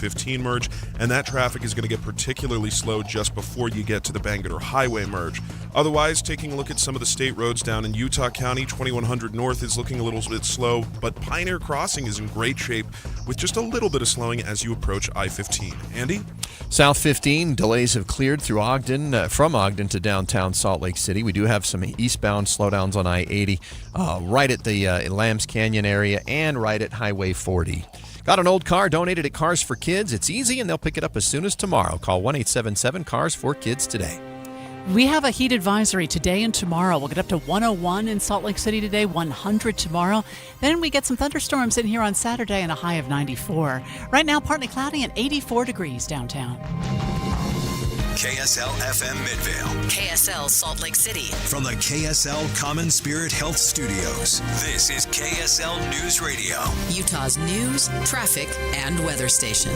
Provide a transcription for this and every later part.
I-15 merge, and that traffic is going to get particularly slow just before you get to the Bangerter Highway merge. Otherwise, taking a look at some of the state roads down in Utah County, 2100 North is looking a little bit slow, but Pioneer Crossing is in great shape with just a little bit of slowing as you approach I-15. Andy? South 15, delays have cleared through Ogden, from Ogden to downtown Salt Lake City. We do have some eastbound slowdowns on I-80 right at the Lambs Canyon area and right at Highway 40. Got an old car donated at Cars for Kids? It's easy, and they'll pick it up as soon as tomorrow. Call 1-877-CARS-4-KIDS today. We have a heat advisory today and tomorrow. We'll get up to 101 in Salt Lake City today, 100 tomorrow. Then we get some thunderstorms in here on Saturday and a high of 94. Right now, partly cloudy and 84 degrees downtown. KSL FM Midvale. KSL Salt Lake City. From the KSL Common Spirit Health Studios, this is KSL News Radio. Utah's news, traffic, and weather station.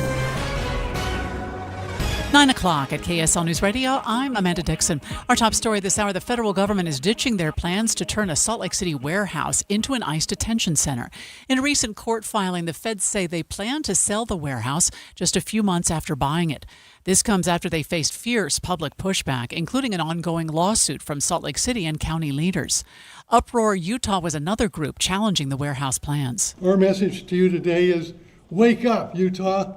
9 o'clock at KSL News Radio. I'm Amanda Dixon. Our top story this hour, the federal government is ditching their plans to turn a Salt Lake City warehouse into an ICE detention center. In a recent court filing, the feds say they plan to sell the warehouse just a few months after buying it. This comes after they faced fierce public pushback, including an ongoing lawsuit from Salt Lake City and county leaders. Uproar Utah was another group challenging the warehouse plans. Our message to you today is, wake up, Utah.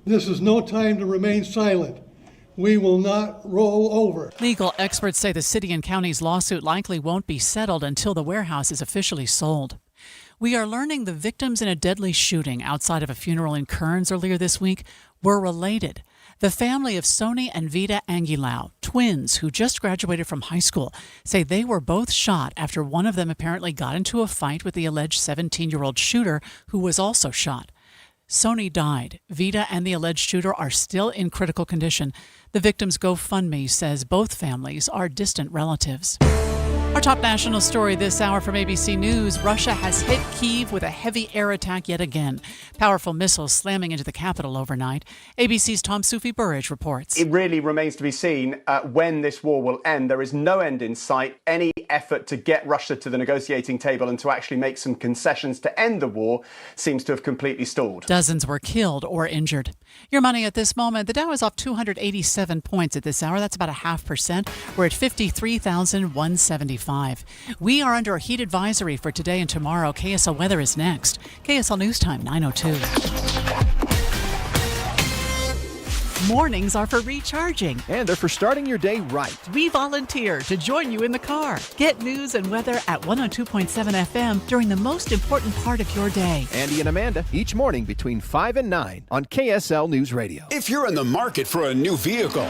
This is no time to remain silent. We will not roll over. Legal experts say the city and county's lawsuit likely won't be settled until the warehouse is officially sold. We are learning the victims in a deadly shooting outside of a funeral in Kearns earlier this week were related. The family of Sony and Vida Anguilao, twins who just graduated from high school, say they were both shot after one of them apparently got into a fight with the alleged 17-year-old shooter who was also shot. Sony died. Vida and the alleged shooter are still in critical condition. The victims' GoFundMe says both families are distant relatives. Our top national story this hour from ABC News. Russia has hit Kyiv with a heavy air attack yet again. Powerful missiles slamming into the capital overnight. ABC's Tom Soufi-Burridge reports. It really remains to be seen when this war will end. There is no end in sight. Any effort to get Russia to the negotiating table and to actually make some concessions to end the war seems to have completely stalled. Dozens were killed or injured. Your money at this moment. The Dow is off 287 points at this hour. That's about 0.5%. We're at 53,175. We are under a heat advisory for today and tomorrow. KSL weather is next. KSL News Time, 9:02. Mornings are for recharging. And they're for starting your day right. We volunteer to join you in the car. Get news and weather at 102.7 FM during the most important part of your day. Andy and Amanda, each morning between 5 and 9 on KSL News Radio. If you're in the market for a new vehicle,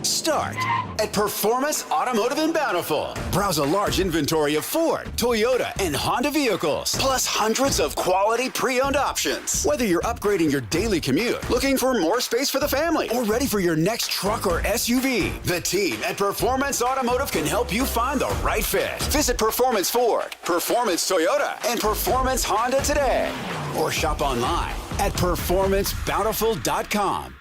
start at Performance Automotive in Bountiful. Browse a large inventory of Ford, Toyota, and Honda vehicles, plus hundreds of quality pre-owned options. Whether you're upgrading your daily commute, looking for more space for the family, or ready for your next truck or SUV, the team at Performance Automotive can help you find the right fit. Visit Performance Ford, Performance Toyota, and Performance Honda today. Or shop online at performancebountiful.com.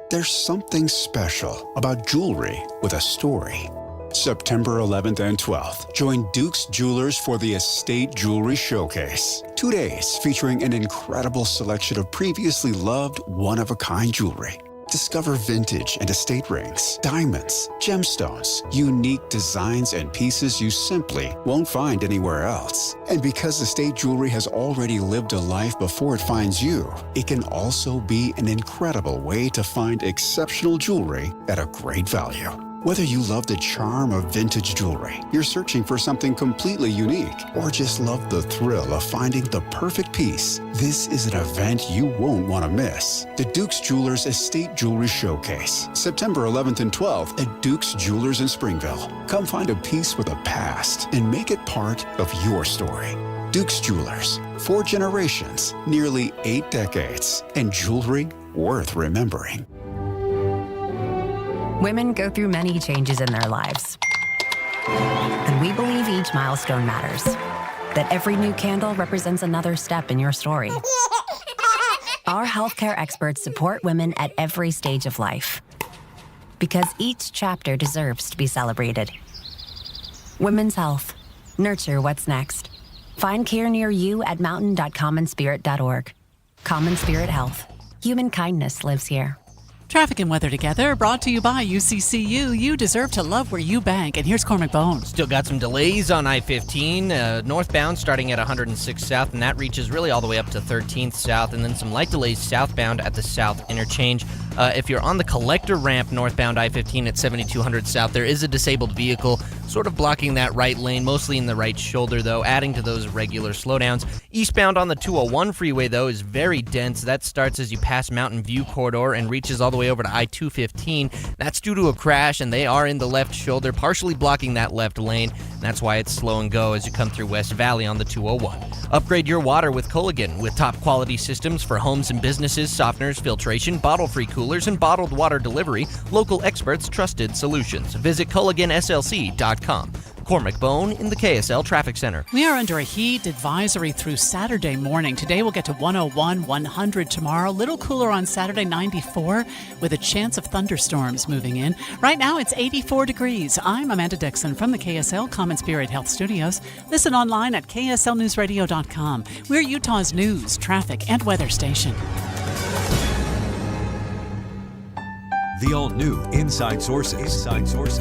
There's something special about jewelry with a story. September 11th and 12th, join Duke's Jewelers for the Estate Jewelry Showcase. 2 days featuring an incredible selection of previously loved one-of-a-kind jewelry. Discover vintage and estate rings, diamonds, gemstones, unique designs and pieces you simply won't find anywhere else. And because estate jewelry has already lived a life before it finds you, it can also be an incredible way to find exceptional jewelry at a great value. Whether you love the charm of vintage jewelry, you're searching for something completely unique, or just love the thrill of finding the perfect piece, this is an event you won't want to miss. The Duke's Jewelers Estate Jewelry Showcase, September 11th and 12th at Duke's Jewelers in Springville. Come find a piece with a past and make it part of your story. Duke's Jewelers, 4 generations, nearly 8 decades, and jewelry worth remembering. Women go through many changes in their lives. And we believe each milestone matters. That every new candle represents another step in your story. Our healthcare experts support women at every stage of life. Because each chapter deserves to be celebrated. Women's health. Nurture what's next. Find care near you at mountain.commonspirit.org. Common Spirit Health. Human kindness lives here. Traffic and weather together, brought to you by UCCU. You deserve to love where you bank. And here's Cormac Bone. Still got some delays on I-15, northbound starting at 106 South, and that reaches really all the way up to 13th South, and then some light delays southbound at the South Interchange. If you're on the collector ramp northbound I-15 at 7200 South, there is a disabled vehicle sort of blocking that right lane, mostly in the right shoulder, though, adding to those regular slowdowns. Eastbound on the 201 freeway, though, is very dense. That starts as you pass Mountain View Corridor and reaches all the way over to I-215. That's due to a crash, and they are in the left shoulder, partially blocking that left lane. That's why it's slow and go as you come through West Valley on the 201. Upgrade your water with Culligan, with top quality systems for homes and businesses, softeners, filtration, bottle-free coolers, and bottled water delivery. Local experts, trusted solutions. Visit CulliganSLC.com. Cormac Bone in the KSL Traffic Center. We are under a heat advisory through Saturday morning. Today we'll get to 101, 100 tomorrow. A little cooler on Saturday, 94, with a chance of thunderstorms moving in. Right now it's 84 degrees. I'm Amanda Dixon from the KSL Common Spirit Health Studios. Listen online at kslnewsradio.com. We're Utah's news, traffic, and weather station. The all-new Inside Sources.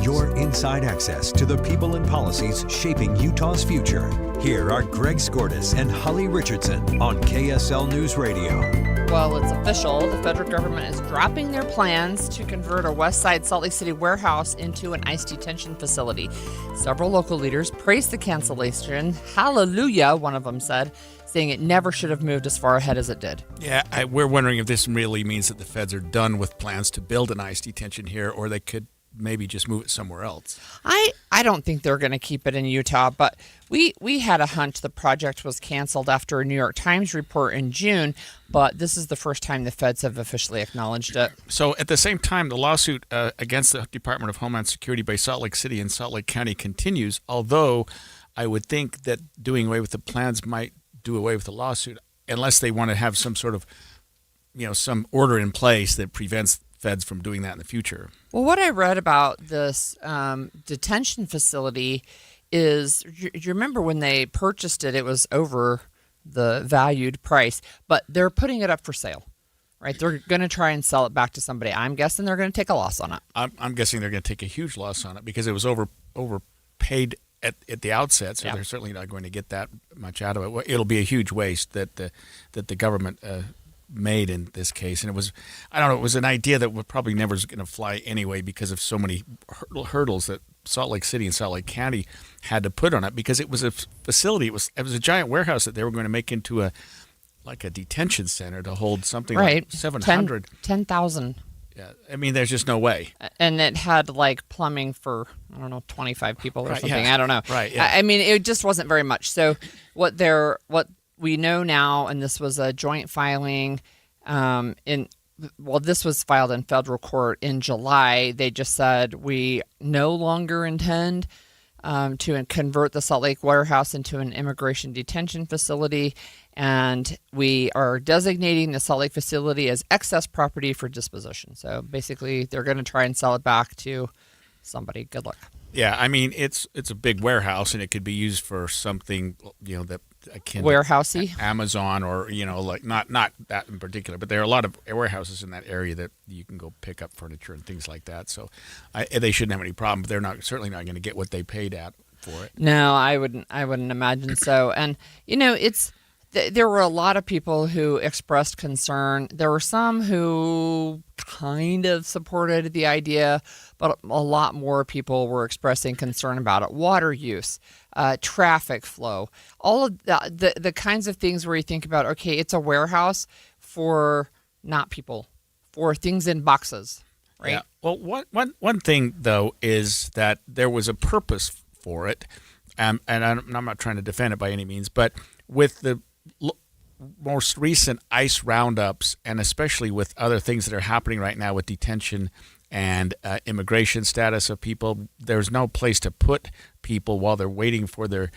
Your inside access to the people and policies shaping Utah's future. Here are Greg Skordas and Holly Richardson on KSL News Radio. Well, it's official. The federal government is dropping their plans to convert a West Side Salt Lake City warehouse into an ICE detention facility. Several local leaders praised the cancellation. Hallelujah, one of them said, saying it never should have moved as far ahead as it did. Yeah, we're wondering if this really means that the feds are done with plans to build an ICE detention here, or they could maybe just move it somewhere else. I don't think they're going to keep it in Utah, but we had a hunch the project was canceled after a New York Times report in June, but this is the first time the feds have officially acknowledged it. So at the same time, the lawsuit against the Department of Homeland Security by Salt Lake City and Salt Lake County continues, although I would think that doing away with the plans might do away with the lawsuit unless they want to have some sort of, some order in place that prevents feds from doing that in the future. Well, what I read about this detention facility is, you remember when they purchased it, it was over the valued price, but they're putting it up for sale, right? They're going to try and sell it back to somebody. I'm guessing they're going to take a loss on it. I'm guessing they're going to take a huge loss on it because it was overpaid at the outset, so they're certainly not going to get that much out of it. It'll be a huge waste that the government made in this case, and it was an idea that would probably never was going to fly anyway because of so many hurdles that Salt Lake City and Salt Lake County had to put on it, because it was a facility. It was a giant warehouse that they were going to make into a detention center to hold something like 700. 10,000. Yeah, I mean, there's just no way. And it had plumbing for 25 people or something. Yeah. I don't know. Right. Yeah. I mean, it just wasn't very much. So what we know now, and this was a joint filing, this was filed in federal court in July. They just said we no longer intend to convert the Salt Lake warehouse into an immigration detention facility, and we are designating the Salt Lake facility as excess property for disposition. So basically, they're going to try and sell it back to somebody. Good luck. Yeah, I mean, it's a big warehouse, and it could be used for something that akin warehousey, to Amazon, or not that in particular, but there are a lot of warehouses in that area that you can go pick up furniture and things like that. So they shouldn't have any problem. But they're certainly not going to get what they paid out for it. No, I wouldn't imagine so. And there were a lot of people who expressed concern. There were some who kind of supported the idea, but a lot more people were expressing concern about it. Water use, traffic flow, all of the kinds of things where you think about, okay, it's a warehouse for not people, for things in boxes, right? Yeah. Well, one thing, though, is that there was a purpose for it, and I'm not trying to defend it by any means, but with the most recent ICE roundups, and especially with other things that are happening right now with detention and immigration status of people, there's no place to put people while they're waiting for their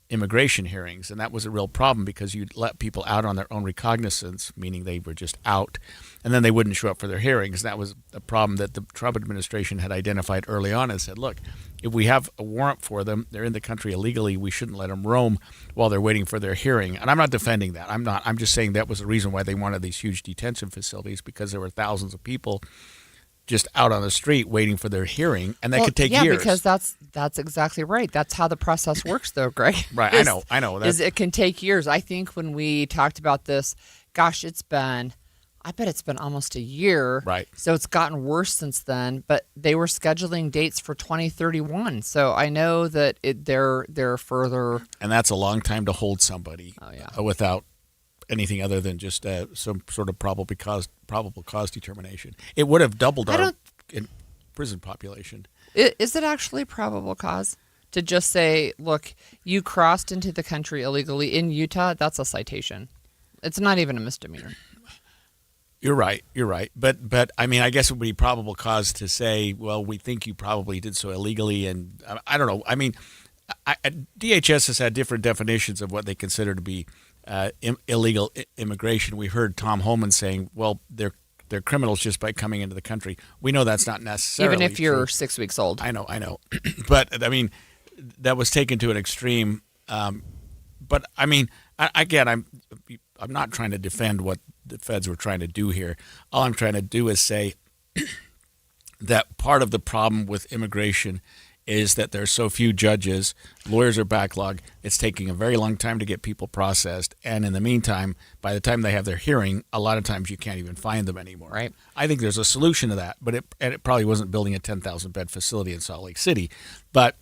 immigration hearings, and that was a real problem because you'd let people out on their own recognizance, meaning they were just out, and then they wouldn't show up for their hearings. That was a problem that the Trump administration had identified early on and said, look, if we have a warrant for them, they're in the country illegally, we shouldn't let them roam while they're waiting for their hearing. And I'm not defending that. I'm just saying that was the reason why they wanted these huge detention facilities, because there were thousands of people just out on the street waiting for their hearing, and that could take years. Yeah, because that's exactly right. That's how the process works, though, Greg. Right, I know. It can take years. I think when we talked about this, gosh, I bet it's been almost a year. Right. So it's gotten worse since then, but they were scheduling dates for 2031. So I know that they're further. And that's a long time to hold somebody without anything other than just some sort of probable cause determination. It would have doubled our prison population. Is it actually probable cause to just say, look, you crossed into the country illegally in Utah? That's a citation. It's not even a misdemeanor. You're right. But I mean, I guess it would be probable cause to say, well, we think you probably did so illegally, and I don't know. I mean, DHS has had different definitions of what they consider to be illegal immigration. We heard Tom Homan saying, well, they're criminals just by coming into the country. We know that's not necessarily even if you're true. 6 weeks old. I know. But I mean, that was taken to an extreme. But I mean, I'm not trying to defend what the feds were trying to do here. All I'm trying to do is say that part of the problem with immigration is that there's so few judges, lawyers are backlogged, it's taking a very long time to get people processed, and in the meantime, by the time they have their hearing, a lot of times you can't even find them anymore. Right. I think there's a solution to that, but it probably wasn't building a 10,000-bed facility in Salt Lake City, but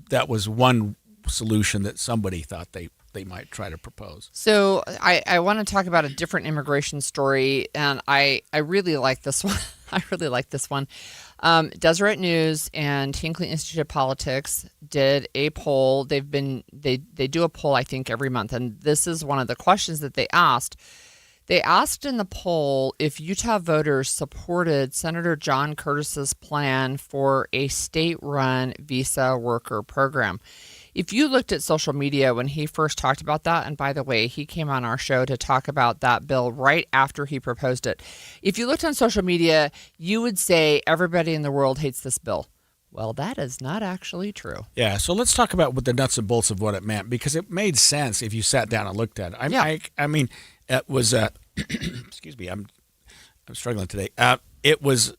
that was one solution that somebody thought they might try to propose. So I want to talk about a different immigration story, and I really like this one. I really like this one. Deseret News and Hinckley Institute of Politics did a poll. They do a poll, I think, every month, and this is one of the questions that they asked. They asked in the poll if Utah voters supported Senator John Curtis's plan for a state-run visa worker program. If you looked at social media when he first talked about that, and by the way, he came on our show to talk about that bill right after he proposed it. If you looked on social media, you would say everybody in the world hates this bill. Well, that is not actually true. Yeah, so let's talk about what the nuts and bolts of what it meant, because it made sense if you sat down and looked at it. I mean, it was, excuse me, I'm struggling today. It was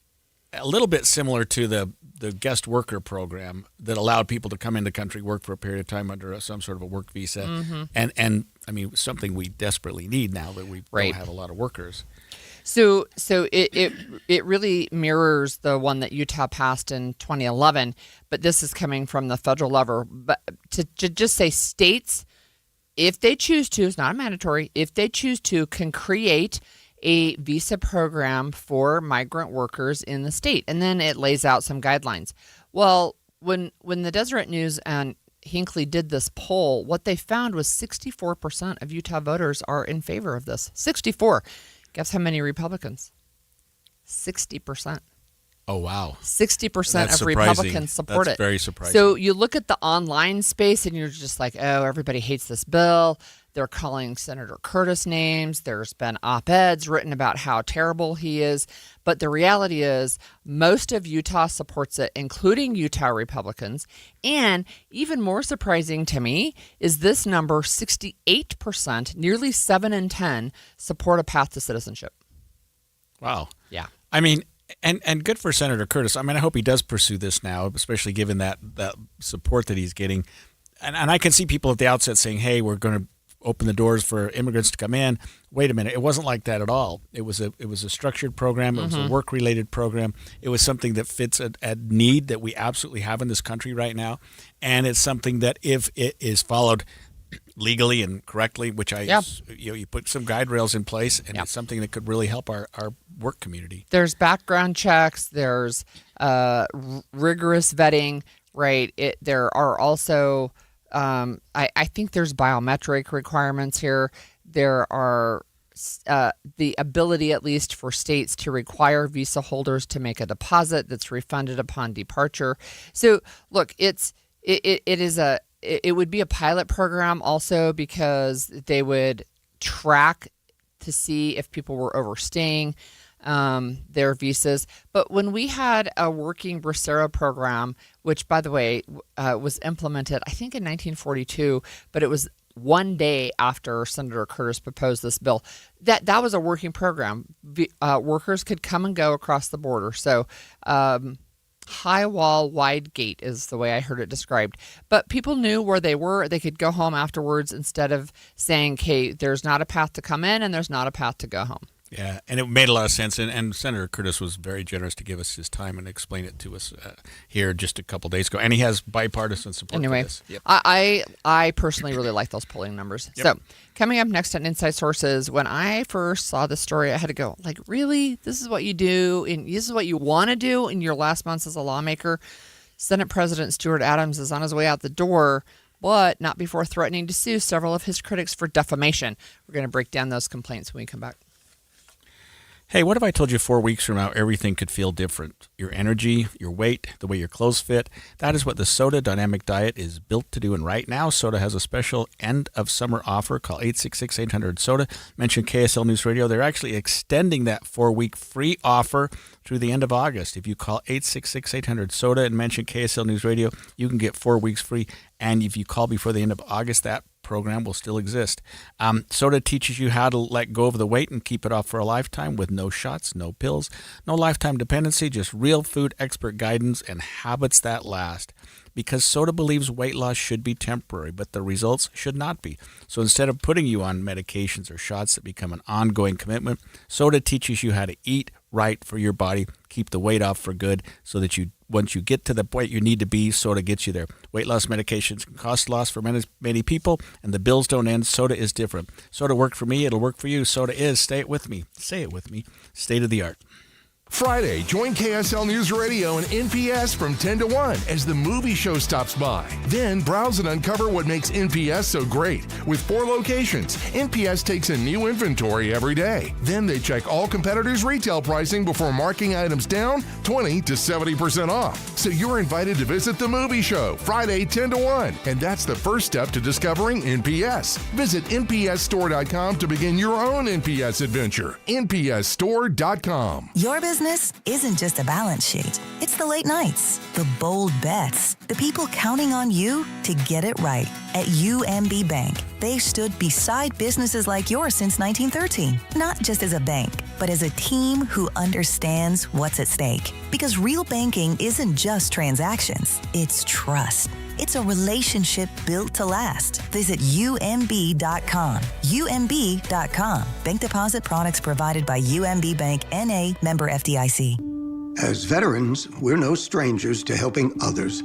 a little bit similar to the guest worker program that allowed people to come into the country, work for a period of time under some sort of a work visa. Mm-hmm. And I mean, something we desperately need now that we don't have a lot of workers. So it really mirrors the one that Utah passed in 2011, but this is coming from the federal level. But to just say states, if they choose to, it's not mandatory, if they choose to, can create a visa program for migrant workers in the state. And then it lays out some guidelines. Well, when the Deseret News and Hinckley did this poll, what they found was 64% of Utah voters are in favor of this. 64. Guess how many Republicans? 60%. Oh, wow. 60% of Republicans support it. That's very surprising. So you look at the online space and you're just like, oh, everybody hates this bill. They're calling Senator Curtis names. There's been op-eds written about how terrible he is. But the reality is most of Utah supports it, including Utah Republicans. And even more surprising to me is this number, 68%, nearly 7 in 10, support a path to citizenship. Wow. Yeah. I mean, and good for Senator Curtis. I mean, I hope he does pursue this now, especially given that support that he's getting. And I can see people at the outset saying, hey, we're going to open the doors for immigrants to come in. Wait a minute. It wasn't like that at all. It was a structured program. It was a work-related program. It was something that fits a need that we absolutely have in this country right now. And it's something that if it is followed legally and correctly, which you put some guide rails in place, and it's something that could really help our work community. There's background checks. There's rigorous vetting, right? There are also, I think there's biometric requirements here. There are the ability, at least for states, to require visa holders to make a deposit that's refunded upon departure. So, look, it is it would be a pilot program also because they would track to see if people were overstaying their visas. But when we had a working Bracero program, which, by the way, was implemented, I think, in 1942, but it was one day after Senator Curtis proposed this bill, that was a working program. Workers could come and go across the border. So high wall, wide gate is the way I heard it described. But people knew where they were. They could go home afterwards instead of saying, okay, there's not a path to come in and there's not a path to go home. Yeah, and it made a lot of sense. And Senator Curtis was very generous to give us his time and explain it to us here just a couple days ago. And he has bipartisan support for this. Yep. I personally really like those polling numbers. Yep. So coming up next on Inside Sources, when I first saw this story, I had to go, like, really? This is what you do? And this is what you want to do in your last months as a lawmaker? Senate President Stuart Adams is on his way out the door, but not before threatening to sue several of his critics for defamation. We're going to break down those complaints when we come back. Hey, what if I told you 4 weeks from now everything could feel different? Your energy, your weight, the way your clothes fit. That is what the Soda Dynamic Diet is built to do. And right now, Soda has a special end-of-summer offer. Call 866-800-SODA. Mention KSL News Radio. They're actually extending that 4-week free offer through the end of August. If you call 866-800-SODA and mention KSL News Radio, you can get 4 weeks free. And if you call before the end of August, that program will still exist. Soda teaches you how to let go of the weight and keep it off for a lifetime with no shots, no pills, no lifetime dependency, just real food expert guidance and habits that last. Because Soda believes weight loss should be temporary, but the results should not be. So instead of putting you on medications or shots that become an ongoing commitment, Soda teaches you how to eat right for your body, keep the weight off for good, so that once you get to the point you need to be, Soda gets you there. Weight loss medications can cost loss for many people, and the bills don't end. Soda is different. Soda worked for me. It'll work for you. Soda is, say it with me, state of the art. Friday, join KSL News Radio and NPS from 10 to 1 as the movie show stops by. Then browse and uncover what makes NPS so great. With 4 locations, NPS takes in new inventory every day. Then they check all competitors' retail pricing before marking items down 20 to 70% off. So you're invited to visit the movie show Friday 10 to 1. And that's the first step to discovering NPS. Visit npsstore.com to begin your own NPS adventure. npsstore.com. Your business isn't just a balance sheet. It's the late nights, the bold bets, the people counting on you to get it right. At UMB Bank, they've stood beside businesses like yours since 1913, not just as a bank, but as a team who understands what's at stake. Because real banking isn't just transactions, it's trust. It's a relationship built to last. Visit UMB.com. UMB.com. Bank deposit products provided by UMB Bank, N.A., member FDIC. As veterans, we're no strangers to helping others.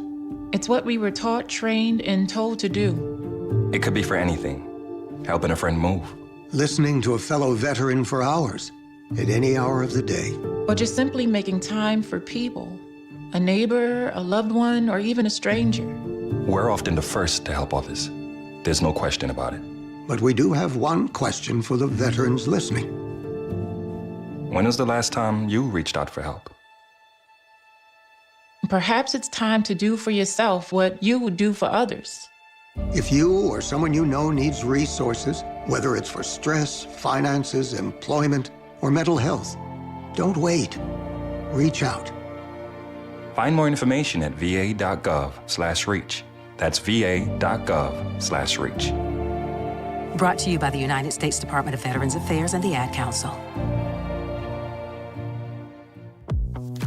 It's what we were taught, trained, and told to do. It could be for anything. Helping a friend move. Listening to a fellow veteran for hours, at any hour of the day. Or just simply making time for people. A neighbor, a loved one, or even a stranger. We're often the first to help others. There's no question about it. But we do have one question for the veterans listening. When was the last time you reached out for help? Perhaps it's time to do for yourself what you would do for others. If you or someone you know needs resources, whether it's for stress, finances, employment, or mental health, don't wait. Reach out. Find more information at va.gov/reach. That's va.gov/reach. Brought to you by the United States Department of Veterans Affairs and the Ad Council.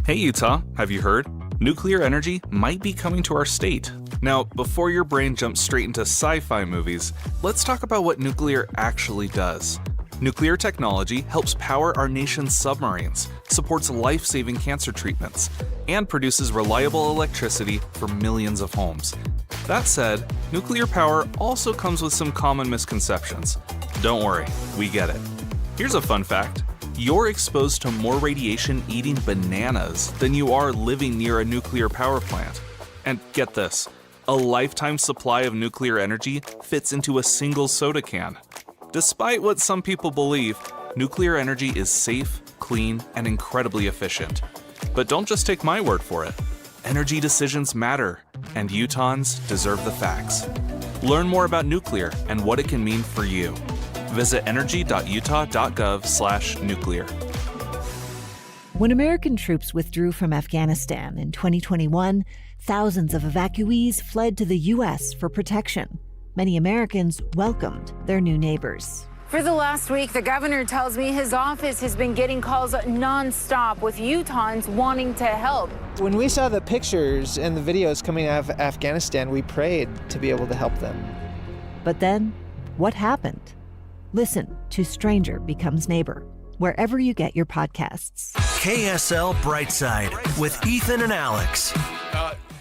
Hey Utah, have you heard? Nuclear energy might be coming to our state. Now, before your brain jumps straight into sci-fi movies, let's talk about what nuclear actually does. Nuclear technology helps power our nation's submarines, supports life-saving cancer treatments, and produces reliable electricity for millions of homes. That said, nuclear power also comes with some common misconceptions. Don't worry, we get it. Here's a fun fact. You're exposed to more radiation eating bananas than you are living near a nuclear power plant. And get this, a lifetime supply of nuclear energy fits into a single soda can. Despite what some people believe, nuclear energy is safe, clean, and incredibly efficient. But don't just take my word for it. Energy decisions matter, and Utahns deserve the facts. Learn more about nuclear and what it can mean for you. Visit energy.utah.gov/nuclear. When American troops withdrew from Afghanistan in 2021, thousands of evacuees fled to the U.S. for protection. Many Americans welcomed their new neighbors. For the last week, the governor tells me his office has been getting calls nonstop with Utahns wanting to help. When we saw the pictures and the videos coming out of Afghanistan, we prayed to be able to help them. But then, what happened? Listen to Stranger Becomes Neighbor, wherever you get your podcasts. KSL Brightside with Ethan and Alex.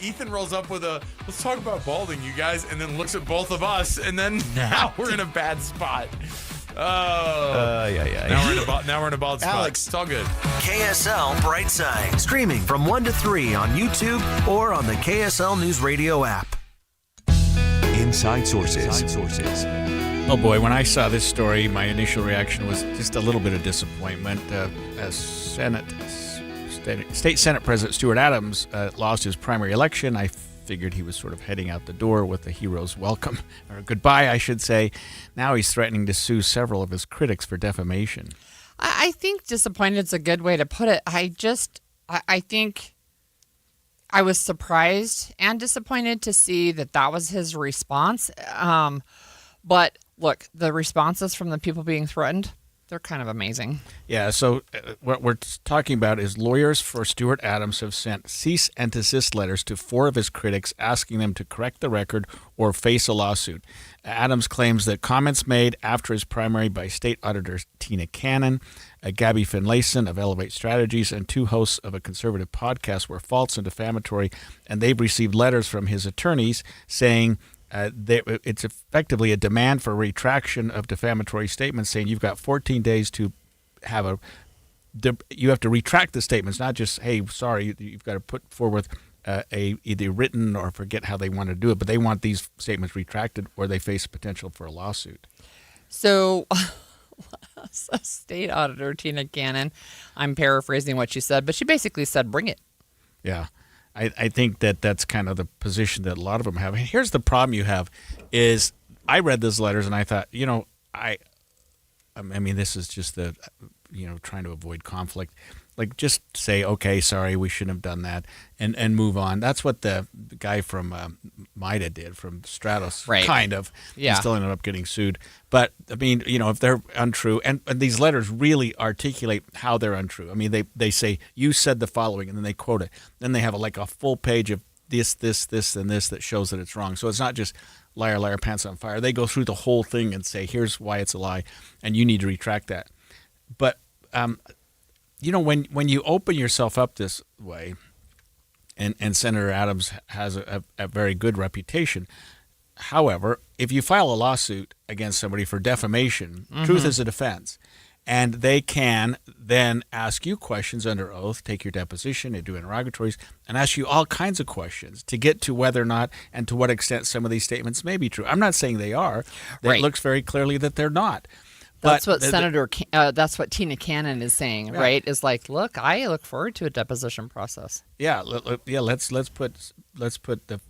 Ethan rolls up with let's talk about balding, you guys, and then looks at both of us, and then now we're in a bad spot. Now we're in a bald spot. Alex. It's all good. KSL Brightside. Streaming from 1 to 3 on YouTube or on the KSL News Radio app. Inside Sources. Oh boy, when I saw this story, my initial reaction was just a little bit of disappointment. As State Senate President Stuart Adams lost his primary election, I figured he was sort of heading out the door with a hero's welcome, or goodbye, I should say. Now he's threatening to sue several of his critics for defamation. I think disappointed is a good way to put it. I think I was surprised and disappointed to see that was his response. But look, the responses from the people being threatened, they're kind of amazing. Yeah, so what we're talking about is lawyers for Stuart Adams have sent cease and desist letters to 4 of his critics asking them to correct the record or face a lawsuit. Adams claims that comments made after his primary by State Auditor Tina Cannon, Gabby Finlayson of Elevate Strategies, and 2 hosts of a conservative podcast were false and defamatory, and they've received letters from his attorneys saying it's effectively a demand for retraction of defamatory statements, saying you've got 14 days to you have to retract the statements, not just, hey, sorry, you've got to put forward either written or forget how they want to do it, but they want these statements retracted or they face potential for a lawsuit. So State Auditor Tina Cannon, I'm paraphrasing what she said, but she basically said, bring it. Yeah. I think that's kind of the position that a lot of them have. Here's the problem you have is I read those letters and I thought, I mean, this is just trying to avoid conflict. Like, just say, okay, sorry, we shouldn't have done that, and move on. That's what the guy from MIDA did, from Stratos, right. Kind of. Yeah. He still ended up getting sued. But, I mean, if they're untrue, and these letters really articulate how they're untrue. I mean, they say, you said the following, and then they quote it. Then they have a full page of this, and this that shows that it's wrong. So it's not just liar, liar, pants on fire. They go through the whole thing and say, here's why it's a lie, and you need to retract that. But when you open yourself up this way, and Senator Adams has a very good reputation. However, if you file a lawsuit against somebody for defamation, truth is a defense, and they can then ask you questions under oath, take your deposition, they do interrogatories, and ask you all kinds of questions to get to whether or not and to what extent some of these statements may be true. I'm not saying they are. Right. It looks very clearly that they're not. That's what that's what Tina Cannon is saying, right? Is like, look, I look forward to a deposition process. Yeah, let's put the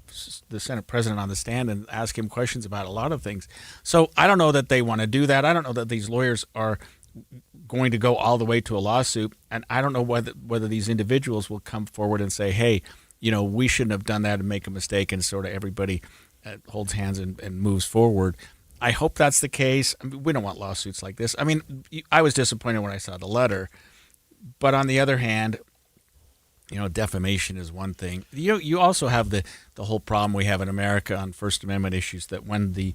Senate president on the stand and ask him questions about a lot of things. So I don't know that they want to do that. I don't know that these lawyers are going to go all the way to a lawsuit, and I don't know whether these individuals will come forward and say, hey, we shouldn't have done that and make a mistake, and sort of everybody holds hands and moves forward. I hope that's the case. I mean, we don't want lawsuits like this. I mean, I was disappointed when I saw the letter, but on the other hand, defamation is one thing. You also have the whole problem we have in America on First Amendment issues, that when the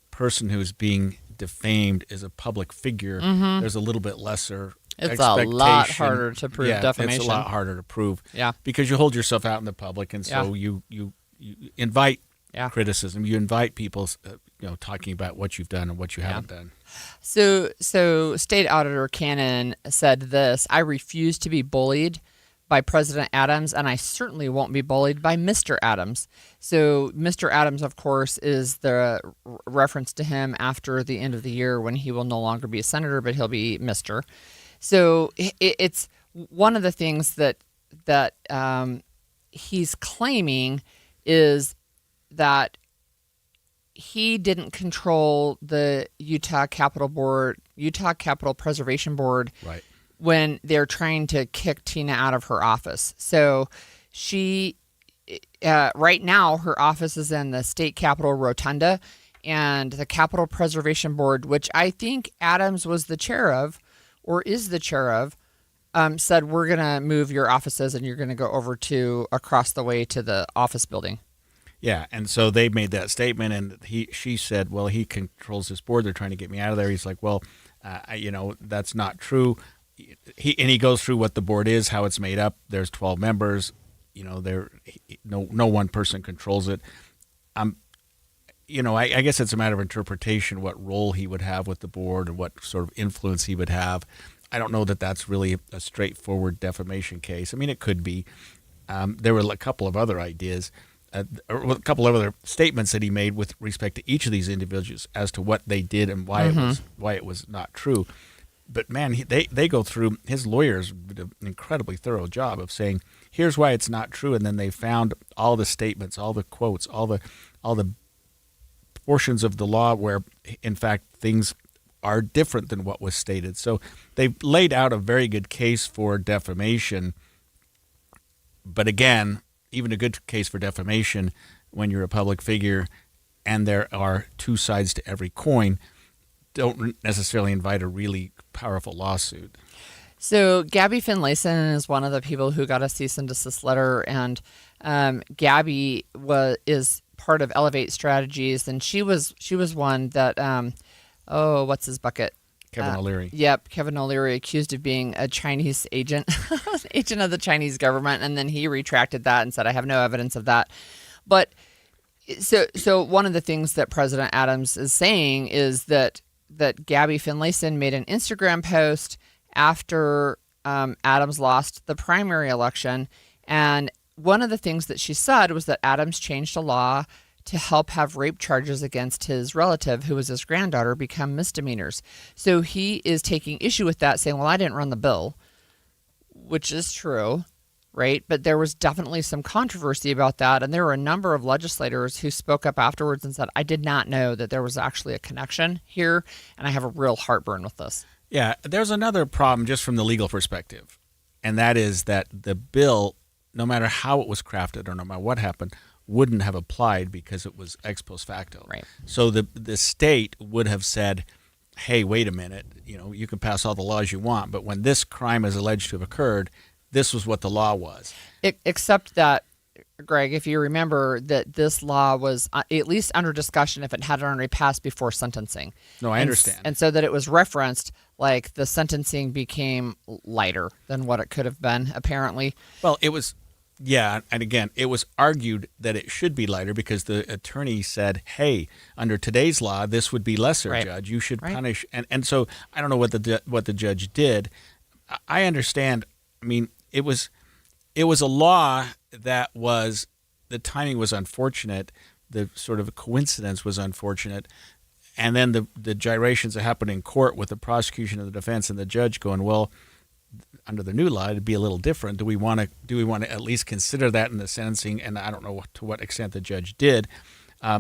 person who's being defamed is a public figure, there's a little bit lesser expectation. It's a lot harder to prove defamation. It's a lot harder to prove. Yeah. Because you hold yourself out in the public, and so you invite criticism. You invite people, talking about what you've done and what you haven't done. So State Auditor Cannon said this: I refuse to be bullied by President Adams, and I certainly won't be bullied by Mr. Adams. So Mr. Adams, of course, is the reference to him after the end of the year when he will no longer be a senator, but he'll be Mr. So it's one of the things that he's claiming is that he didn't control the Utah Capitol Preservation Board, right, when they're trying to kick Tina out of her office. So she, right now, her office is in the state capitol rotunda, and the Capitol Preservation Board, which I think Adams was the chair of, or is the chair of, said, we're going to move your offices and you're going to go over to across the way to the office building. Yeah, and so they made that statement, and she said, well, he controls this board. They're trying to get me out of there. He's like, well, that's not true. He goes through what the board is, how it's made up. There's 12 members. No one person controls it. I guess it's a matter of interpretation what role he would have with the board and what sort of influence he would have. I don't know that that's really a straightforward defamation case. I mean, it could be. There were a couple of other ideas, or a couple of other statements that he made with respect to each of these individuals as to what they did and why it was not true. But man, they go through, his lawyers did an incredibly thorough job of saying, here's why it's not true, and then they found all the statements, all the quotes, all the portions of the law where, in fact, things are different than what was stated. So they've laid out a very good case for defamation. But again, even a good case for defamation, when you're a public figure and there are two sides to every coin, don't necessarily invite a really powerful lawsuit. So Gabby Finlayson is one of the people who got a cease and desist letter, and Gabby is part of Elevate Strategies, and she was one that what's his bucket? Kevin O'Leary. Yep, Kevin O'Leary, accused of being a Chinese agent, agent of the Chinese government, and then he retracted that and said, I have no evidence of that. But so one of the things that President Adams is saying is that Gabby Finlayson made an Instagram post after Adams lost the primary election, and one of the things that she said was that Adams changed a law to help have rape charges against his relative, who was his granddaughter, become misdemeanors. So he is taking issue with that, saying, well, I didn't run the bill, which is true, right? But there was definitely some controversy about that, and there were a number of legislators who spoke up afterwards and said, I did not know that there was actually a connection here, and I have a real heartburn with this. Yeah, there's another problem just from the legal perspective, and that is that the bill, no matter how it was crafted or no matter what happened, wouldn't have applied because it was ex post facto. Right. So the state would have said, hey, wait a minute, you can pass all the laws you want, but when this crime is alleged to have occurred, this was what the law was. Except that, Greg, if you remember that this law was at least under discussion if it had already passed before sentencing. No, I understand. And so that it was referenced, like the sentencing became lighter than what it could have been, apparently. Well, it was, yeah, and again, it was argued that it should be lighter because the attorney said, hey, under today's law, this would be lesser, right. Judge. You should punish. And so I don't know what the judge did. I understand. I mean, it was a law that was, the timing was unfortunate, the sort of coincidence was unfortunate, and then the gyrations that happened in court with the prosecution and the defense and the judge going, well, under the new law, it'd be a little different. Do we want to at least consider that in the sentencing? And I don't know to what extent the judge did.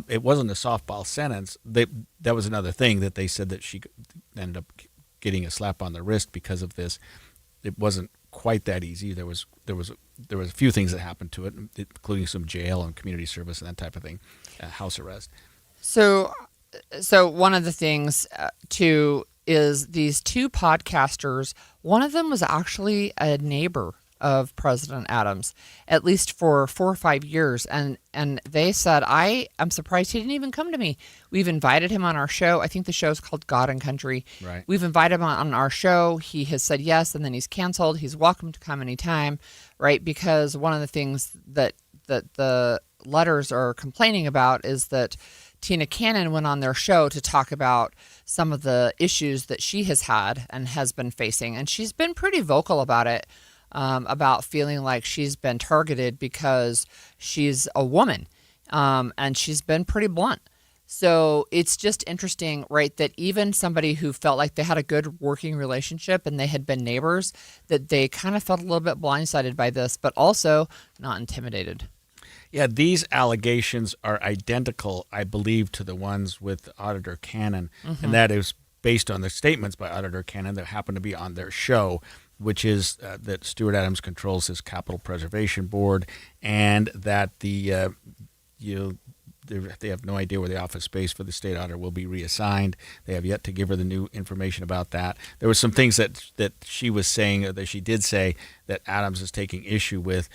It wasn't a softball sentence. That was another thing that they said that she ended up getting a slap on the wrist because of this. It wasn't quite that easy. There was a few things that happened to it, including some jail and community service and that type of thing, house arrest. So one of the things too is these two podcasters. One of them was actually a neighbor of President Adams, at least for 4 or 5 years, and they said, I'm surprised he didn't even come to me. We've invited him on our show. I think the show is called God and Country. Right. We've invited him on our show. He has said yes, and then he's canceled. He's welcome to come anytime, right? Because one of the things that the letters are complaining about is that Tina Cannon went on their show to talk about some of the issues that she has had and has been facing, and she's been pretty vocal about it. About feeling like she's been targeted because she's a woman, and she's been pretty blunt. So it's just interesting, right, that even somebody who felt like they had a good working relationship and they had been neighbors, that they kind of felt a little bit blindsided by this, but also not intimidated. Yeah, these allegations are identical, I believe, to the ones with Auditor Cannon, and that is based on the statements by Auditor Cannon that happened to be on their show, which is that Stuart Adams controls his Capital Preservation Board, and that they have no idea where the office space for the state auditor will be reassigned. They have yet to give her the new information about that. There were some things that she was saying, or that she did say, that Adams is taking issue with,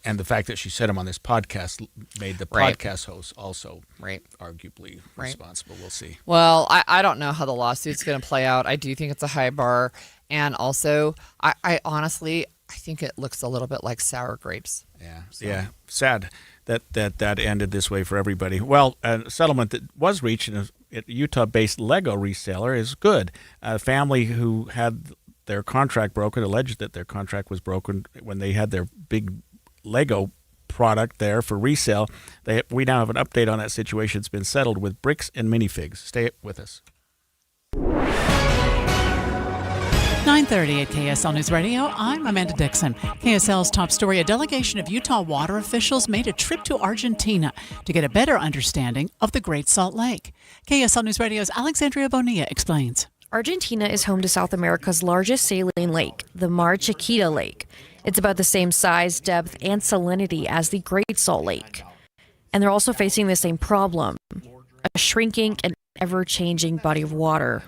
and the fact that she said him on this podcast made the podcast host also arguably responsible. We'll see. Well, I don't know how the lawsuit's going to play out. I do think it's a high bar. And also, I honestly, I think it looks a little bit like sour grapes. Yeah, yeah. Sad that ended this way for everybody. Well, a settlement that was reached in a Utah-based Lego reseller is good. A family who had their contract broken, alleged that their contract was broken when they had their big Lego product there for resale. We now have an update on that situation. It's been settled with bricks and minifigs. Stay with us. 9:30 at KSL News Radio. I'm Amanda Dixon. KSL's top story: a delegation of Utah water officials made a trip to Argentina to get a better understanding of the Great Salt Lake. KSL News Radio's Alexandria Bonilla explains. Argentina is home to South America's largest saline lake, the Mar Chiquita Lake. It's about the same size, depth, and salinity as the Great Salt Lake. And they're also facing the same problem, a shrinking and ever-changing body of water.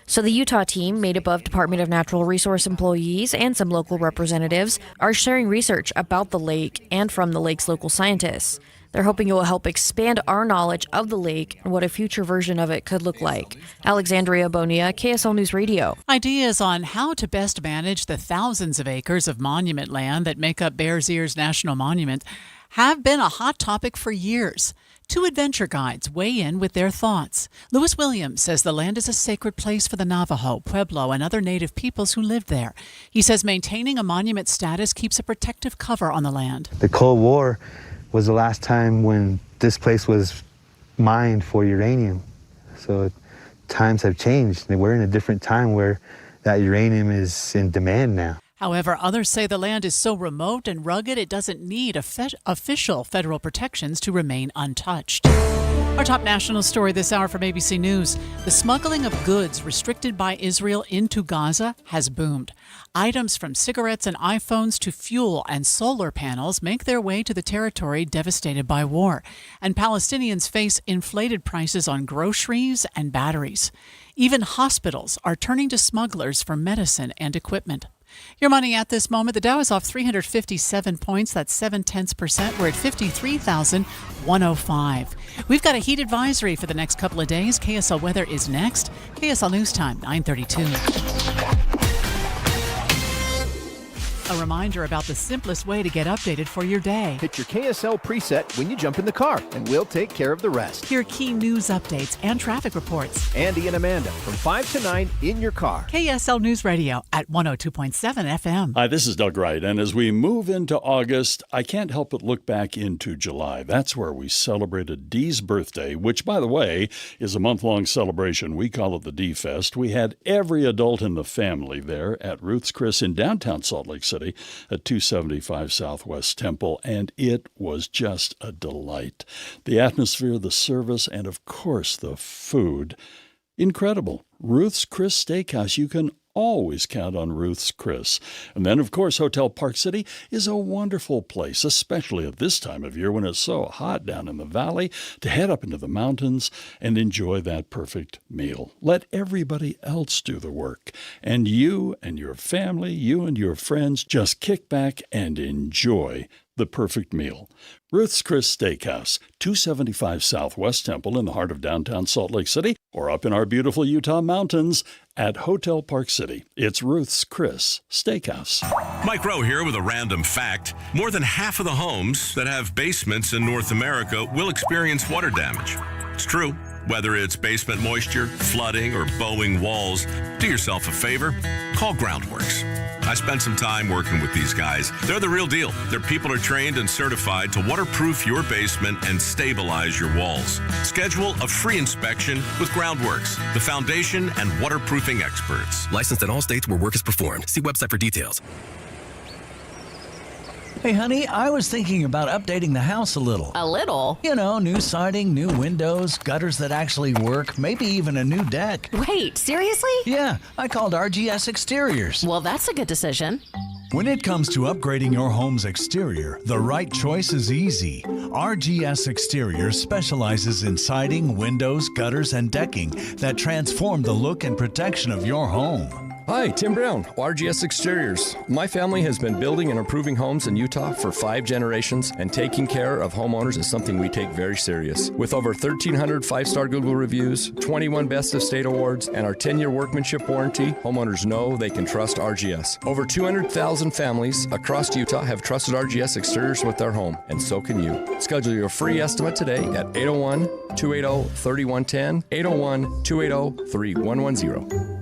So the Utah team, made up of Department of Natural Resource employees and some local representatives, are sharing research about the lake and from the lake's local scientists. They're hoping it will help expand our knowledge of the lake and what a future version of it could look like. Alexandria Bonilla, KSL News Radio. Ideas on how to best manage the thousands of acres of monument land that make up Bears Ears National Monument have been a hot topic for years. Two adventure guides weigh in with their thoughts. Lewis Williams says the land is a sacred place for the Navajo, Pueblo, and other native peoples who lived there. He says maintaining a monument status keeps a protective cover on the land. The Cold War was the last time when this place was mined for uranium. So times have changed. We're in a different time where that uranium is in demand now. However, others say the land is so remote and rugged it doesn't need official federal protections to remain untouched. Our top national story this hour from ABC News. The smuggling of goods restricted by Israel into Gaza has boomed. Items from cigarettes and iPhones to fuel and solar panels make their way to the territory devastated by war. And Palestinians face inflated prices on groceries and batteries. Even hospitals are turning to smugglers for medicine and equipment. Your money at this moment, the Dow is off 357 points. That's 0.7%. We're at 53,105. We've got a heat advisory for the next couple of days. KSL weather is next. KSL News Time, 9:32. A reminder about the simplest way to get updated for your day. Hit your KSL preset when you jump in the car, and we'll take care of the rest. Hear key news updates and traffic reports. Andy and Amanda from 5 to 9 in your car. KSL News Radio at 102.7 FM. Hi, this is Doug Wright, and as we move into August, I can't help but look back into July. That's where we celebrated Dee's birthday, which, by the way, is a month-long celebration. We call it the Dee Fest. We had every adult in the family there at Ruth's Chris in downtown Salt Lake City at 275 Southwest Temple, and it was just a delight. The atmosphere, the service, and of course the food, incredible. Ruth's Chris Steakhouse, you can always count on Ruth's Chris. And then, of course, Hotel Park City is a wonderful place, especially at this time of year when it's so hot down in the valley, to head up into the mountains and enjoy that perfect meal. Let everybody else do the work. And you and your family, you and your friends, just kick back and enjoy the perfect meal. Ruth's Chris Steakhouse, 275 Southwest Temple in the heart of downtown Salt Lake City, or up in our beautiful Utah mountains at Hotel Park City. It's Ruth's Chris Steakhouse. Mike Rowe here with a random fact. More than half of the homes that have basements in North America will experience water damage. It's true. Whether it's basement moisture, flooding, or bowing walls, do yourself a favor, call Groundworks. I spent some time working with these guys. They're the real deal. Their people are trained and certified to waterproof your basement and stabilize your walls. Schedule a free inspection with Groundworks, the foundation and waterproofing experts. Licensed in all states where work is performed. See website for details. Hey, honey, I was thinking about updating the house a little. A little? You know, new siding, new windows, gutters that actually work, maybe even a new deck. Wait, seriously? Yeah, I called RGS Exteriors. Well, that's a good decision. When it comes to upgrading your home's exterior, the right choice is easy. RGS Exteriors specializes in siding, windows, gutters, and decking that transform the look and protection of your home. Hi, Tim Brown, RGS Exteriors. My family has been building and improving homes in Utah for 5 generations, and taking care of homeowners is something we take very serious. With over 1,300 5-star Google reviews, 21 Best of State awards, and our 10-year workmanship warranty, homeowners know they can trust RGS. Over 200,000 families across Utah have trusted RGS Exteriors with their home, and so can you. Schedule your free estimate today at 801-280-3110, 801-280-3110.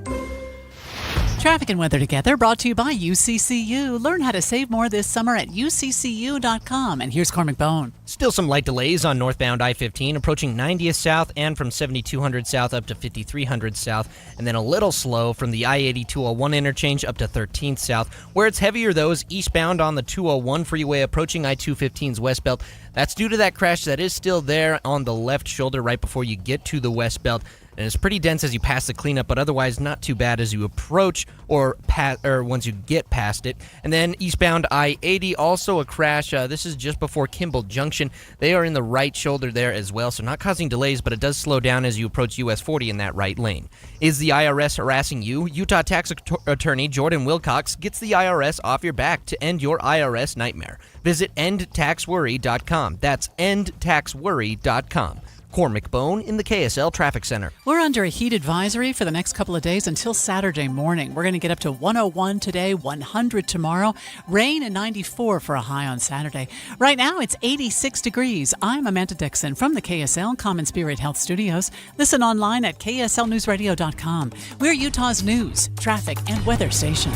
Traffic and weather together brought to you by UCCU. Learn how to save more this summer at uccu.com. And here's Cormac Bone. Still some light delays on northbound I-15 approaching 90th south and from 7200 south up to 5300 south. And then a little slow from the I-80-201 interchange up to 13th south. Where it's heavier, though, is eastbound on the 201 freeway approaching I-215's west belt. That's due to that crash that is still there on the left shoulder right before you get to the west belt. And it's pretty dense as you pass the cleanup, but otherwise not too bad as you approach or once you get past it. And then eastbound I-80, also a crash. This is just before Kimball Junction. They are in the right shoulder there as well, so not causing delays, but it does slow down as you approach US 40 in that right lane. Is the IRS harassing you? Utah tax attorney Jordan Wilcox gets the IRS off your back to end your IRS nightmare. Visit endtaxworry.com. That's endtaxworry.com. Cormac Bone in the KSL Traffic Center. We're under a heat advisory for the next couple of days until Saturday morning. We're going to get up to 101 today, 100 tomorrow, rain and 94 for a high on Saturday. Right now, it's 86 degrees. I'm Amanda Dixon from the KSL Common Spirit Health Studios. Listen online at kslnewsradio.com. We're Utah's news, traffic, and weather station.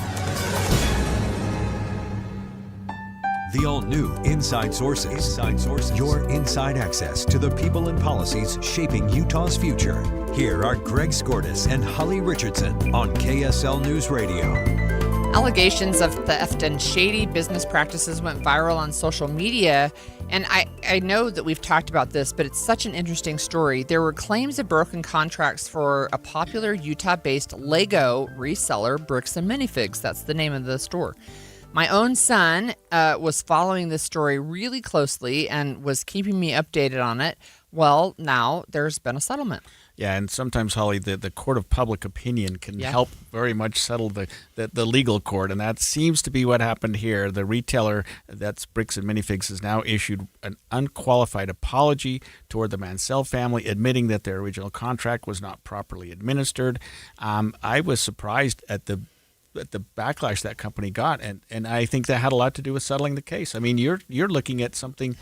The all-new Inside Sources. Your inside access to the people and policies shaping Utah's future. Here are Greg Skordas and Holly Richardson on KSL News Radio. Allegations of theft and shady business practices went viral on social media. And I know that we've talked about this, but it's such an interesting story. There were claims of broken contracts for a popular Utah-based Lego reseller, Bricks and Minifigs. That's the name of the store. My own son was following this story really closely and was keeping me updated on it. Well, now there's been a settlement. Yeah, and sometimes, Holly, the court of public opinion can help very much settle the legal court, and that seems to be what happened here. The retailer, that's Bricks and Minifigs, has now issued an unqualified apology toward the Mansell family, admitting that their original contract was not properly administered. I was surprised at the backlash that company got, and I think that had a lot to do with settling the case. I mean, you're looking at something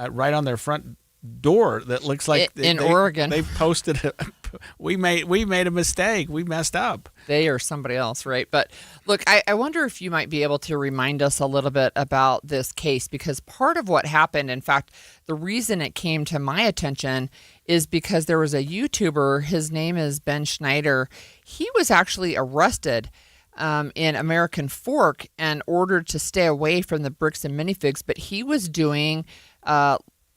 right on their front door that looks like Oregon they've posted we made a mistake, we messed up. They or somebody else, right? But look, I wonder if you might be able to remind us a little bit about this case, because part of what happened, in fact, the reason it came to my attention is because there was a YouTuber, his name is Ben Schneider. He was actually arrested in American Fork and ordered to stay away from the Bricks and Minifigs, but he was doing,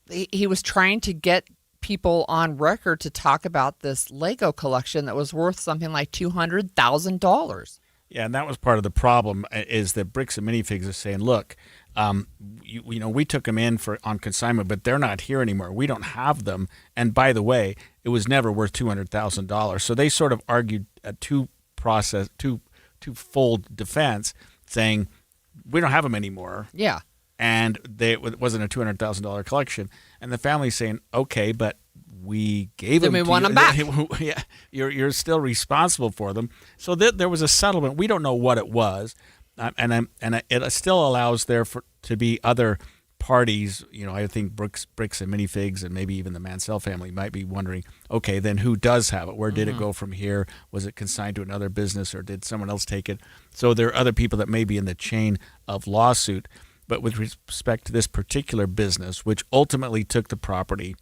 he was trying to get people on record to talk about this Lego collection that was worth something like $200,000. Yeah, and that was part of the problem, is that Bricks and Minifigs is saying, look, we took them in on consignment, but they're not here anymore. We don't have them. And by the way, it was never worth $200,000. So they sort of argued a two-fold defense, saying we don't have them anymore. Yeah. And it wasn't a $200,000 collection. And the family's saying, okay, but we gave them. Then we want them back. Yeah, you're still responsible for them. So there was a settlement. We don't know what it was, and it still allows there to be other parties. I think Bricks and Minifigs, and maybe even the Mansell family might be wondering, okay, then who does have it? Where did it go from here? Was it consigned to another business, or did someone else take it? So there are other people that may be in the chain of lawsuit. But with respect to this particular business, which ultimately took the property,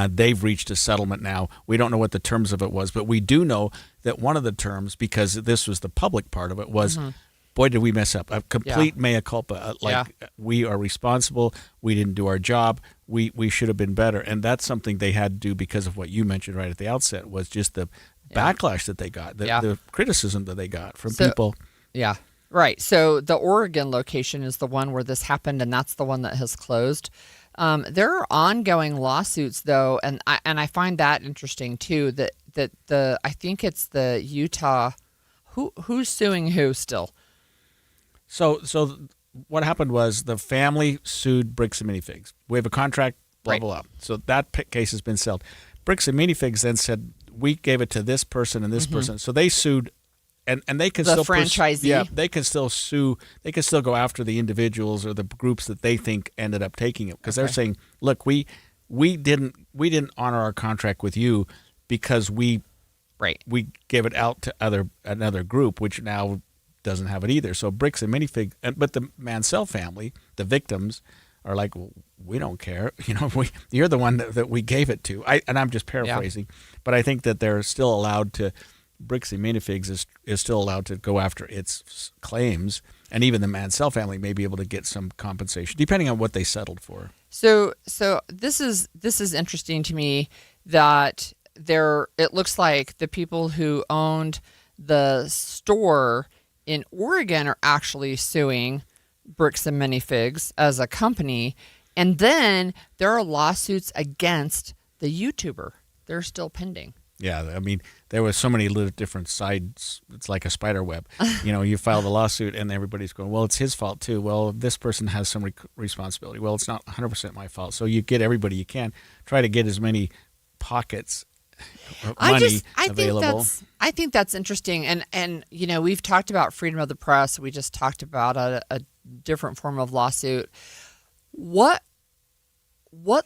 they've reached a settlement now. We don't know what the terms of it was, but we do know that one of the terms, because this was the public part of it, was boy, did we mess up. A complete mea culpa. We are responsible. We didn't do our job. We should have been better. And that's something they had to do because of what you mentioned right at the outset, was just the backlash that they got, the criticism that they got from people. Yeah, right. So the Oregon location is the one where this happened, and that's the one that has closed. There are ongoing lawsuits, though, and I find that interesting, too, that I think it's the Utah, who's suing who still? So what happened was the family sued Bricks and Minifigs. We have a contract, blah, blah, blah. So that case has been settled. Bricks and Minifigs then said, we gave it to this person and this person. So they sued, and they can still franchisee. they can still sue. They can still go after the individuals or the groups that they think ended up taking it, because they're saying, look, we didn't honor our contract with you because we gave it out to another group, which now doesn't have it either. So Bricks and Minifigs, but the Mansell family, the victims, are like, well, we don't care. You're the one that we gave it to. And I'm just paraphrasing, but I think that they're still allowed to. Bricks and Minifigs is still allowed to go after its claims, and even the Mansell family may be able to get some compensation depending on what they settled for. So this is interesting to me that it looks like the people who owned the store in Oregon are actually suing Bricks and Minifigs as a company, and then there are lawsuits against the YouTuber. They're still pending. Yeah, I mean, there was so many little different sides. It's like a spider web. You filed a lawsuit, and everybody's going, well, it's his fault too. Well, this person has some responsibility. Well, it's not 100% my fault. So you get everybody you can. Try to get as many pockets of money available. I think that's interesting. And we've talked about freedom of the press. We just talked about a different form of lawsuit. What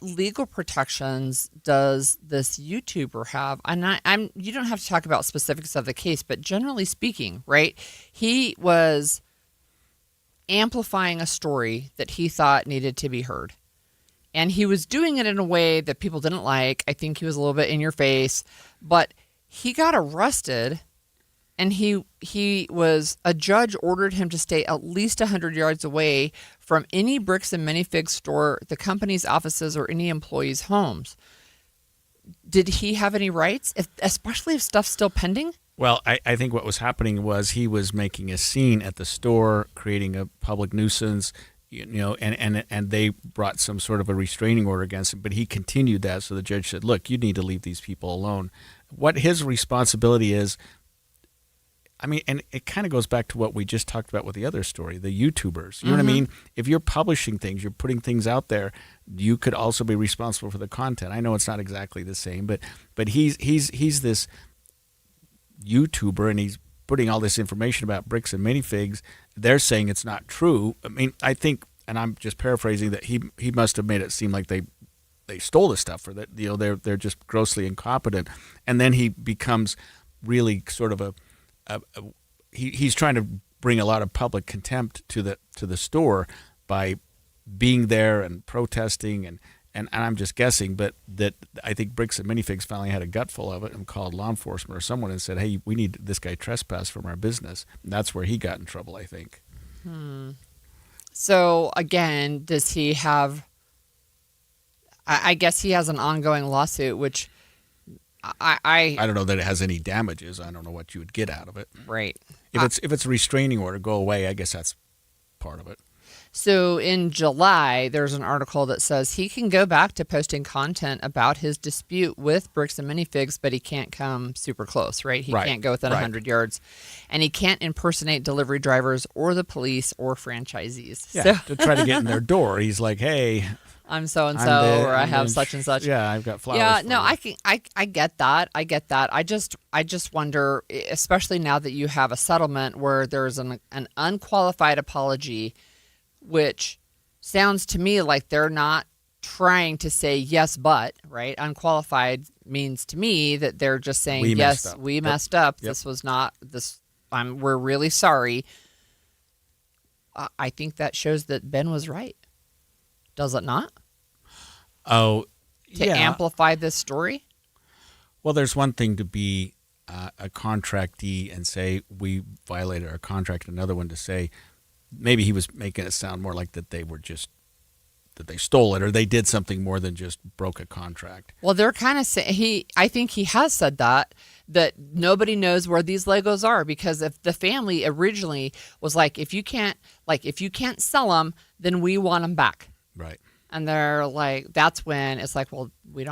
legal protections does this YouTuber have? And you don't have to talk about specifics of the case, but generally speaking, right? He was amplifying a story that he thought needed to be heard. And he was doing it in a way that people didn't like. I think he was a little bit in your face, but he got arrested, and a judge ordered him to stay at least 100 yards away from any Bricks and Minifigs store, the company's offices, or any employees' homes. Did he have any rights, especially if stuff's still pending? Well, I think what was happening was he was making a scene at the store, creating a public nuisance, and they brought some sort of a restraining order against him, but he continued that. So the judge said, look, you need to leave these people alone. What his responsibility is, I mean, and it kind of goes back to what we just talked about with the other story, the YouTubers. You know what I mean? If you're publishing things, you're putting things out there, you could also be responsible for the content. I know it's not exactly the same, but he's this YouTuber, and he's putting all this information about Bricks and Minifigs. They're saying it's not true. I mean, I think, and I'm just paraphrasing, that he must have made it seem like they stole the stuff, or that they're just grossly incompetent, and then he becomes really sort of he's trying to bring a lot of public contempt to the store by being there and protesting, and I'm just guessing, but that I think Bricks and Minifigs finally had a gutful of it and called law enforcement or someone and said, hey, we need this guy trespassed from our business. And that's where he got in trouble, I think. So again, does he have, I guess he has an ongoing lawsuit, which I don't know that it has any damages. I don't know what you would get out of it. Right. If it's a restraining order, go away, I guess that's part of it. So in July, there's an article that says he can go back to posting content about his dispute with Bricks and Minifigs, but he can't come super close, right? He can't go within 100 yards, and he can't impersonate delivery drivers or the police or franchisees. Yeah, to try to get in their door. He's like, hey, I'm so-and-so, or I have such and such. Yeah, I've got flowers. Yeah, no, I get that. I get that. I just wonder, especially now that you have a settlement where there's an unqualified apology, which sounds to me like they're not trying to say yes, but, right? Unqualified means to me that they're just saying, we messed up. Yep. This was not this. We're really sorry. I think that shows that Ben was right. Does it not? Oh, to amplify this story? Well, there's one thing to be a contractee and say we violated our contract, another one to say maybe he was making it sound more like that they were just that they stole it or they did something more than just broke a contract. Well, they're kind of saying I think he has said that nobody knows where these Legos are, because if the family originally was like, if you can't sell them, then we want them back. Right. And they're like, that's when it's like, well, we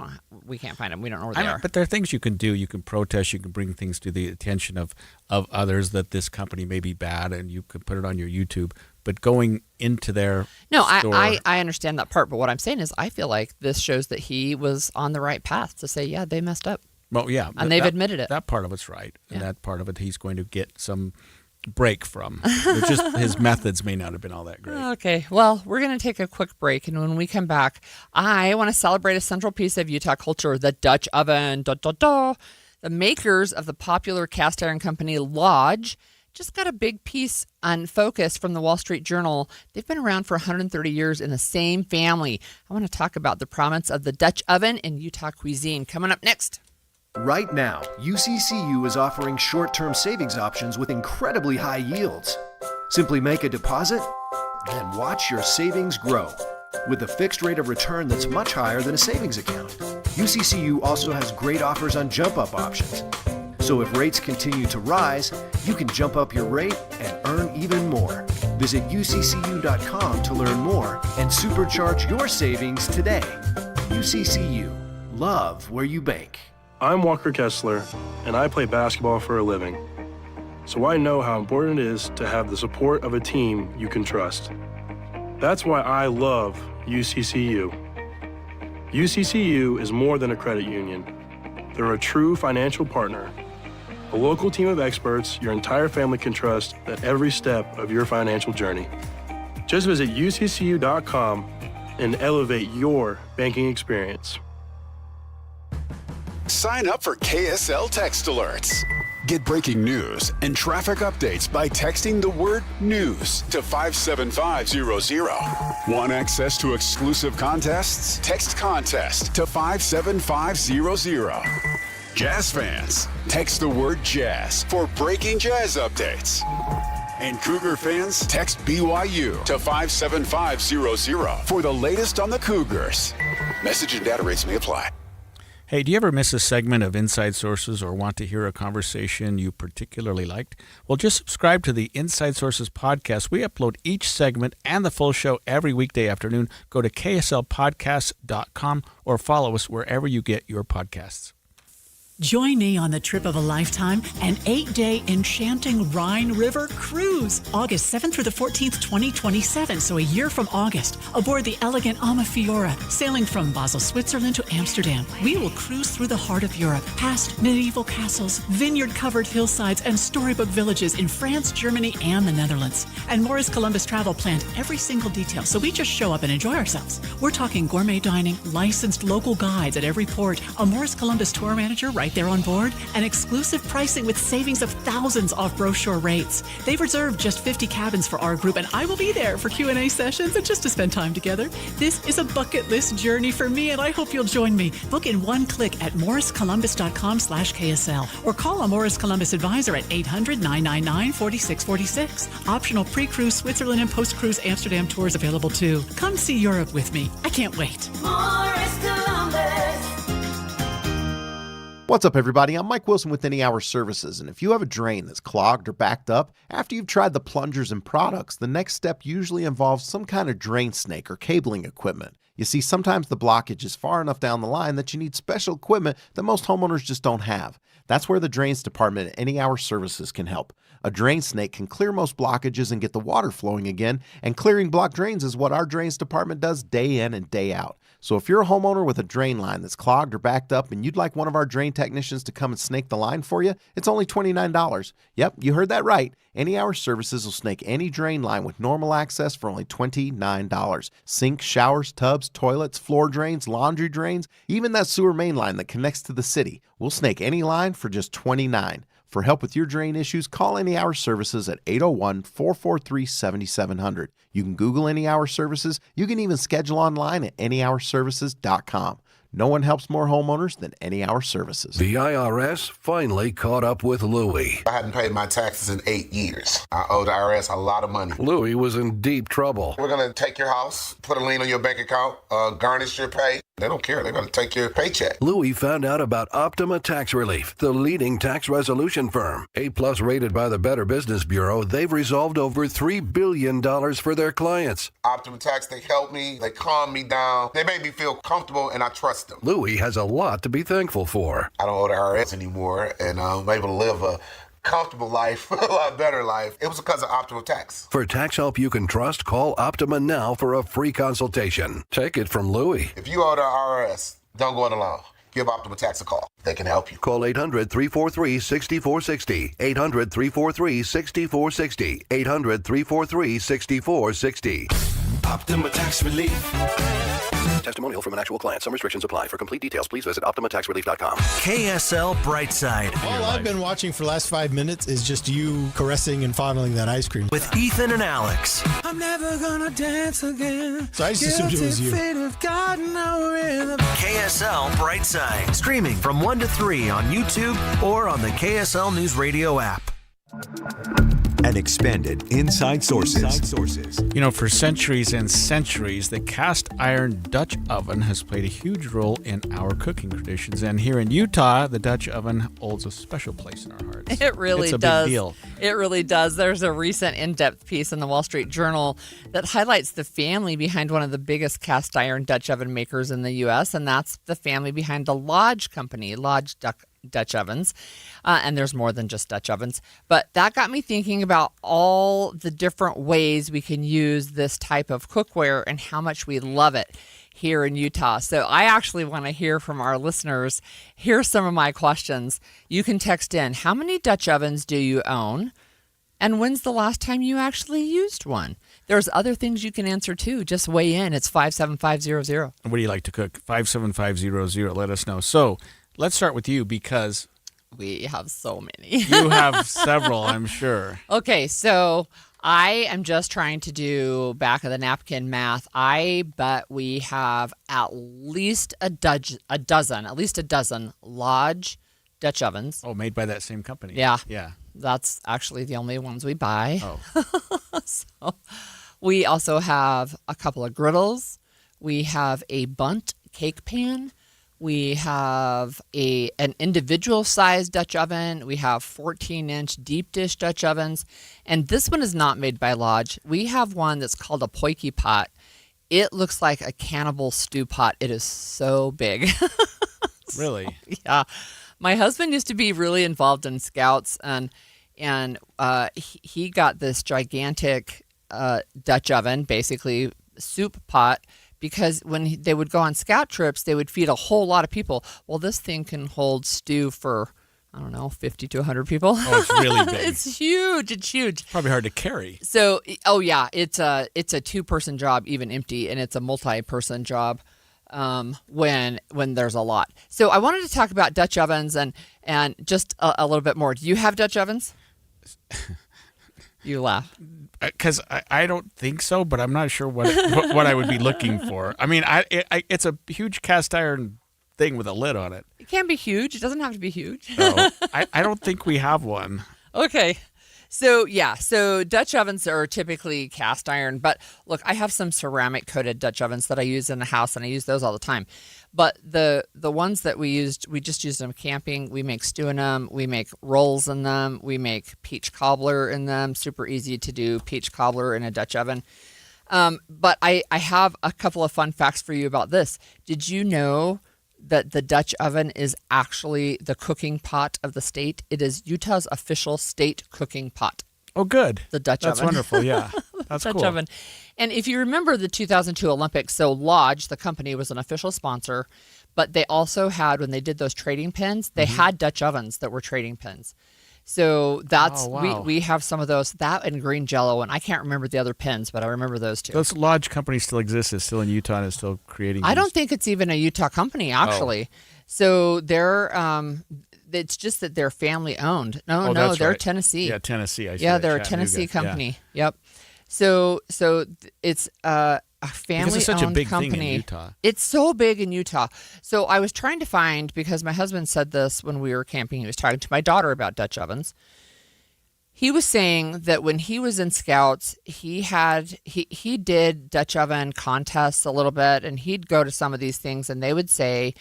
can't find them. We don't know where they are. But there are things you can do. You can protest. You can bring things to the attention of others that this company may be bad, and you can put it on your YouTube. But going into their store, I understand that part. But what I'm saying is, I feel like this shows that he was on the right path to say, yeah, they messed up. Well, yeah, and they've admitted it. That part of it's right, and that part of it he's going to get some break from. It's just his methods may not have been all that great. Okay, well, we're going to take a quick break, and when we come back, I want to celebrate a central piece of Utah culture, the Dutch oven. The makers of the popular cast iron company Lodge just got a big piece on focus from the Wall Street Journal. They've been around for 130 years in the same family. I want to talk about the prominence of the Dutch oven in Utah cuisine. Coming up next. Right now, UCCU is offering short-term savings options with incredibly high yields. Simply make a deposit, then watch your savings grow with a fixed rate of return that's much higher than a savings account. UCCU also has great offers on jump-up options. So if rates continue to rise, you can jump up your rate and earn even more. Visit uccu.com to learn more and supercharge your savings today. UCCU. Love where you bank. I'm Walker Kessler, and I play basketball for a living. So I know how important it is to have the support of a team you can trust. That's why I love UCCU. UCCU is more than a credit union. They're a true financial partner, a local team of experts your entire family can trust at every step of your financial journey. Just visit uccu.com and elevate your banking experience. Sign up for KSL Text Alerts. Get breaking news and traffic updates by texting the word news to 57500. Want access to exclusive contests? Text contest to 57500. Jazz fans, text the word jazz for breaking jazz updates. And Cougar fans, text BYU to 57500 for the latest on the Cougars. Message and data rates may apply. Hey, do you ever miss a segment of Inside Sources or want to hear a conversation you particularly liked? Well, just subscribe to the Inside Sources podcast. We upload each segment and the full show every weekday afternoon. Go to kslpodcast.com or follow us wherever you get your podcasts. Join me on the trip of a lifetime, an 8-day enchanting Rhine River cruise, August 7th through the 14th, 2027, so a year from August, aboard the elegant Amafiora, sailing from Basel, Switzerland to Amsterdam. We will cruise through the heart of Europe, past medieval castles, vineyard-covered hillsides, and storybook villages in France, Germany, and the Netherlands. And Morris Columbus Travel planned every single detail, so we just show up and enjoy ourselves. We're talking gourmet dining, licensed local guides at every port, a Morris Columbus tour manager right there on board, and exclusive pricing with savings of thousands off brochure rates. They've reserved just 50 cabins for our group, and I will be there for Q&A sessions and just to spend time together. This is a bucket list journey for me, and I hope you'll join me. Book in one click at morriscolumbus.com/KSL or call a Morris Columbus advisor at 800-999-4646. Optional pre-cruise Switzerland and post-cruise Amsterdam tours available too. Come see Europe with me. I can't wait. Morris Columbus. What's up, everybody? I'm Mike Wilson with Any Hour Services, and if you have a drain that's clogged or backed up, after you've tried the plungers and products, the next step usually involves some kind of drain snake or cabling equipment. You see, sometimes the blockage is far enough down the line that you need special equipment that most homeowners just don't have. That's where the Drains Department at Any Hour Services can help. A drain snake can clear most blockages and get the water flowing again, and clearing blocked drains is what our Drains Department does day in and day out. So if you're a homeowner with a drain line that's clogged or backed up and you'd like one of our drain technicians to come and snake the line for you, it's only $29. Yep, you heard that right. Any Hour Services will snake any drain line with normal access for only $29. Sinks, showers, tubs, toilets, floor drains, laundry drains, even that sewer main line that connects to the city. We'll snake any line for just $29. For help with your drain issues, call Any Hour Services at 801-443-7700. You can Google Any Hour Services. You can even schedule online at anyhourservices.com. No one helps more homeowners than Any Hour Services. The IRS finally caught up with Louie. I hadn't paid my taxes in 8 years. I owe the IRS a lot of money. Louie was in deep trouble. We're going to take your house, put a lien on your bank account, garnish your pay. They don't care. They're going to take your paycheck. Louie found out about Optima Tax Relief, the leading tax resolution firm. A-plus rated by the Better Business Bureau, they've resolved over $3 billion for their clients. Optima Tax, they helped me. They calmed me down. They made me feel comfortable, and I trust them. Louie has a lot to be thankful for. I don't owe the IRS anymore, and I'm able to live a comfortable life, a lot better life. It was because of Optima Tax. For tax help you can trust, call Optima now for a free consultation. Take it from Louie. If you owe the IRS, don't go it alone. Give Optima Tax a call. They can help you. Call 800-343-6460. 800-343-6460. 800-343-6460. Optima Tax Relief. Testimonial from an actual client. Some restrictions apply. For complete details, please visit OptimaTaxRelief.com. KSL Brightside. All I've been watching for the last 5 minutes is just you caressing and fondling that ice cream. With Ethan and Alex. I'm never gonna dance again. So I just assumed it was you. KSL Brightside. Streaming from 1 to 3 on YouTube or on the KSL News Radio app. And expanded Inside Sources. You know, for centuries and centuries, the cast iron Dutch oven has played a huge role in our cooking traditions. And here in Utah, the Dutch oven holds a special place in our hearts. It really it's a does. Big deal. It really does. There's a recent in-depth piece in the Wall Street Journal that highlights the family behind one of the biggest cast iron Dutch oven makers in the U.S., and that's the family behind the Lodge Company, Lodge Dutch ovens. And there's more than just Dutch ovens. But that got me thinking about all the different ways we can use this type of cookware and how much we love it here in Utah. So I actually want to hear from our listeners. Here's some of my questions. You can text in, how many Dutch ovens do you own? And when's the last time you actually used one? There's other things you can answer too. Just weigh in. It's 57500. What do you like to cook? 57500. Let us know. So let's start with you because we have so many. You have several, I'm sure. Okay, so I am just trying to do back of the napkin math. I bet we have at least a dozen Lodge Dutch ovens. Oh, made by that same company. Yeah. Yeah. That's actually the only ones we buy. Oh. So we also have a couple of griddles. We have a Bundt cake pan. We have an individual sized Dutch oven. We have 14-inch deep dish Dutch ovens. And this one is not made by Lodge. We have one that's called a Poiki pot. It looks like a cannibal stew pot. It is so big. Really? Yeah. My husband used to be really involved in Scouts, and he got this gigantic Dutch oven, basically soup pot, because when they would go on Scout trips, they would feed a whole lot of people. Well, this thing can hold stew for, I don't know, 50 to 100 people. Oh, it's really big. It's huge. It's huge. Probably hard to carry. So, oh yeah, it's a 2-person job, even empty, and it's a multi-person job when there's a lot. So I wanted to talk about Dutch ovens and just a little bit more. Do you have Dutch ovens? You laugh. Because I don't think so, but I'm not sure what I would be looking for. I mean, it's a huge cast iron thing with a lid on it. It can be huge. It doesn't have to be huge. No, I don't think we have one. Okay. So Dutch ovens are typically cast iron, but look, I have some ceramic coated Dutch ovens that I use in the house, and I use those all the time. But the ones that we just used them camping. We make stew in them. We make rolls in them. We make peach cobbler in them. Super easy to do peach cobbler in a Dutch oven. But I have a couple of fun facts for you about this. Did you know that the Dutch oven is actually the cooking pot of the state? It is Utah's official state cooking pot. Oh, good. The Dutch That's oven. wonderful, yeah. That's Dutch cool. oven. And if you remember the 2002 Olympics, so Lodge, the company, was an official sponsor, but they also had, when they did those trading pins, they had Dutch ovens that were trading pins. So that's, we have some of those, that and green Jello, and I can't remember the other pins, but I remember those two. Those Lodge companies still exist. It's still in Utah and is still creating I don't think it's even a Utah company, actually. Oh. So they're, it's just that they're family owned. No, they're right. Tennessee. Yeah, Tennessee. I see yeah, that they're a Chattanooga. Tennessee company. Yeah. Yep. So it's family-owned such a big company. thing in Utah. It's so big in Utah. So I was trying to find, because my husband said this when we were camping. He was talking to my daughter about Dutch ovens. He was saying that when he was in Scouts, he did Dutch oven contests a little bit, and he'd go to some of these things, and they would say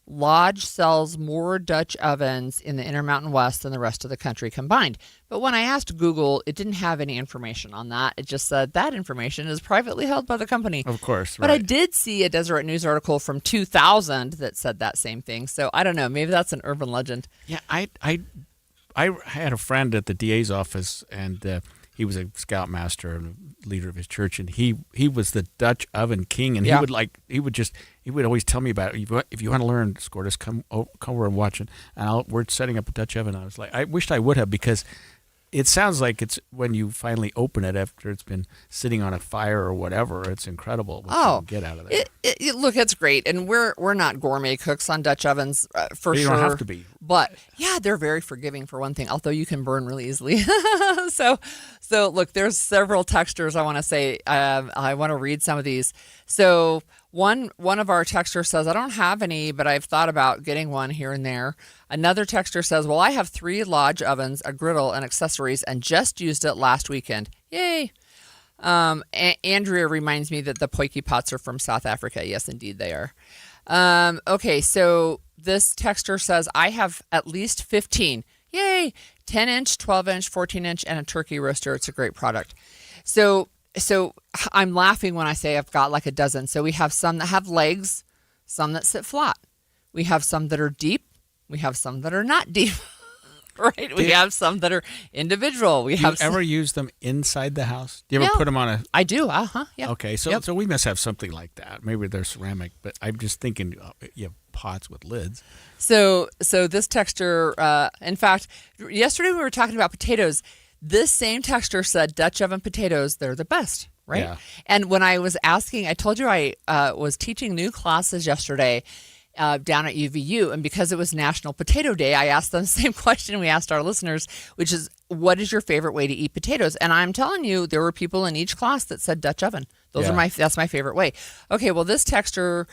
Lodge sells more Dutch ovens in the Intermountain West than the rest of the country combined. But when I asked Google, it didn't have any information on that. It just said that information is privately held by the company. Of course, But I did see a Deseret News article from 2000 that said that same thing. So I don't know. Maybe that's an urban legend. Yeah, I had a friend at the DA's office, and he was a scoutmaster and leader of his church, and he was the Dutch oven king, and he would always tell me about it. If you want to learn, Scortis, come over and watch it. And we're setting up a Dutch oven. I was like, I wished I would have, because it sounds like it's when you finally open it after it's been sitting on a fire or whatever. It's incredible what you can get out of there. Look, it's great, and we're not gourmet cooks on Dutch ovens for You sure. don't have to be. But yeah, they're very forgiving for one thing, although you can burn really easily. So look, there's several textures I want to say. I want to read some of these. So one of our texters says, I don't have any, but I've thought about getting one here and there. Another texter says, well, I have 3 Lodge ovens, a griddle, and accessories, and just used it last weekend. Yay. Andrea reminds me that the Poiki pots are from South Africa. Yes, indeed they are. Okay, so this texter says, I have at least 15. Yay. 10-inch, 12-inch, 14-inch, and a turkey roaster. It's a great product. So I'm laughing when I say I've got like a dozen. So we have some that have legs, some that sit flat. We have some that are deep. We have some that are not deep. Right? We have some that are individual. Do you ever use them inside the house? Do you ever put them on a... I do. Yeah. Okay, so we must have something like that. Maybe they're ceramic, but I'm just thinking you have pots with lids. So this texture, in fact, yesterday we were talking about potatoes. This same texture said Dutch oven potatoes, they're the best, right? Yeah. And when I was asking, I told you I was teaching new classes yesterday down at UVU, and because it was National Potato Day, I asked them the same question we asked our listeners, which is, what is your favorite way to eat potatoes? And I'm telling you, there were people in each class that said Dutch oven. That's my favorite way. Okay, well, this texter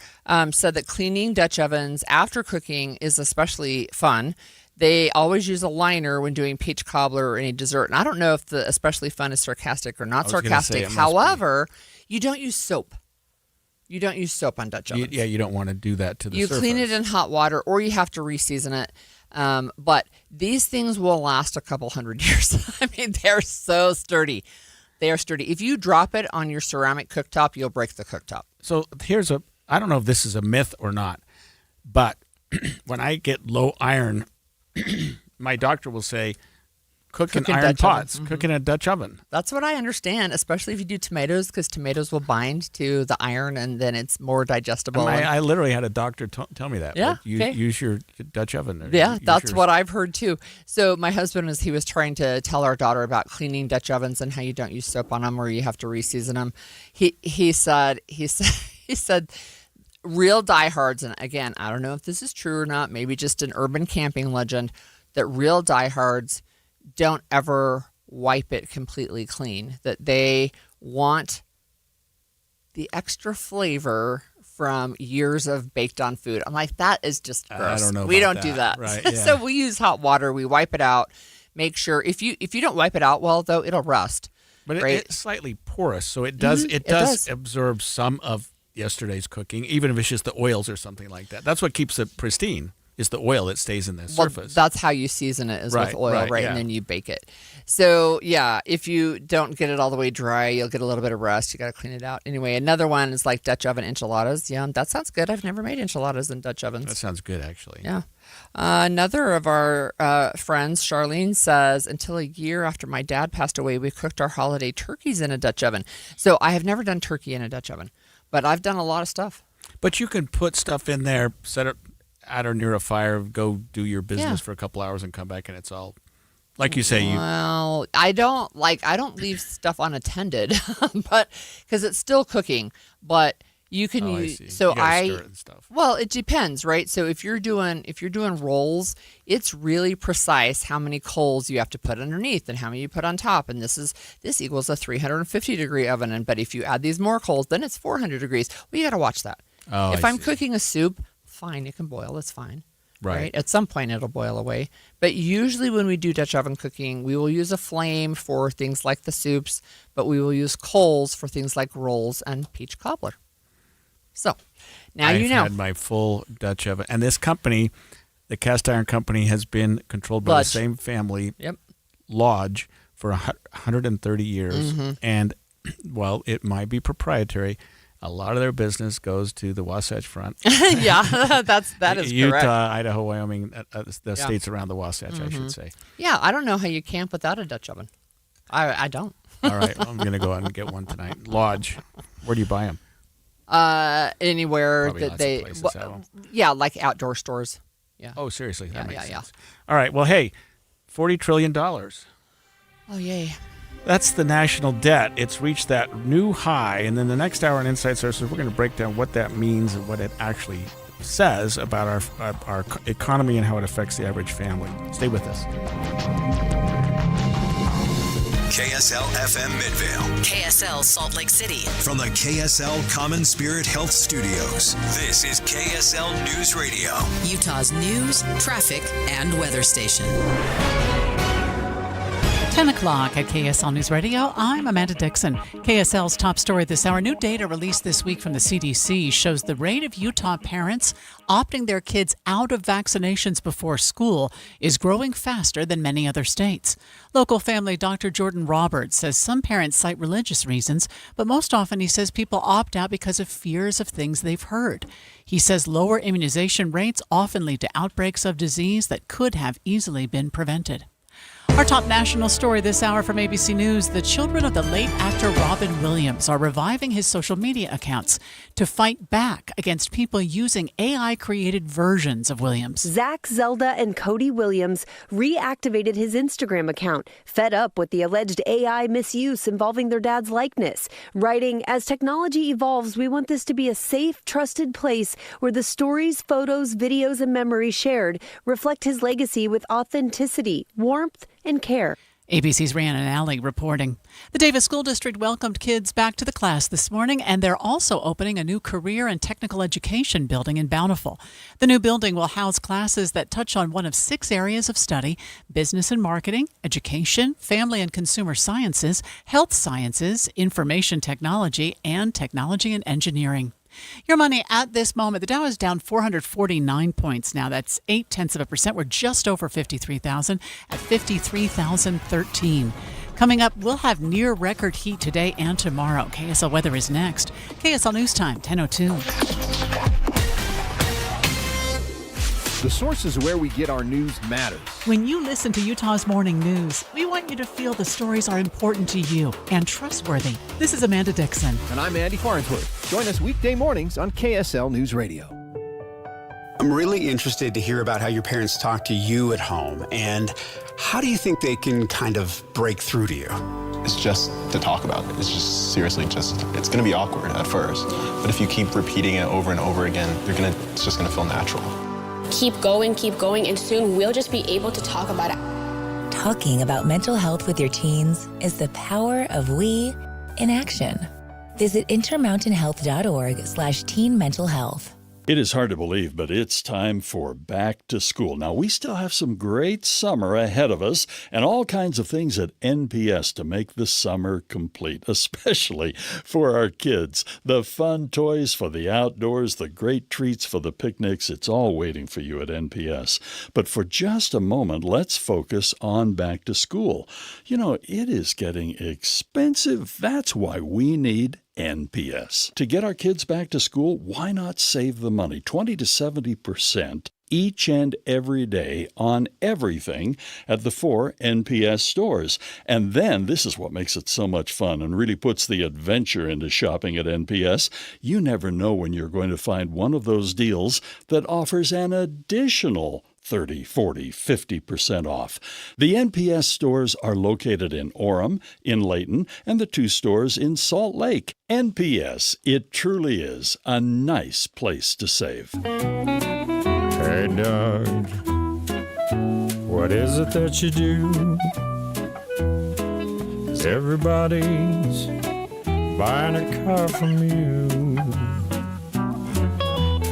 said that cleaning Dutch ovens after cooking is especially fun. They always use a liner when doing peach cobbler or any dessert. And I don't know if the especially fun is sarcastic or not sarcastic. However, you don't use soap. You don't use soap on Dutch ovens. You don't want to do that to the surface. You clean it in hot water, or you have to re-season it. But these things will last a couple hundred years. I mean, they're so sturdy. They are sturdy. If you drop it on your ceramic cooktop, you'll break the cooktop. So I don't know if this is a myth or not, but when I get low iron, my doctor will say, cook in iron pots, cook in a Dutch oven. That's what I understand, especially if you do tomatoes, because tomatoes will bind to the iron and then it's more digestible. I literally had a doctor tell me that. Yeah, Use your Dutch oven. Yeah, that's what I've heard too. So my husband, he was trying to tell our daughter about cleaning Dutch ovens and how you don't use soap on them or you have to re-season them. He said real diehards, and again, I don't know if this is true or not, maybe just an urban camping legend, that real diehards don't ever wipe it completely clean, that they want the extra flavor from years of baked on food. I'm like, that is just gross. I don't know. We don't do that. Right, yeah. So we use hot water. We wipe it out. Make sure if you don't wipe it out well, though, it'll rust. But right? it's slightly porous, so it does absorb some of yesterday's cooking, even if it's just the oils or something like that. That's what keeps it pristine. Is the oil that stays in the surface. That's how you season it, is with oil, right? Yeah. And then you bake it. So, yeah, if you don't get it all the way dry, you'll get a little bit of rust. You got to clean it out. Anyway, another one is like Dutch oven enchiladas. Yeah, that sounds good. I've never made enchiladas in Dutch ovens. That sounds good, actually. Yeah. Another of our friends, Charlene, says, until a year after my dad passed away, we cooked our holiday turkeys in a Dutch oven. So I have never done turkey in a Dutch oven, but I've done a lot of stuff. But you can put stuff in there, set it at or near a fire, go do your business for a couple hours and come back and it's all, like you say. Well, I don't leave stuff unattended, but because it's still cooking. But You can I use see. so You gotta stir it and stuff. Well, it depends, right? So if you're doing rolls, it's really precise how many coals you have to put underneath and how many you put on top. And this equals a 350 degree oven. And but if you add these more coals, then it's 400 degrees. Well, you got to watch that. Oh, if I I'm see. cooking a soup, fine, it can boil. That's fine. Right. At some point, it'll boil away. But usually, when we do Dutch oven cooking, we will use a flame for things like the soups, but we will use coals for things like rolls and peach cobbler. So now you know. I've had my full Dutch oven, and this company, the cast iron company, has been controlled by the Lodge. same family, Yep. Lodge, for 130 years, Mhm. and while it might be proprietary, a lot of their business goes to the Wasatch Front. Yeah, that is Utah, correct. Idaho, Wyoming, the Yeah. states around the Wasatch, I should Mhm. say. Yeah, I don't know how you camp without a Dutch oven. I don't. All right, well, I'm going to go out and get one tonight. Lodge, where do you buy them? Anywhere Probably that lots of they, places have 'em. yeah, like outdoor stores. Yeah. Oh, seriously, that Yeah, makes yeah, sense. All right, well, hey, $40 trillion. Oh, yay. That's the national debt. It's reached that new high. And then the next hour on Inside Sources, we're going to break down what that means and what it actually says about our economy and how it affects the average family. Stay with us. KSL FM Midvale. KSL Salt Lake City. From the KSL Common Spirit Health Studios, this is KSL News Radio. Utah's news, traffic, and weather station. 10 o'clock at KSL News Radio. I'm Amanda Dixon. KSL's top story this hour. New data released this week from the CDC shows the rate of Utah parents opting their kids out of vaccinations before school is growing faster than many other states. Local family Dr. Jordan Roberts says some parents cite religious reasons, but most often he says people opt out because of fears of things they've heard. He says lower immunization rates often lead to outbreaks of disease that could have easily been prevented. Our top national story this hour from ABC News. The children of the late actor Robin Williams are reviving his social media accounts to fight back against people using AI-created versions of Williams. Zach, Zelda, and Cody Williams reactivated his Instagram account, fed up with the alleged AI misuse involving their dad's likeness, writing, "As technology evolves, we want this to be a safe, trusted place where the stories, photos, videos, and memories shared reflect his legacy with authenticity, warmth, and care." ABC's Rhiannon Alley reporting. The Davis School District welcomed kids back to the class this morning, and they're also opening a new career and technical education building in Bountiful. The new building will house classes that touch on one of 6 areas of study: business and marketing, education, family and consumer sciences, health sciences, information technology, and technology and engineering. Your money at this moment. The Dow is down 449 points now. That's 0.8%. We're just over 53,000 at 53,013. Coming up, we'll have near record heat today and tomorrow. KSL weather is next. KSL News Time, 10:02. The sources where we get our news matters. When you listen to Utah's Morning News, we want you to feel the stories are important to you and trustworthy. This is Amanda Dixon. And I'm Andy Farnsworth. Join us weekday mornings on KSL News Radio. I'm really interested to hear about how your parents talk to you at home, and how do you think they can kind of break through to you? It's just to talk about it. It's just seriously it's going to be awkward at first. But if you keep repeating it over and over again, it's just going to feel natural. Keep going, and soon we'll just be able to talk about it. Talking about mental health with your teens is the power of we in action. Visit intermountainhealth.org/teen mental health. It is hard to believe, but it's time for back to school. Now, we still have some great summer ahead of us and all kinds of things at NPS to make the summer complete, especially for our kids. The fun toys for the outdoors, the great treats for the picnics, it's all waiting for you at NPS. But for just a moment, let's focus on back to school. You know, it is getting expensive. That's why we need NPS. To get our kids back to school, why not save the money? 20 to 70% each and every day on everything at the 4 NPS stores. And then, this is what makes it so much fun and really puts the adventure into shopping at NPS. You never know when you're going to find one of those deals that offers an additional 30, 40, 50% off. The NPS stores are located in Orem, in Layton, and the 2 stores in Salt Lake. NPS, it truly is a nice place to save. Hey, Doug, what is it that you do? 'Cause everybody's buying a car from you.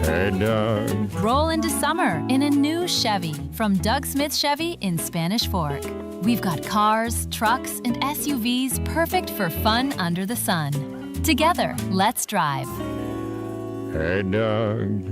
Hey, Doug. Roll into summer in a new Chevy from Doug Smith Chevy in Spanish Fork. We've got cars, trucks, and SUVs perfect for fun under the sun. Together, let's drive. Hey, Doug.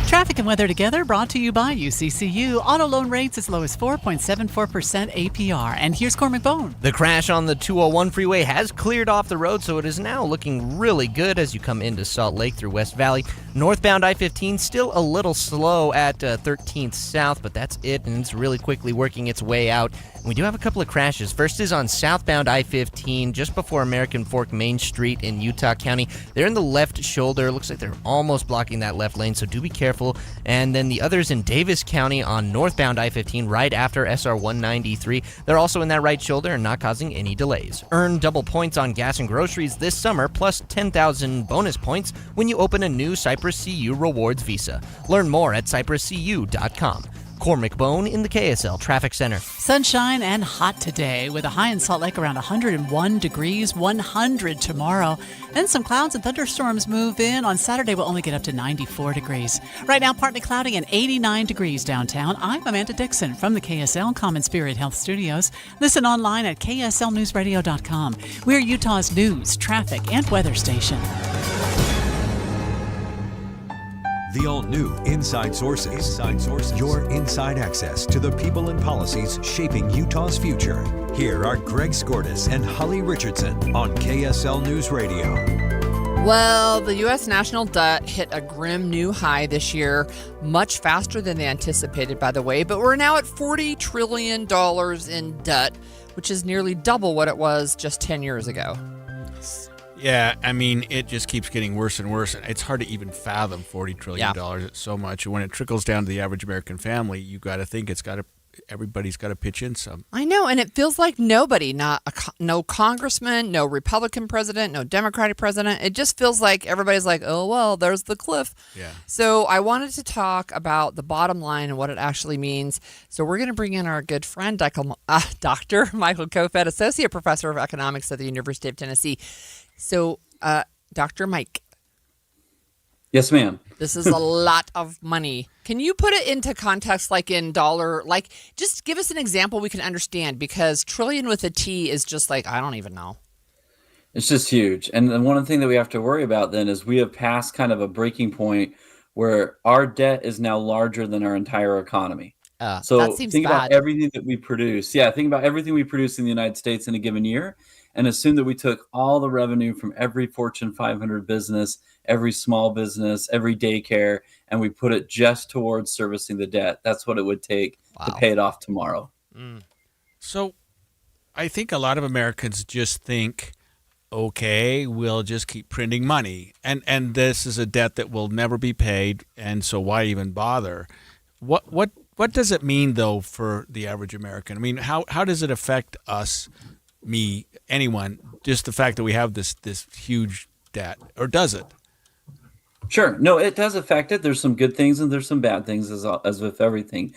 Traffic and weather together brought to you by UCCU. Auto loan rates as low as 4.74% APR. And here's Cormac Bone. The crash on the 201 freeway has cleared off the road, so it is now looking really good as you come into Salt Lake through West Valley. Northbound I-15 still a little slow at 13th South, but that's it, and it's really quickly working its way out. And we do have a couple of crashes. First is on southbound I-15, just before American Fork Main Street in Utah County. They're in the left shoulder. Looks like they're almost blocking that left lane, so do be careful. And then the others in Davis County on northbound I-15 right after SR 193. They're also in that right shoulder and not causing any delays. Earn double points on gas and groceries this summer, plus 10,000 bonus points when you open a new Cypress CU Rewards Visa. Learn more at cypresscu.com. Cormac Bone in the KSL Traffic Center. Sunshine and hot today with a high in Salt Lake around 101 degrees, 100 tomorrow. Then some clouds and thunderstorms move in. On Saturday, we'll only get up to 94 degrees. Right now, partly cloudy and 89 degrees downtown. I'm Amanda Dixon from the KSL Common Spirit Health Studios. Listen online at kslnewsradio.com. We're Utah's news, traffic, and weather station. The all-new Inside Sources. Inside Sources. Your inside access to the people and policies shaping Utah's future. Here are Greg Skordas and Holly Richardson on KSL News Radio. Well, the U.S. national debt hit a grim new high this year, much faster than they anticipated, by the way. But we're now at $40 trillion in debt, which is nearly double what it was just 10 years ago. Yeah, I mean, it just keeps getting worse and worse. It's hard to even fathom $40 trillion. It's so much. When it trickles down to the average American family, you got to think everybody's got to pitch in some. I know, and it feels like nobody, no congressman, no Republican president, no Democratic president. It just feels like everybody's like, oh, well, there's the cliff. Yeah. So I wanted to talk about the bottom line and what it actually means. So we're going to bring in our good friend, Dr. Michael Kofed, Associate Professor of Economics at the University of Tennessee. So, Dr. Mike. Yes, ma'am. This is a lot of money. Can you put it into context, like in dollar? Like, just give us an example we can understand, because trillion with a T is just like, I don't even know. It's just huge. And then one thing that we have to worry about then is we have passed kind of a breaking point where our debt is now larger than our entire economy. So that seems think bad. about everything that we produce. Yeah, think about everything we produce in the United States in a given year, and assume that we took all the revenue from every Fortune 500 business, every small business, every daycare, and we put it just towards servicing the debt. That's what it would take to pay it off tomorrow. So I think a lot of Americans just think, okay, we'll just keep printing money. And this is a debt that will never be paid, and so why even bother? What does it mean, though, for the average American? I mean, how does it affect us, me, anyone, just the fact that we have this huge debt, or does it? Sure. No, it does affect it. There's some good things and there's some bad things, as with everything.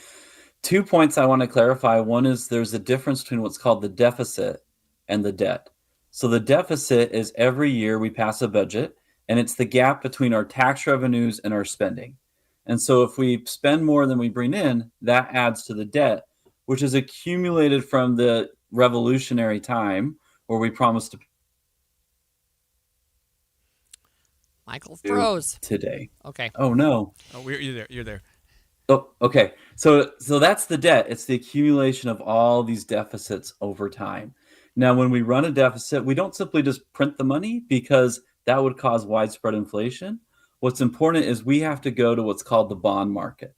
2 points I want to clarify. One is there's a difference between what's called the deficit and the debt. So the deficit is every year we pass a budget, and it's the gap between our tax revenues and our spending. And so if we spend more than we bring in, that adds to the debt, which is accumulated from the revolutionary time where we promised to Michael froze today. Okay. Oh no. Oh, you're there. Oh, okay. So that's the debt. It's the accumulation of all these deficits over time. Now, when we run a deficit, we don't simply just print the money, because that would cause widespread inflation. What's important is we have to go to what's called the bond market.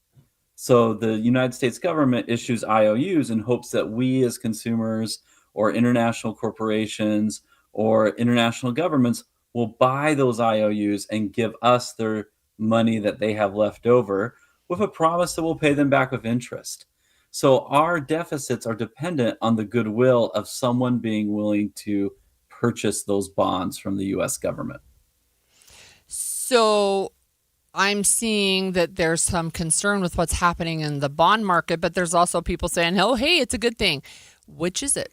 So the United States government issues IOUs in hopes that we as consumers or international corporations or international governments will buy those IOUs and give us their money that they have left over, with a promise that we'll pay them back with interest. So our deficits are dependent on the goodwill of someone being willing to purchase those bonds from the U.S. government. So I'm seeing that there's some concern with what's happening in the bond market, but there's also people saying, oh, hey, it's a good thing. Which is it?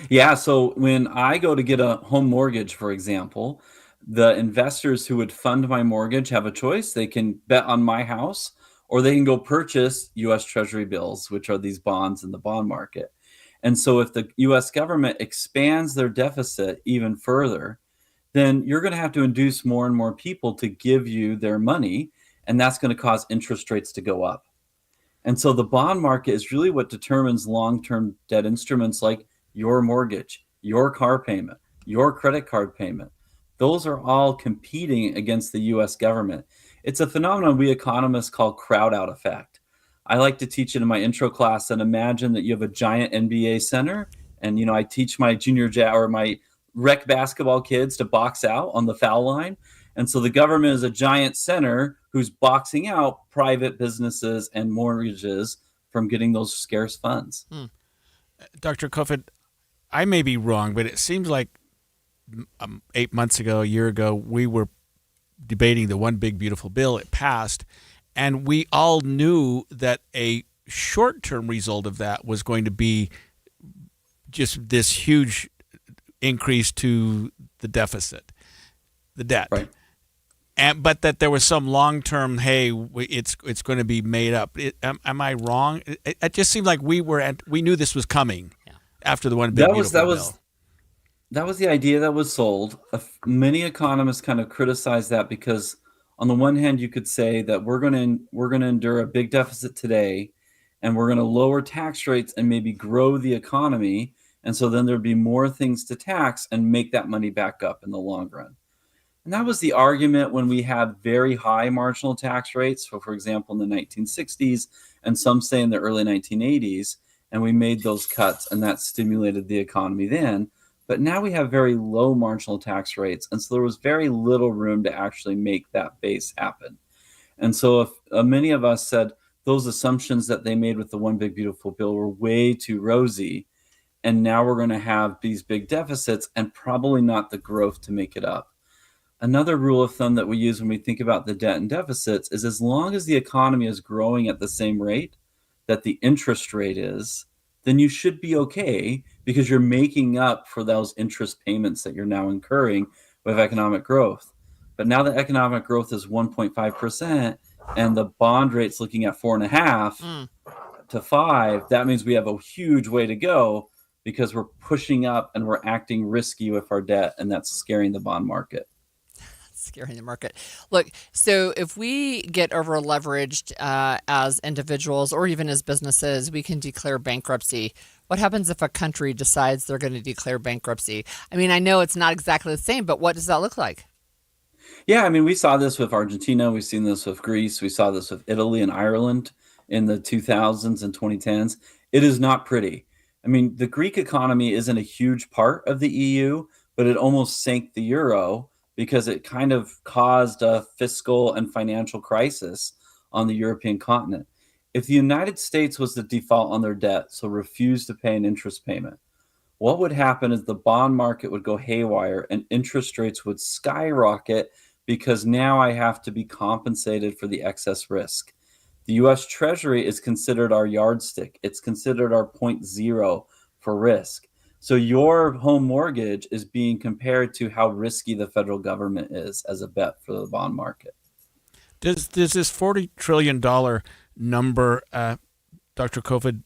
Yeah, so when I go to get a home mortgage, for example, the investors who would fund my mortgage have a choice. They can bet on my house, or they can go purchase U.S. Treasury bills, which are these bonds in the bond market. And so if the U.S. government expands their deficit even further, then you're going to have to induce more and more people to give you their money, and that's going to cause interest rates to go up. And so the bond market is really what determines long-term debt instruments like your mortgage, your car payment, your credit card payment. Those are all competing against the U.S. government. It's a phenomenon we economists call crowd-out effect. I like to teach it in my intro class and imagine that you have a giant NBA center, and I teach my or my rec basketball kids to box out on the foul line. And so the government is a giant center who's boxing out private businesses and mortgages from getting those scarce funds. Dr. Kofod, I may be wrong, but it seems like 8 months ago, a year ago, we were debating the One Big Beautiful Bill. It passed, and we all knew that a short-term result of that was going to be just this huge increase to the deficit, the debt. Right. But that there was some long-term, hey, it's going to be made up. Am I wrong? It just seemed like we knew this was coming after the One Big Beautiful Bill. That was the idea that was sold. Many economists kind of criticized that because, on the one hand, you could say that we're going to endure a big deficit today, and we're going to lower tax rates and maybe grow the economy, and so then there'd be more things to tax and make that money back up in the long run. And that was the argument when we had very high marginal tax rates. So, for example, in the 1960s, and some say in the early 1980s, and we made those cuts, and that stimulated the economy then. But now we have very low marginal tax rates, and so there was very little room to actually make that base happen. And so if many of us said those assumptions that they made with the One Big Beautiful Bill were way too rosy, and now we're going to have these big deficits and probably not the growth to make it up. Another rule of thumb that we use when we think about the debt and deficits is as long as the economy is growing at the same rate that the interest rate is, then you should be okay because you're making up for those interest payments that you're now incurring with economic growth. But now that economic growth is 1.5% and the bond rate's looking at 4.5 to 5, that means we have a huge way to go because we're pushing up and we're acting risky with our debt, and that's scaring the bond market. Scaring the market. Look, so if we get over leveraged as individuals or even as businesses, we can declare bankruptcy. What happens if a country decides they're going to declare bankruptcy? I mean, I know it's not exactly the same, but what does that look like? Yeah, I mean, we saw this with Argentina. We've seen this with Greece. We saw this with Italy and Ireland in the 2000s and 2010s. It is not pretty. I mean, the Greek economy isn't a huge part of the EU, but it almost sank the euro because it kind of caused a fiscal and financial crisis on the European continent. If the United States was to default on their debt, so refuse to pay an interest payment, what would happen is the bond market would go haywire and interest rates would skyrocket because now I have to be compensated for the excess risk. The U.S. Treasury is considered our yardstick. It's considered our 0.0 for risk. So your home mortgage is being compared to how risky the federal government is as a bet for the bond market. Does this $40 trillion number, Dr. Kofod,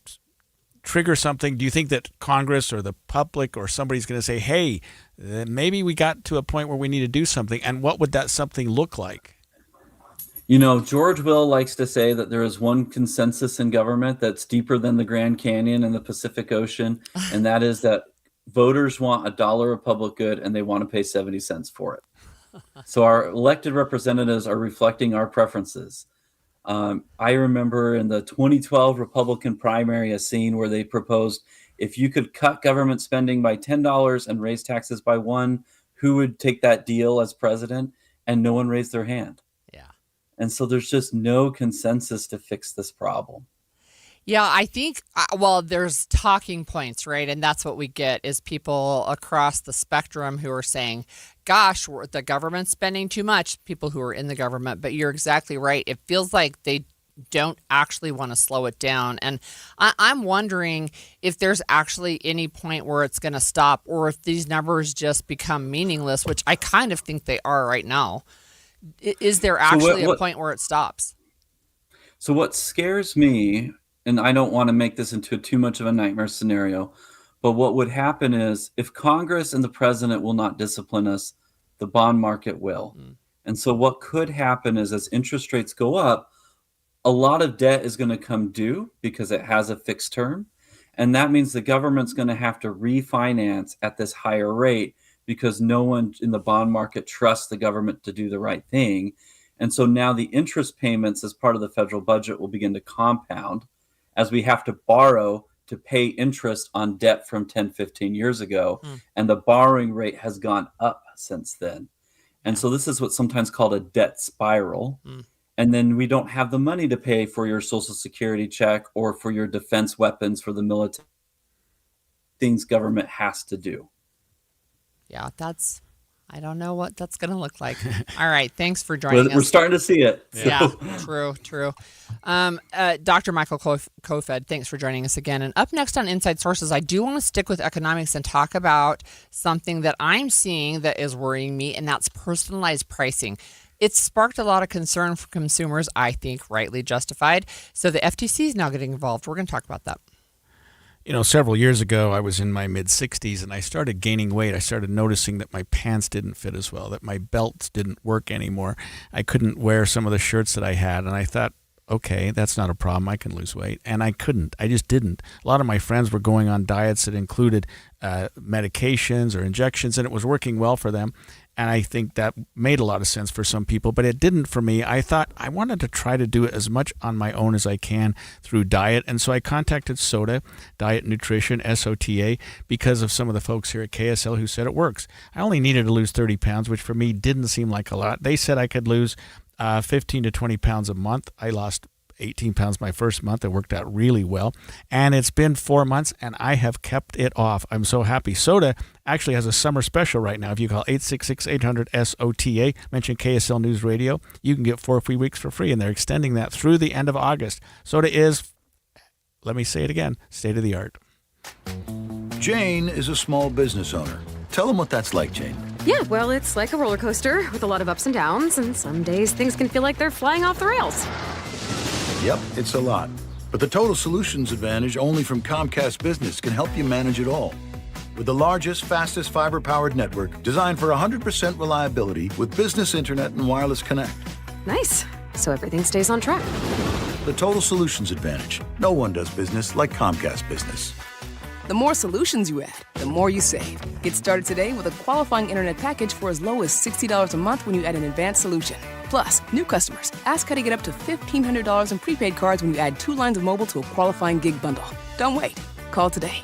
trigger something? Do you think that Congress or the public or somebody's going to say, hey, maybe we got to a point where we need to do something? And what would that something look like? You know, George Will likes to say that there is one consensus in government that's deeper than the Grand Canyon and the Pacific Ocean, and that is that voters want $1 of public good and they want to pay 70 cents for it. So our elected representatives are reflecting our preferences. I remember in the 2012 Republican primary a scene where they proposed if you could cut government spending by $10 and raise taxes by $1, who would take that deal as president? And no one raised their hand. And so there's just no consensus to fix this problem. Yeah, I think, there's talking points, right? And that's what we get is people across the spectrum who are saying, gosh, the government's spending too much, people who are in the government. But you're exactly right. It feels like they don't actually want to slow it down. And I'm wondering if there's actually any point where it's going to stop, or if these numbers just become meaningless, which I kind of think they are right now. Is there actually a point where it stops? So what scares me, and I don't want to make this into too much of a nightmare scenario, but what would happen is if Congress and the president will not discipline us, the bond market will. And so what could happen is as interest rates go up, a lot of debt is going to come due because it has a fixed term. And that means the government's going to have to refinance at this higher rate because no one in the bond market trusts the government to do the right thing. And so now the interest payments as part of the federal budget will begin to compound as we have to borrow to pay interest on debt from 10, 15 years ago. And the borrowing rate has gone up since then. And so this is what's sometimes called a debt spiral. And then we don't have the money to pay for your Social Security check or for your defense weapons for the military. Things government has to do. Yeah, I don't know what that's going to look like. All right. Thanks for joining us. We're starting to see it. So. Yeah, true. Dr. Michael Kofed, thanks for joining us again. And up next on Inside Sources, I do want to stick with economics and talk about something that I'm seeing that is worrying me, and that's personalized pricing. It's sparked a lot of concern for consumers, I think rightly justified. So the FTC is now getting involved. We're going to talk about that. Several years ago, I was in my mid-60s, and I started gaining weight. I started noticing that my pants didn't fit as well, that my belts didn't work anymore. I couldn't wear some of the shirts that I had, and I thought, okay, that's not a problem. I can lose weight. And I couldn't. I just didn't. A lot of my friends were going on diets that included medications or injections, and it was working well for them. And I think that made a lot of sense for some people, but it didn't for me. I thought I wanted to try to do it as much on my own as I can through diet. And so I contacted SOTA, Diet Nutrition, SOTA, because of some of the folks here at KSL who said it works. I only needed to lose 30 pounds, which for me didn't seem like a lot. They said I could lose 15 to 20 pounds a month. I lost 18 pounds my first month. It worked out really well. And it's been 4 months, and I have kept it off. I'm so happy. SOTA actually has a summer special right now. If you call 866-800-SOTA, mention KSL News Radio, you can get 4 free weeks for free, and they're extending that through the end of August. SOTA is, let me say it again, state of the art. Jane is a small business owner. Tell them what that's like, Jane. Yeah, well, it's like a roller coaster with a lot of ups and downs, and some days things can feel like they're flying off the rails. Yep, it's a lot. But the Total Solutions Advantage only from Comcast Business can help you manage it all. With the largest, fastest fiber-powered network designed for 100% reliability with business internet and wireless connect. Nice. So everything stays on track. The Total Solutions Advantage. No one does business like Comcast Business. The more solutions you add, the more you save. Get started today with a qualifying internet package for as low as $60 a month when you add an advanced solution. Plus, new customers, ask how to get up to $1,500 in prepaid cards when you add 2 lines of mobile to a qualifying gig bundle. Don't wait. Call today.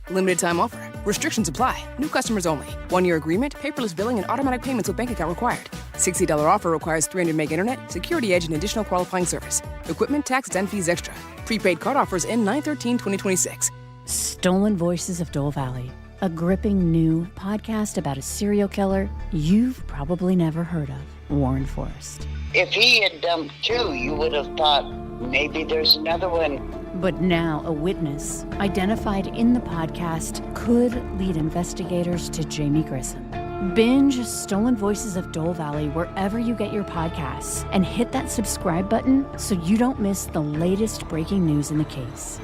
Limited time offer. Restrictions apply. New customers only. 1-year agreement, paperless billing, and automatic payments with bank account required. $60 offer requires 300 meg internet, security edge, and additional qualifying service. Equipment, taxes, and fees extra. Prepaid card offers end 9/13/2026. Stolen Voices of Dole Valley, a gripping new podcast about a serial killer you've probably never heard of, Warren Forrest. If he had dumped 2, you would have thought maybe there's another one. But now a witness, identified in the podcast, could lead investigators to Jamie Grissom. Binge Stolen Voices of Dole Valley wherever you get your podcasts and hit that subscribe button so you don't miss the latest breaking news in the case.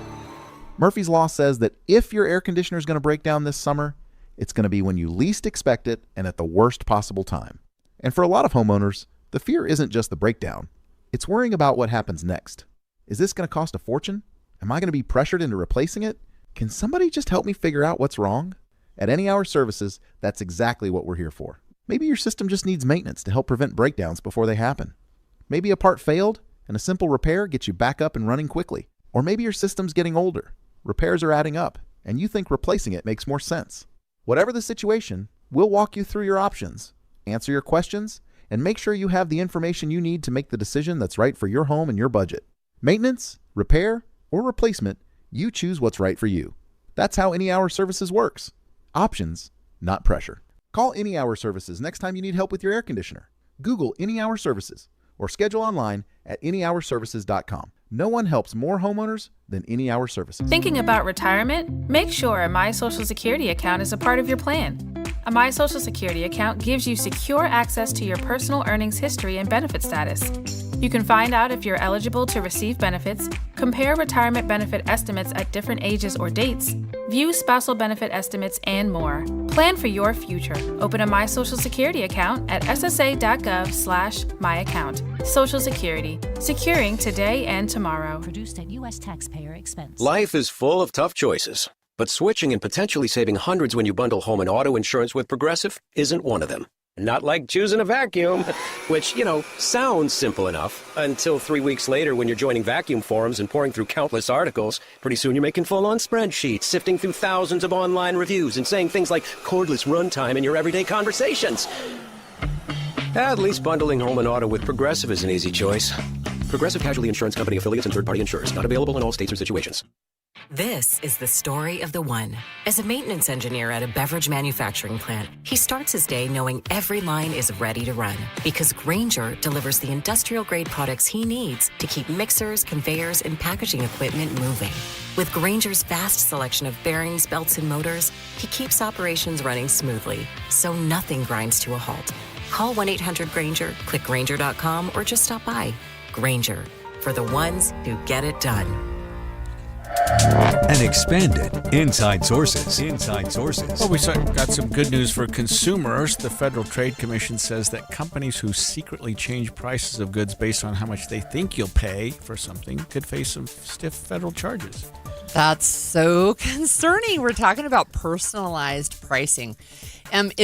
Murphy's Law says that if your air conditioner is going to break down this summer, it's going to be when you least expect it and at the worst possible time. And for a lot of homeowners, the fear isn't just the breakdown. It's worrying about what happens next. Is this going to cost a fortune? Am I going to be pressured into replacing it? Can somebody just help me figure out what's wrong? At Any Hour Services, that's exactly what we're here for. Maybe your system just needs maintenance to help prevent breakdowns before they happen. Maybe a part failed and a simple repair gets you back up and running quickly. Or maybe your system's getting older. Repairs are adding up, and you think replacing it makes more sense. Whatever the situation, we'll walk you through your options, answer your questions, and make sure you have the information you need to make the decision that's right for your home and your budget. Maintenance, repair, or replacement, you choose what's right for you. That's how Any Hour Services works. Options, not pressure. Call Any Hour Services next time you need help with your air conditioner. Google Any Hour Services or schedule online at anyhourservices.com. No one helps more homeowners than Any Hour Services. Thinking about retirement? Make sure a My Social Security account is a part of your plan. A My Social Security account gives you secure access to your personal earnings history and benefit status. You can find out if you're eligible to receive benefits, compare retirement benefit estimates at different ages or dates, view spousal benefit estimates, and more. Plan for your future. Open a My Social Security account at ssa.gov/myaccount. Social Security, securing today and tomorrow. Produced at U.S. taxpayer expense. Life is full of tough choices, but switching and potentially saving hundreds when you bundle home and auto insurance with Progressive isn't one of them. Not like choosing a vacuum, which, sounds simple enough until 3 weeks later when you're joining vacuum forums and pouring through countless articles. Pretty soon you're making full-on spreadsheets, sifting through thousands of online reviews and saying things like cordless runtime in your everyday conversations. At least bundling home and auto with Progressive is an easy choice. Progressive Casualty Insurance Company affiliates and third-party insurers. Not available in all states or situations. This is the story of the one. As a maintenance engineer at a beverage manufacturing plant, he starts his day knowing every line is ready to run because Grainger delivers the industrial-grade products he needs to keep mixers, conveyors, and packaging equipment moving. With Grainger's vast selection of bearings, belts, and motors, he keeps operations running smoothly, so nothing grinds to a halt. Call 1-800-GRAINGER, click Grainger.com, or just stop by. Grainger, for the ones who get it done. And expanded Inside Sources. Inside Sources. Well, we got some good news for consumers. The Federal Trade Commission says that companies who secretly change prices of goods based on how much they think you'll pay for something could face some stiff federal charges. That's so concerning. We're talking about personalized pricing,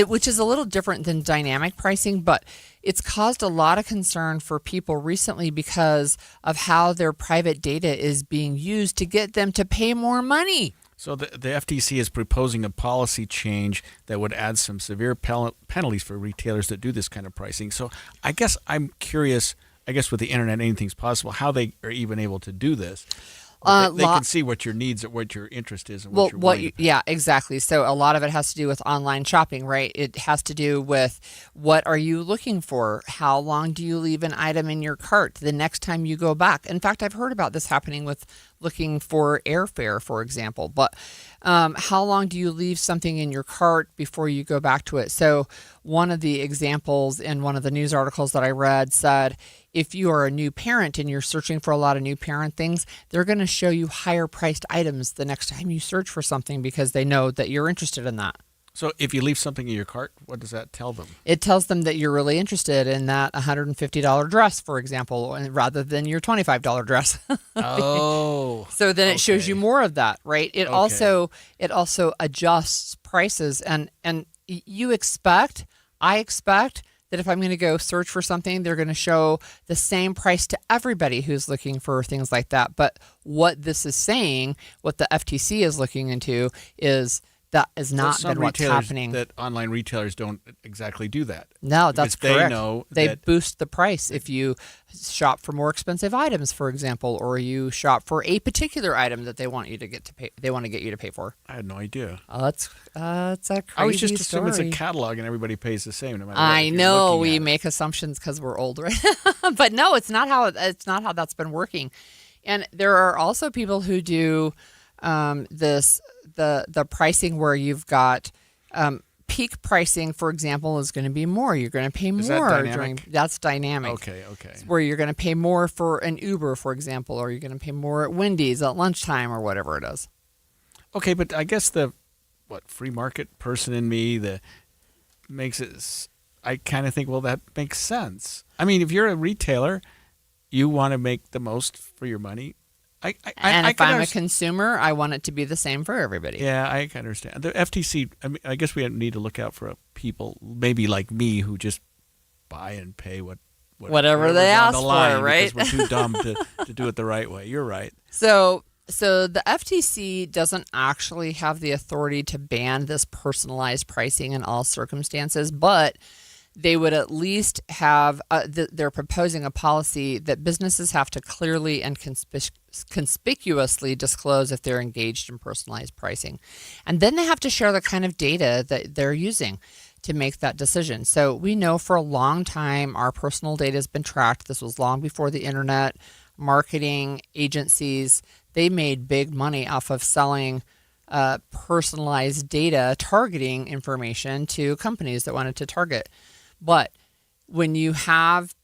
which is a little different than dynamic pricing, but it's caused a lot of concern for people recently because of how their private data is being used to get them to pay more money. So the FTC is proposing a policy change that would add some severe penalties for retailers that do this kind of pricing. So I guess I'm curious, with the internet, anything's possible, how they are even able to do this. They can see what your needs or what your interest is and what you're wanting. Yeah, exactly. So a lot of it has to do with online shopping, right? It has to do with what are you looking for? How long do you leave an item in your cart the next time you go back? In fact, I've heard about this happening with looking for airfare, for example. But how long do you leave something in your cart before you go back to it? So one of the examples in one of the news articles that I read said, if you are a new parent and you're searching for a lot of new parent things, they're going to show you higher priced items the next time you search for something because they know that you're interested in that. So if you leave something in your cart, what does that tell them? It tells them that you're really interested in that $150 dress, for example, rather than your $25 dress. Oh. So then it shows you more of that, right? It also adjusts prices and I expect that if I'm going to go search for something, they're going to show the same price to everybody who's looking for things like that. But what this is saying, what the FTC is looking into, is that has not been what's happening. That online retailers don't exactly do that. No, that's correct. They know they boost the price if you shop for more expensive items, for example, or you shop for a particular item that they want you to get to pay. They want to get you to pay for. I had no idea. Oh, that's a crazy I was just story. assuming it's a catalog and everybody pays the same. No matter I know we make assumptions because we're old, right? But no, it's not how that's been working. And there are also people who do the pricing where you've got peak pricing, for example, is going to be more. You're going to pay more. Is that dynamic? That's dynamic. Okay. It's where you're going to pay more for an Uber, for example, or you're going to pay more at Wendy's at lunchtime or whatever it is. Okay, but I guess the free market person in me makes it. I kind of think, well, that makes sense. I mean, if you're a retailer, you want to make the most for your money. If I'm a consumer, I want it to be the same for everybody. Yeah, I can understand. The FTC, I guess we need to look out for people maybe like me who just buy and pay whatever they ask for, right? Because we're too dumb to do it the right way. You're right. So the FTC doesn't actually have the authority to ban this personalized pricing in all circumstances, but they would at least have, they're proposing a policy that businesses have to clearly and conspicuously disclose if they're engaged in personalized pricing. And then they have to share the kind of data that they're using to make that decision. So we know for a long time our personal data has been tracked. This was long before the internet. Marketing agencies, they made big money off of selling personalized data, targeting information to companies that wanted to target. But when you have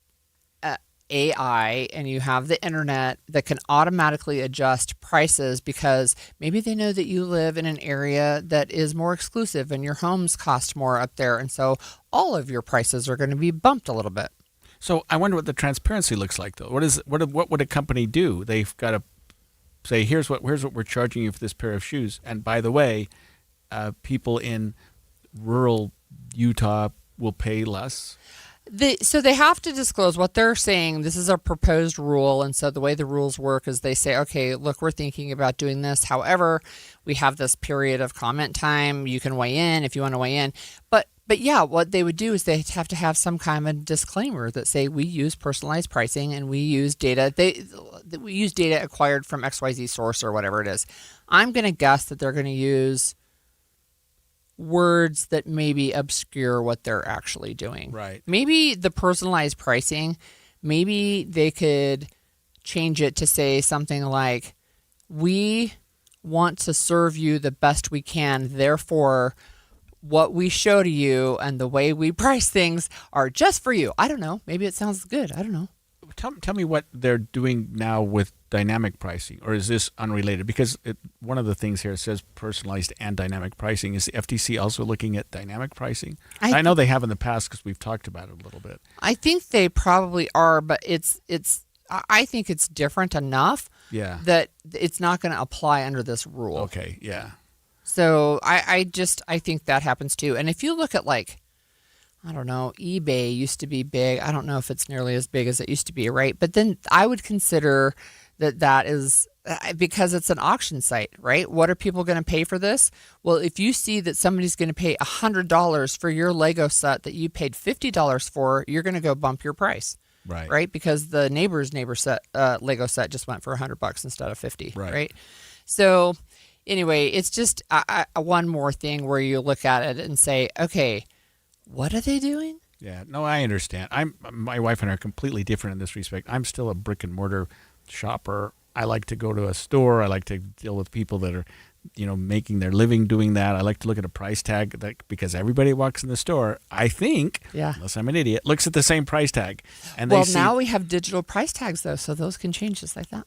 AI and you have the internet that can automatically adjust prices because maybe they know that you live in an area that is more exclusive and your homes cost more up there, and so all of your prices are going to be bumped a little bit. So I wonder what the transparency looks like, though. What would a company do? They've got to say, here's what we're charging you for this pair of shoes, and by the way, people in rural Utah will pay less. So they have to disclose what they're saying. This is a proposed rule, and so the way the rules work is they say, okay, look, we're thinking about doing this. However, we have this period of comment time. You can weigh in if you want to weigh in. But yeah, what they would do is they have to have some kind of disclaimer that say we use personalized pricing and we use data. We use data acquired from XYZ source or whatever it is. I'm going to guess that they're going to use words that maybe obscure what they're actually doing. Right. Maybe the personalized pricing, maybe they could change it to say something like, we want to serve you the best we can, therefore what we show to you and the way we price things are just for you. I don't know. Maybe it sounds good. I don't know. Tell me what they're doing now with dynamic pricing, or is this unrelated? Because one of the things here says personalized and dynamic pricing. Is the FTC also looking at dynamic pricing? I know they have in the past because we've talked about it a little bit. I think they probably are, but I think it's different enough that it's not going to apply under this rule. Okay, yeah. So I think that happens too. And if you look at I don't know, eBay used to be big. I don't know if it's nearly as big as it used to be, right? But then I would consider that is because it's an auction site, right? What are people going to pay for this? Well, if you see that somebody's going to pay $100 for your Lego set that you paid $50 for, you're going to go bump your price. Right? Because the neighbor's set Lego set just went for $100 instead of $50, right? So anyway, it's just one more thing where you look at it and say, okay, what are they doing? Yeah, no, I understand. My wife and I are completely different in this respect. I'm still a brick and mortar shopper. I like to go to a store. I like to deal with people that are, making their living doing that. I like to look at a price tag because everybody walks in the store, I think, unless I'm an idiot, looks at the same price tag. And now we have digital price tags though, so those can change just like that.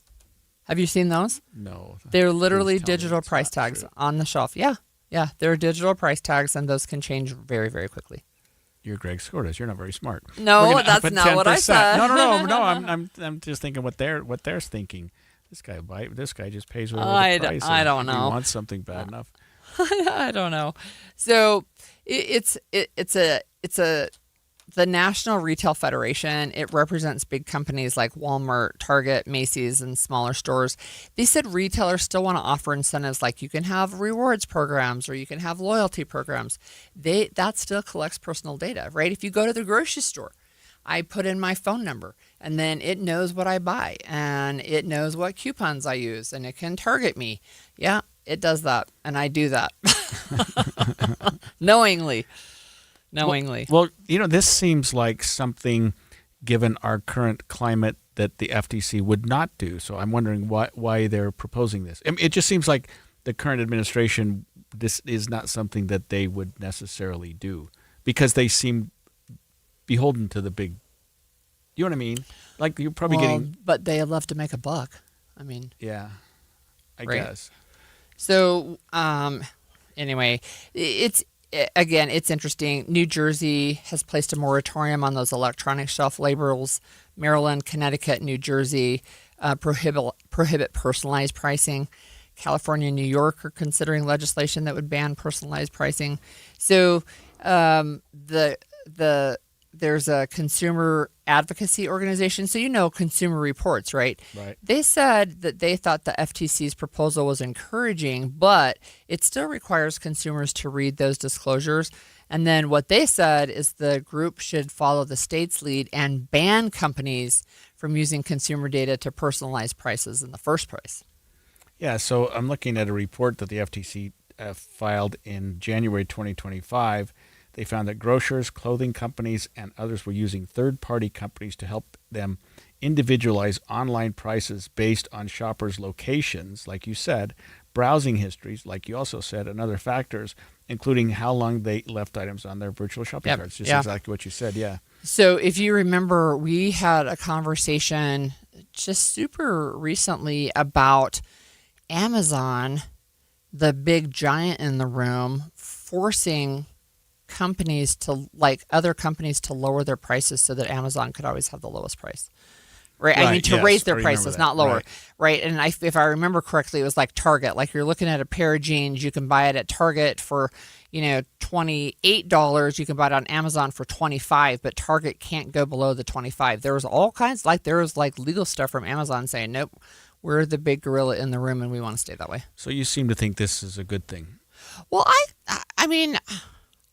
Have you seen those? No. They're literally digital price tags on the shelf. Yeah. Yeah, they're digital price tags, and those can change very, very quickly. You're Greg Skordas. You're not very smart. No, that's not what I said. No. I'm just thinking what they're thinking. This guy just pays whatever the price. I don't know. He wants something bad enough. I don't know. So it's the National Retail Federation. It represents big companies like Walmart, Target, Macy's, and smaller stores. They said retailers still want to offer incentives like you can have rewards programs or you can have loyalty programs. That still collects personal data, right? If you go to the grocery store, I put in my phone number and then it knows what I buy and it knows what coupons I use and it can target me. Yeah, it does that. And I do that knowingly. Well, this seems like something, given our current climate, that the FTC would not do. So I'm wondering why they're proposing this. I mean, it just seems like the current administration, this is not something that they would necessarily do because they seem beholden to the big. You know what I mean? Like you're probably getting. But they love to make a buck. I mean. Yeah, I guess. So anyway, it's interesting. New Jersey has placed a moratorium on those electronic shelf labels. Maryland, Connecticut, New Jersey prohibit personalized pricing. California and New York are considering legislation that would ban personalized pricing. So there's a consumer advocacy organization. So Consumer Reports, right? Right. They said that they thought the FTC's proposal was encouraging, but it still requires consumers to read those disclosures. And then what they said is the group should follow the state's lead and ban companies from using consumer data to personalize prices in the first place. Yeah, so I'm looking at a report that the FTC filed in January 2025. They found that grocers, clothing companies, and others were using third-party companies to help them individualize online prices based on shoppers' locations, like you said, browsing histories, like you also said, and other factors, including how long they left items on their virtual shopping carts. Just exactly what you said, yeah. So if you remember, we had a conversation just super recently about Amazon, the big giant in the room, forcing companies to, like other companies, to lower their prices so that Amazon could always have the lowest price. Right. I mean, to raise their prices, not lower. Right. And if I remember correctly, it was like Target. Like you're looking at a pair of jeans, you can buy it at Target for, $28. You can buy it on Amazon for $25, but Target can't go below the $25. There was all kinds, there was legal stuff from Amazon saying, nope, we're the big gorilla in the room and we want to stay that way. So you seem to think this is a good thing. Well, I mean,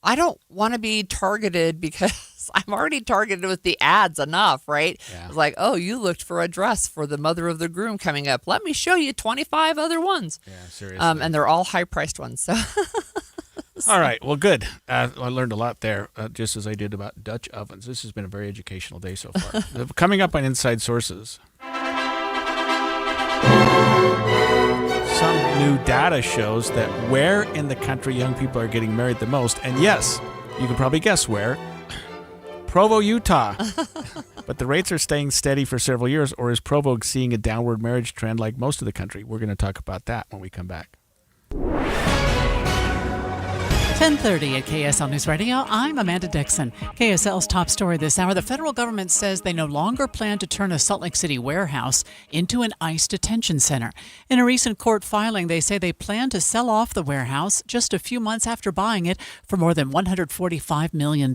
I don't want to be targeted because I'm already targeted with the ads enough, right? Yeah. It's like, oh, you looked for a dress for the mother of the groom coming up. Let me show you 25 other ones. Yeah, seriously. And they're all high-priced ones. So. All right. Well, good. I learned a lot there, just as I did about Dutch ovens. This has been a very educational day so far. Coming up on Inside Sources. Some new data shows that where in the country young people are getting married the most. And yes, you can probably guess where. Provo, Utah. But the rates are staying steady for several years, or is Provo seeing a downward marriage trend like most of the country? We're going to talk about that when we come back. 10:30 at KSL News Radio. I'm Amanda Dixon. KSL's top story this hour. The federal government says they no longer plan to turn a Salt Lake City warehouse into an ICE detention center. In a recent court filing, they say they plan to sell off the warehouse just a few months after buying it for more than $145 million.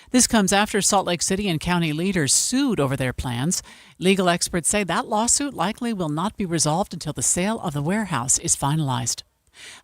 This comes after Salt Lake City and county leaders sued over their plans. Legal experts say that lawsuit likely will not be resolved until the sale of the warehouse is finalized.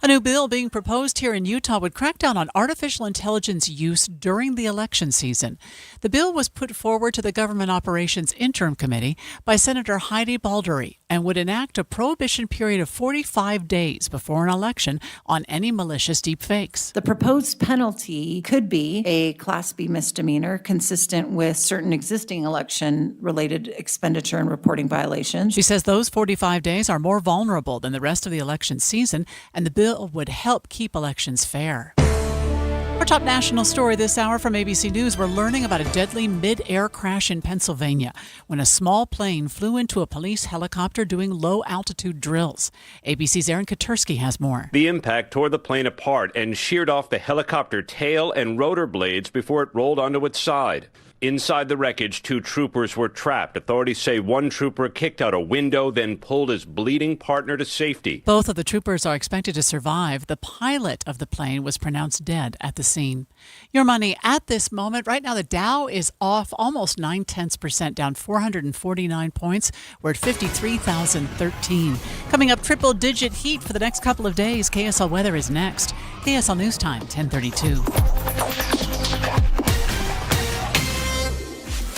A new bill being proposed here in Utah would crack down on artificial intelligence use during the election season. The bill was put forward to the Government Operations Interim Committee by Senator Heidi Baldery and would enact a prohibition period of 45 days before an election on any malicious deepfakes. The proposed penalty could be a Class B misdemeanor consistent with certain existing election-related expenditure and reporting violations. She says those 45 days are more vulnerable than the rest of the election season, and the bill would help keep elections fair. Our top national story this hour from ABC News, we're learning about a deadly mid-air crash in Pennsylvania when a small plane flew into a police helicopter doing low-altitude drills. ABC's Aaron Katersky has more. The impact tore the plane apart and sheared off the helicopter tail and rotor blades before it rolled onto its side. Inside the wreckage, 2 troopers were trapped. Authorities say one trooper kicked out a window, then pulled his bleeding partner to safety. Both of the troopers are expected to survive. The pilot of the plane was pronounced dead at the scene. Your money at this moment. Right now, the Dow is off almost 0.9%, down 449 points. We're at 53,013. Coming up, triple-digit heat for the next couple of days. KSL weather is next. KSL News Time, 10:32.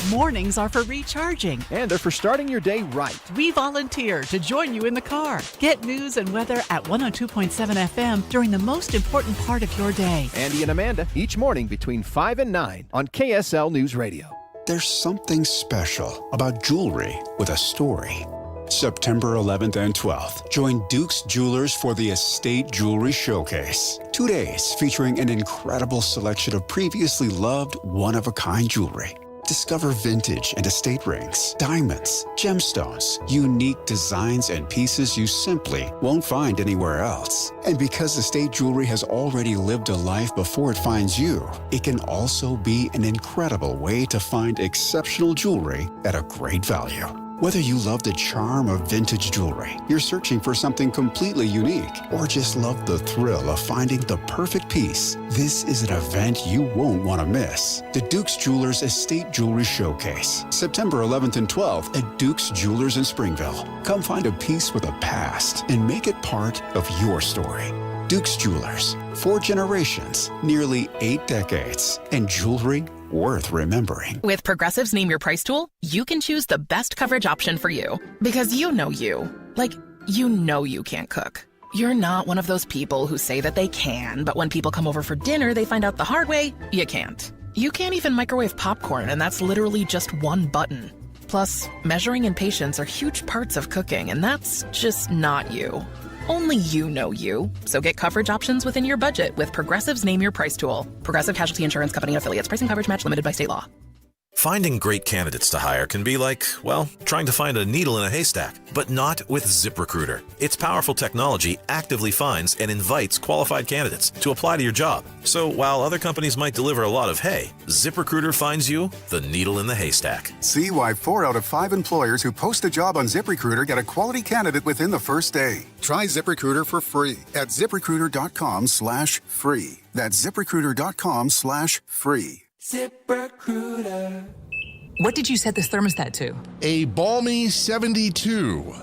Mornings are for recharging. And they're for starting your day right. We volunteer to join you in the car. Get news and weather at 102.7 FM during the most important part of your day. Andy and Amanda, each morning between 5 and 9 on KSL News Radio. There's something special about jewelry with a story. September 11th and 12th, join Duke's Jewelers for the Estate Jewelry Showcase. 2 days featuring an incredible selection of previously loved one-of-a-kind jewelry. Discover vintage and estate rings, diamonds, gemstones, unique designs and pieces you simply won't find anywhere else. And because estate jewelry has already lived a life before it finds you, it can also be an incredible way to find exceptional jewelry at a great value. Whether you love the charm of vintage jewelry, you're searching for something completely unique, or just love the thrill of finding the perfect piece, this is an event you won't want to miss. The Duke's Jewelers Estate Jewelry Showcase, September 11th and 12th at Duke's Jewelers in Springville. Come find a piece with a past and make it part of your story. Duke's Jewelers. 4 generations, nearly 8 decades, and jewelry worth remembering. With Progressive's Name Your Price tool, you can choose the best coverage option for you. Because you know you. Like, you know you can't cook. You're not one of those people who say that they can, but when people come over for dinner, they find out the hard way, you can't. You can't even microwave popcorn, and that's literally just one button. Plus, measuring and patience are huge parts of cooking, and that's just not you. Only you know you. So get coverage options within your budget with Progressive's Name Your Price tool. Progressive Casualty Insurance Company affiliates. Price and coverage match limited by state law. Finding great candidates to hire can be like, well, trying to find a needle in a haystack, but not with ZipRecruiter. Its powerful technology actively finds and invites qualified candidates to apply to your job. So while other companies might deliver a lot of hay, ZipRecruiter finds you the needle in the haystack. See why 4 out of 5 employers who post a job on ZipRecruiter get a quality candidate within the first day. Try ZipRecruiter for free at ZipRecruiter.com/free. That's ZipRecruiter.com/free. ZipRecruiter. What did you set this thermostat to? A balmy 72.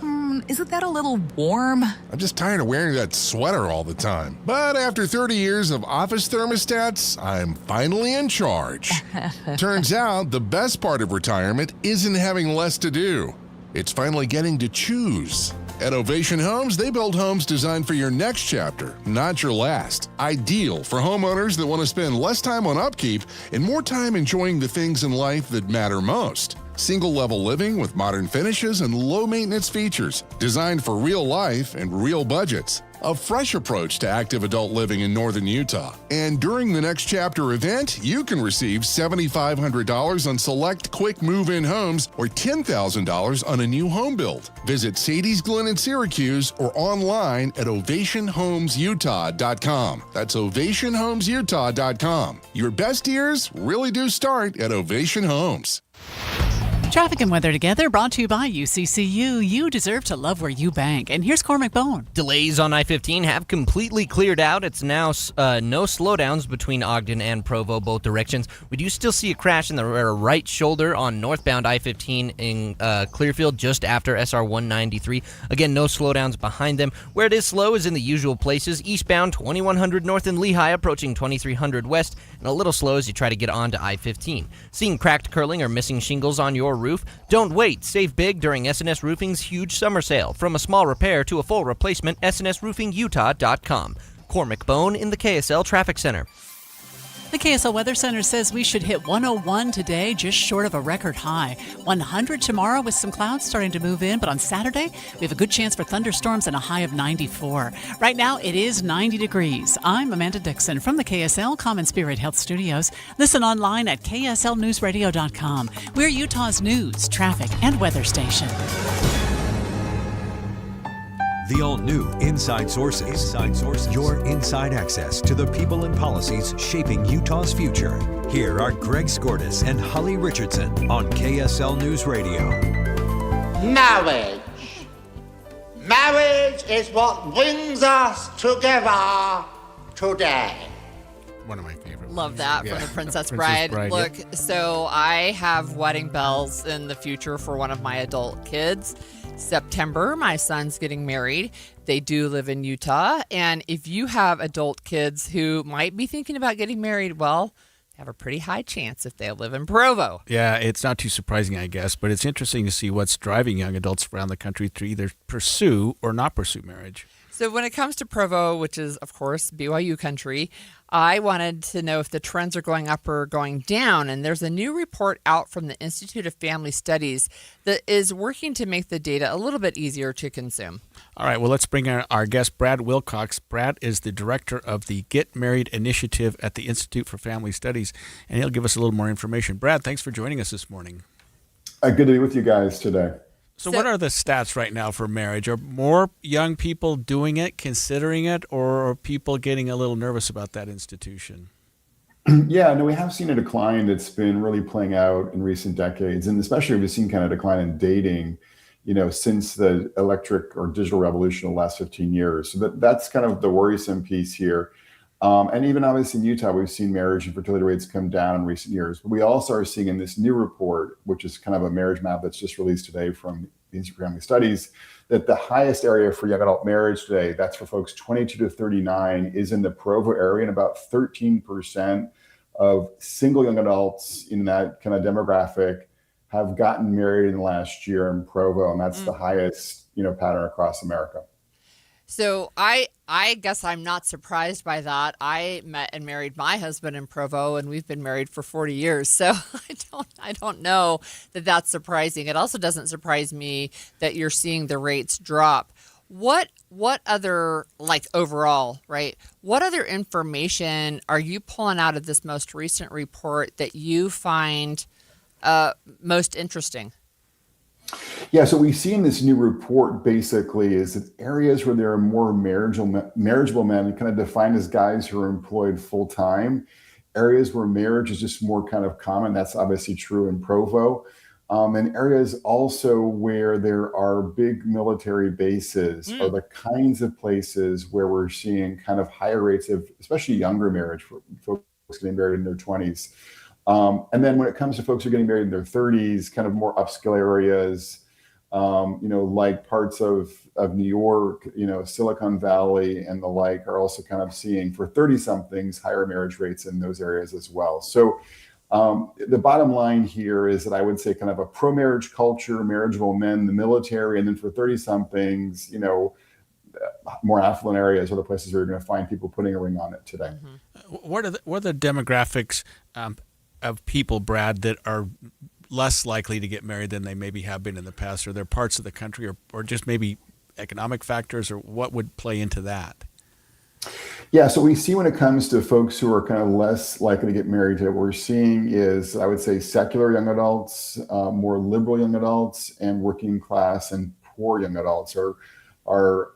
Isn't that a little warm? I'm just tired of wearing that sweater all the time. But after 30 years of office thermostats, I'm finally in charge. Turns out the best part of retirement isn't having less to do. It's finally getting to choose. At Ovation Homes, they build homes designed for your next chapter, not your last. Ideal for homeowners that want to spend less time on upkeep and more time enjoying the things in life that matter most. Single-level living with modern finishes and low-maintenance features, designed for real life and real budgets. A fresh approach to active adult living in northern Utah. And during the Next Chapter event, you can receive $7,500 on select quick move-in homes or $10,000 on a new home build. Visit Sadie's Glen in Syracuse or online at ovationhomesutah.com. That's ovationhomesutah.com. Your best years really do start at Ovation Homes. Traffic and weather together, brought to you by UCCU. You deserve to love where you bank. And here's Cormac Bone. Delays on I-15 have completely cleared out. It's now no slowdowns between Ogden and Provo, both directions. We do still see a crash in the right shoulder on northbound I-15 in Clearfield just after SR 193. Again, no slowdowns behind them. Where it is slow is in the usual places. Eastbound 2100 north in Lehigh, approaching 2300 west, and a little slow as you try to get onto I-15. Seeing cracked curling or missing shingles on your roof? Don't wait. Save big during S&S Roofing's huge summer sale. From a small repair to a full replacement, SNSRoofingUtah.com. Cormac Bone in the KSL Traffic Center. The KSL Weather Center says we should hit 101 today, just short of a record high. 100 tomorrow with some clouds starting to move in, but on Saturday, we have a good chance for thunderstorms and a high of 94. Right now, it is 90 degrees. I'm Amanda Dixon from the KSL Common Spirit Health Studios. Listen online at kslnewsradio.com. We're Utah's news, traffic, and weather station. The all-new Inside Sources. Inside Sources. Your inside access to the people and policies shaping Utah's future. Here are Greg Skordas and Holly Richardson on KSL News Radio. Marriage. Marriage is what brings us together today. One of my favorite. Love that from The Princess Bride. Bride. Look, so I have wedding bells in the future for one of my adult kids. September, my son's getting married. They do live in Utah. And if you have adult kids who might be thinking about getting married, well, they have a pretty high chance if they live in Provo. Yeah, it's not too surprising, I guess, but it's interesting to see what's driving young adults around the country to either pursue or not pursue marriage. So when it comes to Provo, which is, of course, BYU country, I wanted to know if the trends are going up or going down. And there's a new report out from the Institute of Family Studies that is working to make the data a little bit easier to consume. All right, well, let's bring our guest, Brad Wilcox. Brad is the director of the Get Married Initiative at the Institute for Family Studies, and he'll give us a little more information. Brad, thanks for joining us this morning. Good to be with you guys today. So what are the stats right now for marriage? Are more young people doing it, considering it, or are people getting a little nervous about that institution? Yeah, no, we have seen a decline that's been really playing out in recent decades. And especially we've seen kind of decline in dating, since the electric or digital revolution of the last 15 years. So that's kind of the worrisome piece here. And even obviously in Utah, we've seen marriage and fertility rates come down in recent years. But we also are seeing in this new report, which is kind of a marriage map that's just released today from these family studies, that the highest area for young adult marriage today, that's for folks 22 to 39, is in the Provo area, and about 13% of single young adults in that kind of demographic have gotten married in the last year in Provo, and that's the highest, pattern across America. So I guess I'm not surprised by that. I met and married my husband in Provo, and we've been married for 40 years. So I don't know that that's surprising. It also doesn't surprise me that you're seeing the rates drop. What other, like overall, right? What other information are you pulling out of this most recent report that you find most interesting? Yeah, so we see in this new report basically is that areas where there are more marriageable men, kind of defined as guys who are employed full time, areas where marriage is just more kind of common. That's obviously true in Provo. And areas also where there are big military bases are the kinds of places where we're seeing kind of higher rates of, especially younger marriage for folks getting married in their 20s. And then when it comes to folks who are getting married in their 30s, kind of more upscale areas, like parts of New York, Silicon Valley and the like, are also kind of seeing for 30-somethings higher marriage rates in those areas as well. So the bottom line here is that I would say kind of a pro-marriage culture, marriageable men, the military, and then for 30-somethings, more affluent areas are the places where you're going to find people putting a ring on it today. What are the demographics of people, Brad, that are less likely to get married than they maybe have been in the past? Are there parts of the country or just maybe economic factors, or what would play into that? Yeah, so we see when it comes to folks who are kind of less likely to get married, what we're seeing is, I would say, secular young adults, more liberal young adults, and working class and poor young adults are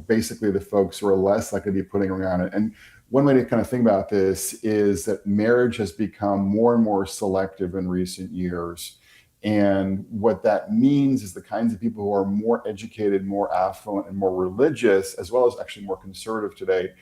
basically the folks who are less likely to be putting a ring on it. And one way to kind of think about this is that marriage has become more and more selective in recent years. And what that means is the kinds of people who are more educated, more affluent, and more religious, as well as actually more conservative today,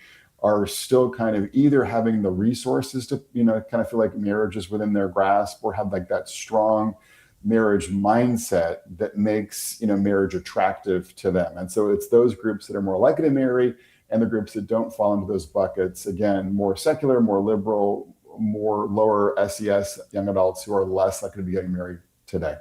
are still kind of either having the resources to, kind of feel like marriage is within their grasp, or have like that strong marriage mindset that makes, marriage attractive to them. And so it's those groups that are more likely to marry, and the groups that don't fall into those buckets, again, more secular, more liberal, more lower SES young adults who are less likely to be getting married today.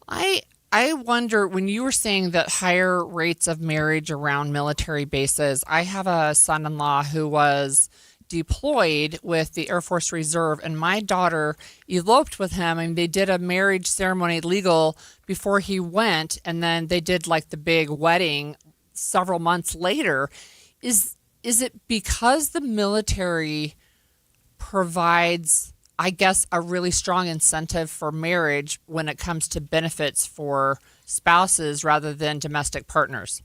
I wonder, when you were saying that higher rates of marriage around military bases, I have a son-in-law who was deployed with the Air Force Reserve, and my daughter eloped with him, and they did a marriage ceremony legal before he went, and then they did like the big wedding several months later. Is it because the military provides, I guess, a really strong incentive for marriage when it comes to benefits for spouses rather than domestic partners?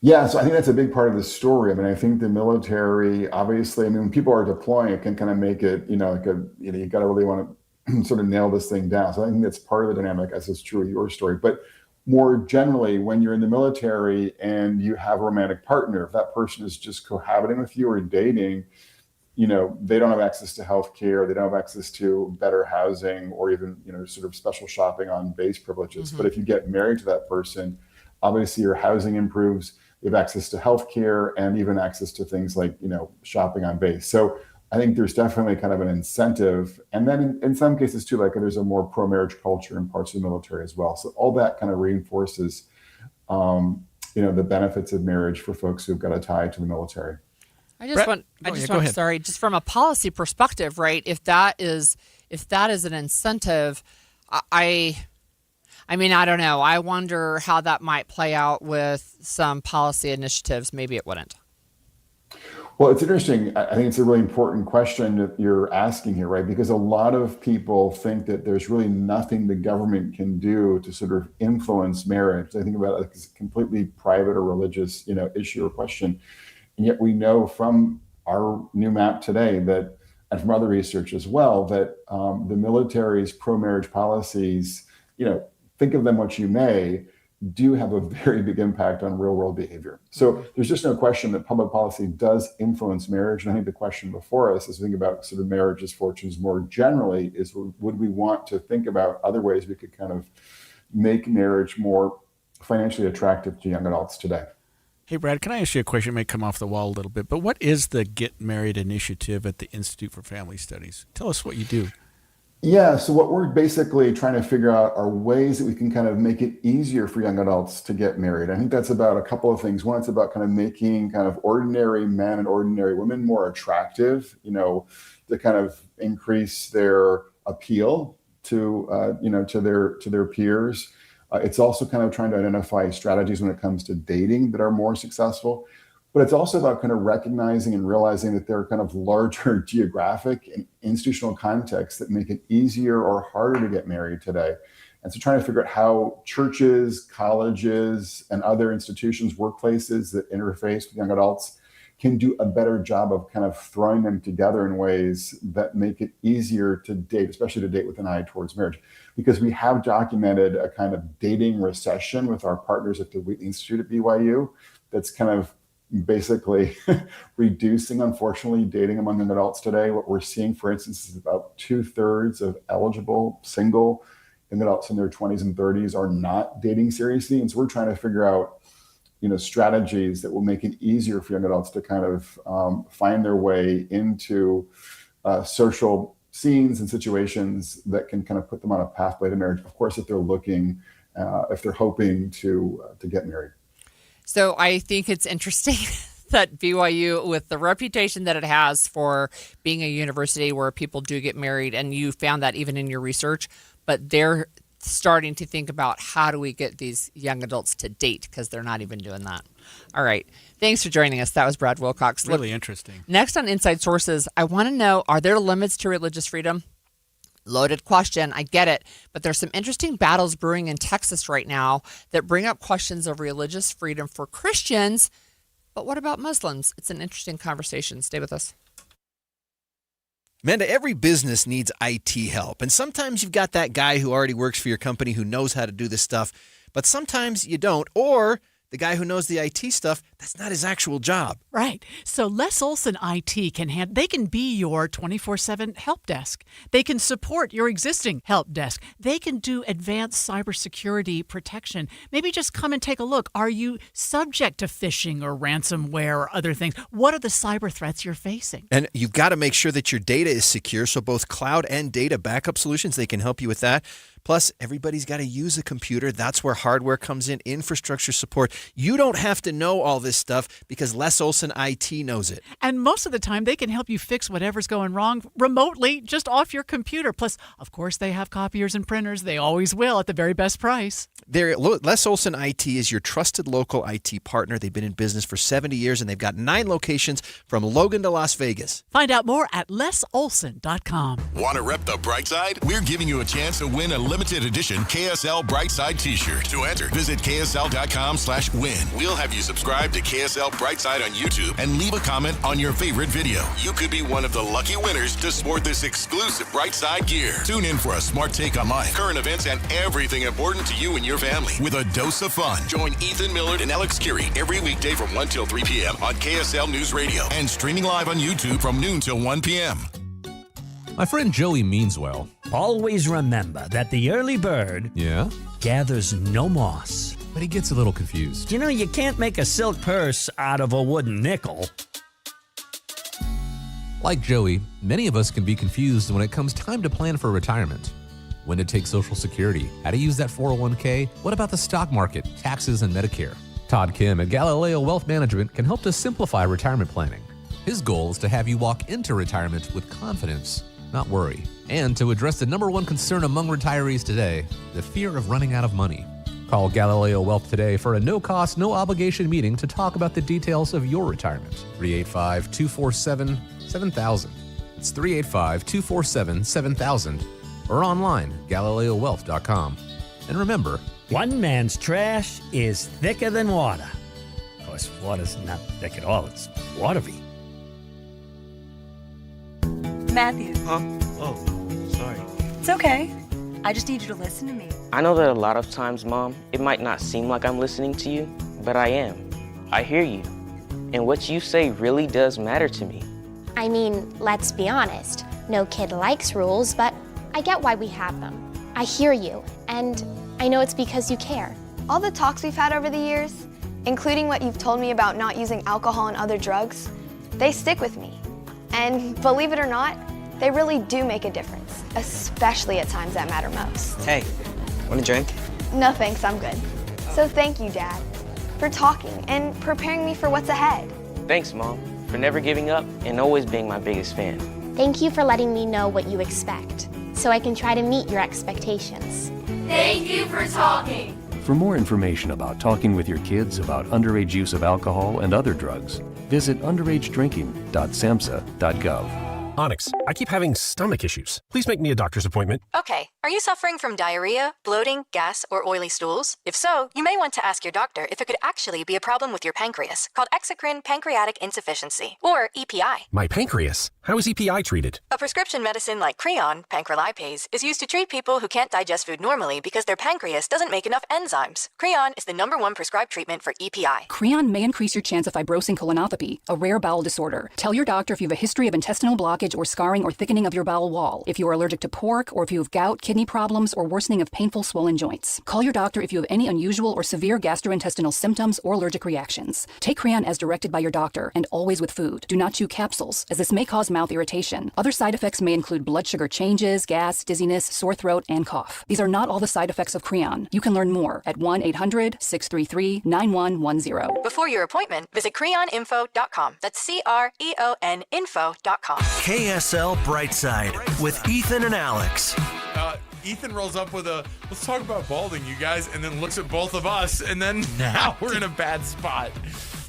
Yeah, so I think that's a big part of the story. I mean, I think the military, obviously, when people are deploying, it can kind of make it, you got to really want to sort of nail this thing down. So I think that's part of the dynamic, as is true with your story. But more generally, when you're in the military and you have a romantic partner, if that person is just cohabiting with you or dating, they don't have access to health care, they don't have access to better housing, or even, sort of special shopping on base privileges. Mm-hmm. But if you get married to that person, obviously your housing improves, you have access to health care, and even access to things like, shopping on base. So I think there's definitely kind of an incentive. And then in some cases too, like there's a more pro-marriage culture in parts of the military as well. So all that kind of reinforces, the benefits of marriage for folks who've got a tie to the military. Just from a policy perspective, right? If that is an incentive, I don't know. I wonder how that might play out with some policy initiatives. Maybe it wouldn't. Well, it's interesting. I think it's a really important question that you're asking here, right? Because a lot of people think that there's really nothing the government can do to sort of influence marriage. They think about it as a completely private or religious, issue or question. And yet we know from our new map today that, and from other research as well, that the military's pro-marriage policies, think of them what you may, do have a very big impact on real world behavior. So there's just no question that public policy does influence marriage. And I think the question before us, as we think about sort of marriage's fortunes more generally, is would we want to think about other ways we could kind of make marriage more financially attractive to young adults today. Hey, Brad, can I ask you a question? It may come off the wall a little bit, but what is the Get Married initiative at the Institute for Family Studies? Tell us what you do. Yeah, so what we're basically trying to figure out are ways that we can kind of make it easier for young adults to get married. I think that's about a couple of things. One, it's about kind of making kind of ordinary men and ordinary women more attractive, to kind of increase their appeal to, to their peers. It's also kind of trying to identify strategies when it comes to dating that are more successful. But it's also about kind of recognizing and realizing that there are kind of larger geographic and institutional contexts that make it easier or harder to get married today. And so trying to figure out how churches, colleges, and other institutions, workplaces that interface with young adults can do a better job of kind of throwing them together in ways that make it easier to date, especially to date with an eye towards marriage. Because we have documented a kind of dating recession with our partners at the Wheatley Institute at BYU that's kind of basically reducing, unfortunately, dating among young adults today. What we're seeing, for instance, is about 2/3 of eligible single young adults in their 20s and 30s are not dating seriously. And so we're trying to figure out, strategies that will make it easier for young adults to kind of find their way into social scenes and situations that can kind of put them on a pathway to marriage. Of course, if they're hoping to get married. So I think it's interesting that BYU, with the reputation that it has for being a university where people do get married, and you found that even in your research, but they're starting to think about how do we get these young adults to date, because they're not even doing that. All right. Thanks for joining us. That was Brad Wilcox. Really interesting. Next on Inside Sources, I want to know, are there limits to religious freedom? Loaded question, I get it, but there's some interesting battles brewing in Texas right now that bring up questions of religious freedom for Christians. But what about Muslims? It's an interesting conversation. Stay with us. Amanda, every business needs IT help, and sometimes you've got that guy who already works for your company who knows how to do this stuff, but sometimes you don't, or the guy who knows the IT stuff, that's not his actual job. Right. So Les Olson IT they can be your 24/7 help desk. They can support your existing help desk. They can do advanced cybersecurity protection. Maybe just come and take a look. Are you subject to phishing or ransomware or other things? What are the cyber threats you're facing? And you've got to make sure that your data is secure, so both cloud and data backup solutions, they can help you with that. Plus, everybody's got to use a computer. That's where hardware comes in, infrastructure support. You don't have to know all this stuff because Les Olson IT knows it. And most of the time, they can help you fix whatever's going wrong remotely, just off your computer. Plus, of course, they have copiers and printers. They always will at the very best price. Les Olson IT is your trusted local IT partner. They've been in business for 70 years, and they've got 9 locations from Logan to Las Vegas. Find out more at lesolson.com. Want to rep the bright side? We're giving you a chance to win a limited edition KSL Brightside t-shirt. To enter, visit ksl.com/win. We'll have you subscribe to KSL Brightside on YouTube and leave a comment on your favorite video. You could be one of the lucky winners to sport this exclusive Brightside gear. Tune in for a smart take on life, current events, and everything important to you and your family with a dose of fun. Join Ethan Millard and Alex Curie every weekday from 1 till 3 p.m. on KSL News Radio and streaming live on YouTube from noon till 1 p.m. My friend Joey means well. Always remember that the early bird gathers no moss. But he gets a little confused. You know, you can't make a silk purse out of a wooden nickel. Like Joey, many of us can be confused when it comes time to plan for retirement. When to take Social Security, how to use that 401k, what about the stock market, taxes, and Medicare? Todd Kim at Galileo Wealth Management can help to simplify retirement planning. His goal is to have you walk into retirement with confidence, not worry, and to address the #1 concern among retirees today, the fear of running out of money. Call Galileo Wealth today for a no-cost, no-obligation meeting to talk about the details of your retirement. 385-247-7000. It's 385-247-7000. Or online, GalileoWealth.com. And remember, one man's trash is thicker than water. Of course, water's not thick at all. It's watery. Matthew. Huh? Oh, sorry. It's okay. I just need you to listen to me. I know that a lot of times, Mom, it might not seem like I'm listening to you, but I am. I hear you. And what you say really does matter to me. I mean, let's be honest. No kid likes rules, but I get why we have them. I hear you, and I know it's because you care. All the talks we've had over the years, including what you've told me about not using alcohol and other drugs, they stick with me. And believe it or not, they really do make a difference, especially at times that matter most. Hey, want a drink? No thanks, I'm good. So thank you, Dad, for talking and preparing me for what's ahead. Thanks, Mom, for never giving up and always being my biggest fan. Thank you for letting me know what you expect, so I can try to meet your expectations. Thank you for talking. For more information about talking with your kids about underage use of alcohol and other drugs, visit underagedrinking.samhsa.gov. Onyx, I keep having stomach issues. Please make me a doctor's appointment. Okay, are you suffering from diarrhea, bloating, gas, or oily stools? If so, you may want to ask your doctor if it could actually be a problem with your pancreas, called exocrine pancreatic insufficiency, or EPI. My pancreas? How is EPI treated? A prescription medicine like Creon, pancrelipase, is used to treat people who can't digest food normally because their pancreas doesn't make enough enzymes. Creon is the #1 prescribed treatment for EPI. Creon may increase your chance of fibrosing colonopathy, a rare bowel disorder. Tell your doctor if you have a history of intestinal blockage or scarring or thickening of your bowel wall, if you are allergic to pork, or if you have gout, kidney problems, or worsening of painful swollen joints. Call your doctor if you have any unusual or severe gastrointestinal symptoms or allergic reactions. Take Creon as directed by your doctor and always with food. Do not chew capsules, as this may cause mouth irritation. Other side effects may include blood sugar changes, gas, dizziness, sore throat, and cough. These are not all the side effects of Creon. You can learn more at 1-800-633-9110. Before your appointment, visit creoninfo.com. That's CREON info.com. KSL Brightside with Ethan and Alex. Ethan rolls up with let's talk about balding, you guys, and then looks at both of us, and then now we're in a bad spot.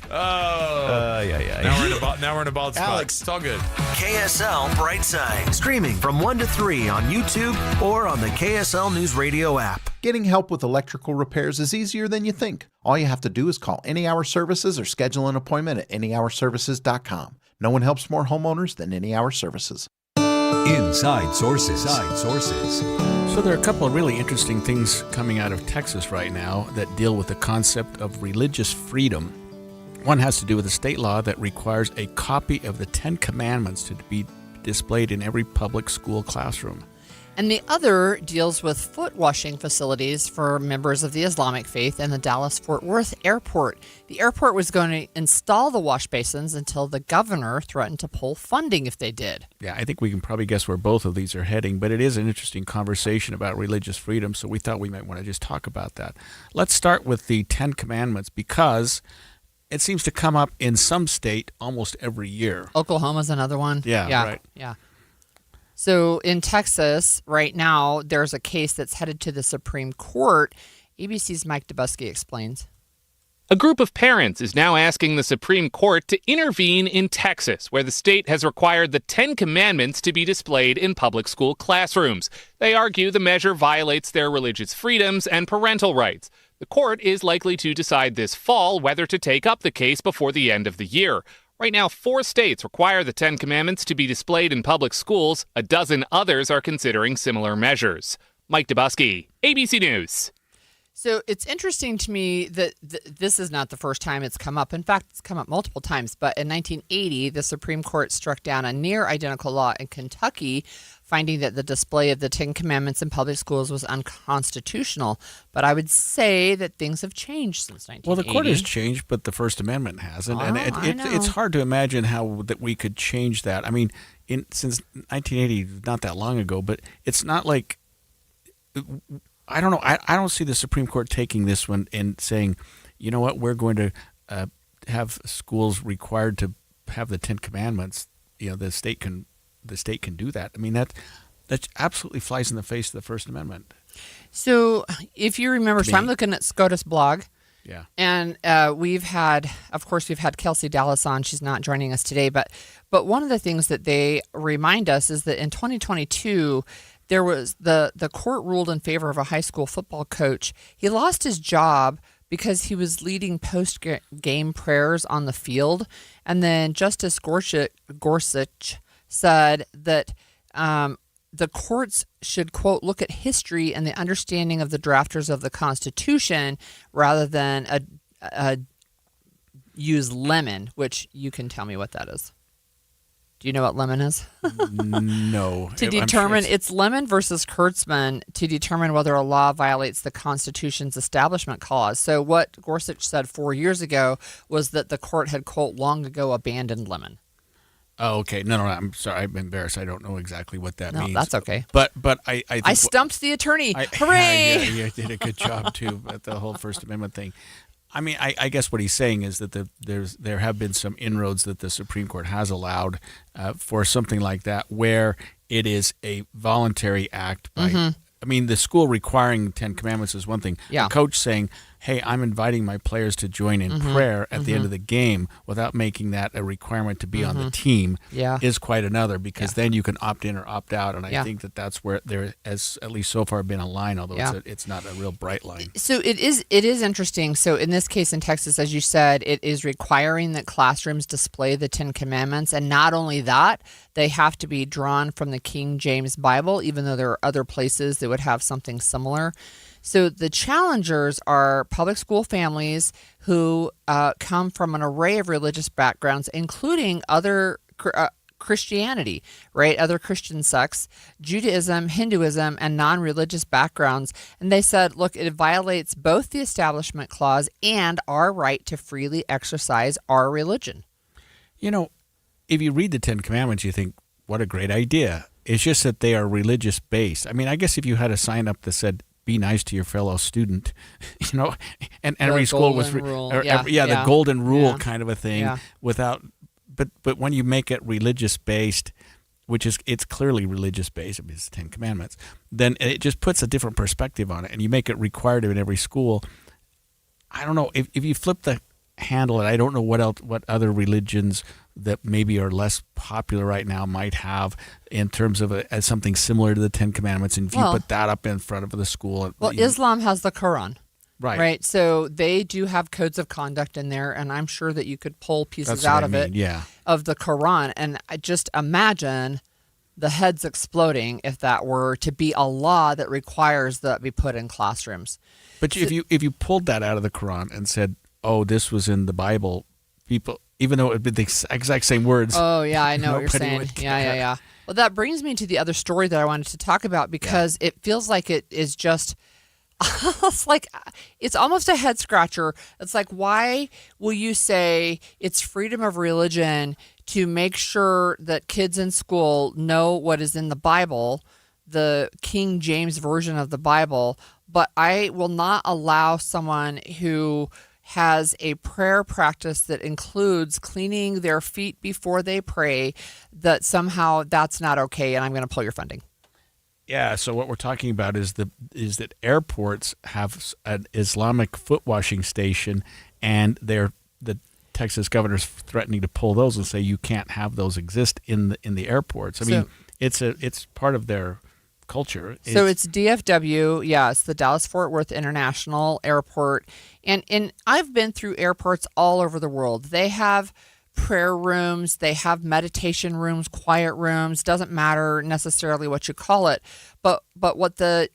Now we're in a bald spot. Alex. It's all good. KSL Brightside. Streaming from 1 to 3 on YouTube or on the KSL News Radio app. Getting help with electrical repairs is easier than you think. All you have to do is call Any Hour Services or schedule an appointment at anyhourservices.com. No one helps more homeowners than Any Hour Services. Inside Sources. So there are a couple of really interesting things coming out of Texas right now that deal with the concept of religious freedom. One has to do with a state law that requires a copy of the 10 Commandments to be displayed in every public school classroom. And the other deals with foot washing facilities for members of the Islamic faith in the Dallas-Fort Worth airport. The airport was going to install the wash basins until the governor threatened to pull funding if they did. Yeah, I think we can probably guess where both of these are heading, but it is an interesting conversation about religious freedom, so we thought we might want to just talk about that. Let's start with the 10 Commandments because it seems to come up in some state almost every year. Oklahoma's another one. Yeah, right. Yeah. So in Texas right now, there's a case that's headed to the Supreme Court. ABC's Mike Dubusky explains. A group of parents is now asking the Supreme Court to intervene in Texas, where the state has required the 10 Commandments to be displayed in public school classrooms. They argue the measure violates their religious freedoms and parental rights. The court is likely to decide this fall whether to take up the case before the end of the year. Right now, 4 states require the 10 Commandments to be displayed in public schools. A dozen others are considering similar measures. Mike Dubusky, ABC News. So it's interesting to me that this is not the first time it's come up. In fact, it's come up multiple times. But in 1980, the Supreme Court struck down a near identical law in Kentucky, finding that the display of the 10 Commandments in public schools was unconstitutional. But I would say that things have changed since 1980. Well, the court has changed, but the First Amendment hasn't. And it's hard to imagine how that we could change that. I mean, since 1980, not that long ago, but it's not like... I don't know. I don't see the Supreme Court taking this one and saying, you know what, we're going to have schools required to have the 10 Commandments. You know, the state can do that. I mean, that absolutely flies in the face of the First Amendment. So if you remember, so I'm looking at SCOTUS blog. Yeah. And we've had Kelsey Dallas on. She's not joining us today, but one of the things that they remind us is that in 2022, there was the court ruled in favor of a high school football coach. He lost his job because he was leading post-game prayers on the field. And then Justice Gorsuch said that the courts should, quote, look at history and the understanding of the drafters of the Constitution rather than use lemon, which you can tell me what that is. Do you know what lemon is? No. To determine, it's Lemon versus Kurtzman to determine whether a law violates the Constitution's Establishment Clause. So what Gorsuch said 4 years ago was that the court had, quote, long ago abandoned Lemon. Oh, okay. No, I'm sorry. I'm embarrassed. I don't know exactly what that means. No, that's okay. But I think I stumped the attorney. Hooray! Yeah, you did a good job, too, at the whole First Amendment thing. I mean, I guess what he's saying is that there have been some inroads that the Supreme Court has allowed for something like that, where it is a voluntary act by. I mean, the school requiring 10 Commandments is one thing. Yeah. The coach saying, hey, I'm inviting my players to join in prayer at the end of the game without making that a requirement to be on the team is quite another, because then you can opt in or opt out. And I think that's where there has, at least so far, been a line, although it's not a real bright line. So it is interesting. So in this case in Texas, as you said, it is requiring that classrooms display the 10 Commandments. And not only that, they have to be drawn from the King James Bible, even though there are other places that would have something similar. So the challengers are public school families who come from an array of religious backgrounds, including other Christianity, right? Other Christian sects, Judaism, Hinduism, and non-religious backgrounds. And they said, look, it violates both the Establishment Clause and our right to freely exercise our religion. You know, if you read the 10 Commandments, you think, what a great idea. It's just that they are religious based. I mean, I guess if you had a sign up that said, be nice to your fellow student, you know, and every school was, the golden rule kind of a thing without, but when you make it religious based, which is, it's clearly religious based, I mean, it's 10 Commandments, then it just puts a different perspective on it, and you make it required in every school. I don't know, if you flip the handle, and I don't know what other religions that maybe are less popular right now might have in terms of as something similar to the 10 Commandments, and if you put that up in front of the school. Well, Islam has the Quran. Right. Right. So they do have codes of conduct in there, and I'm sure that you could pull pieces out of it of the Quran. And I just imagine the heads exploding if that were to be a law that requires that be put in classrooms. But if you pulled that out of the Quran and said, oh, this was in the Bible, people, even though it would be the exact same words. Oh, yeah, I know what you're saying. Yeah. Well, that brings me to the other story that I wanted to talk about, because it feels like it is just, it's almost a head scratcher. It's like, why will you say it's freedom of religion to make sure that kids in school know what is in the Bible, the King James version of the Bible, but I will not allow someone who has a prayer practice that includes cleaning their feet before they pray, that somehow that's not okay, and I'm going to pull your funding. Yeah, so what we're talking about is that airports have an Islamic foot washing station, and the Texas governor's threatening to pull those and say you can't have those exist in the airports. I mean, it's part of their culture. So it's DFW, it's the Dallas-Fort Worth International Airport, and I've been through airports all over the world. They have prayer rooms, they have meditation rooms, quiet rooms, doesn't matter necessarily what you call it, but what the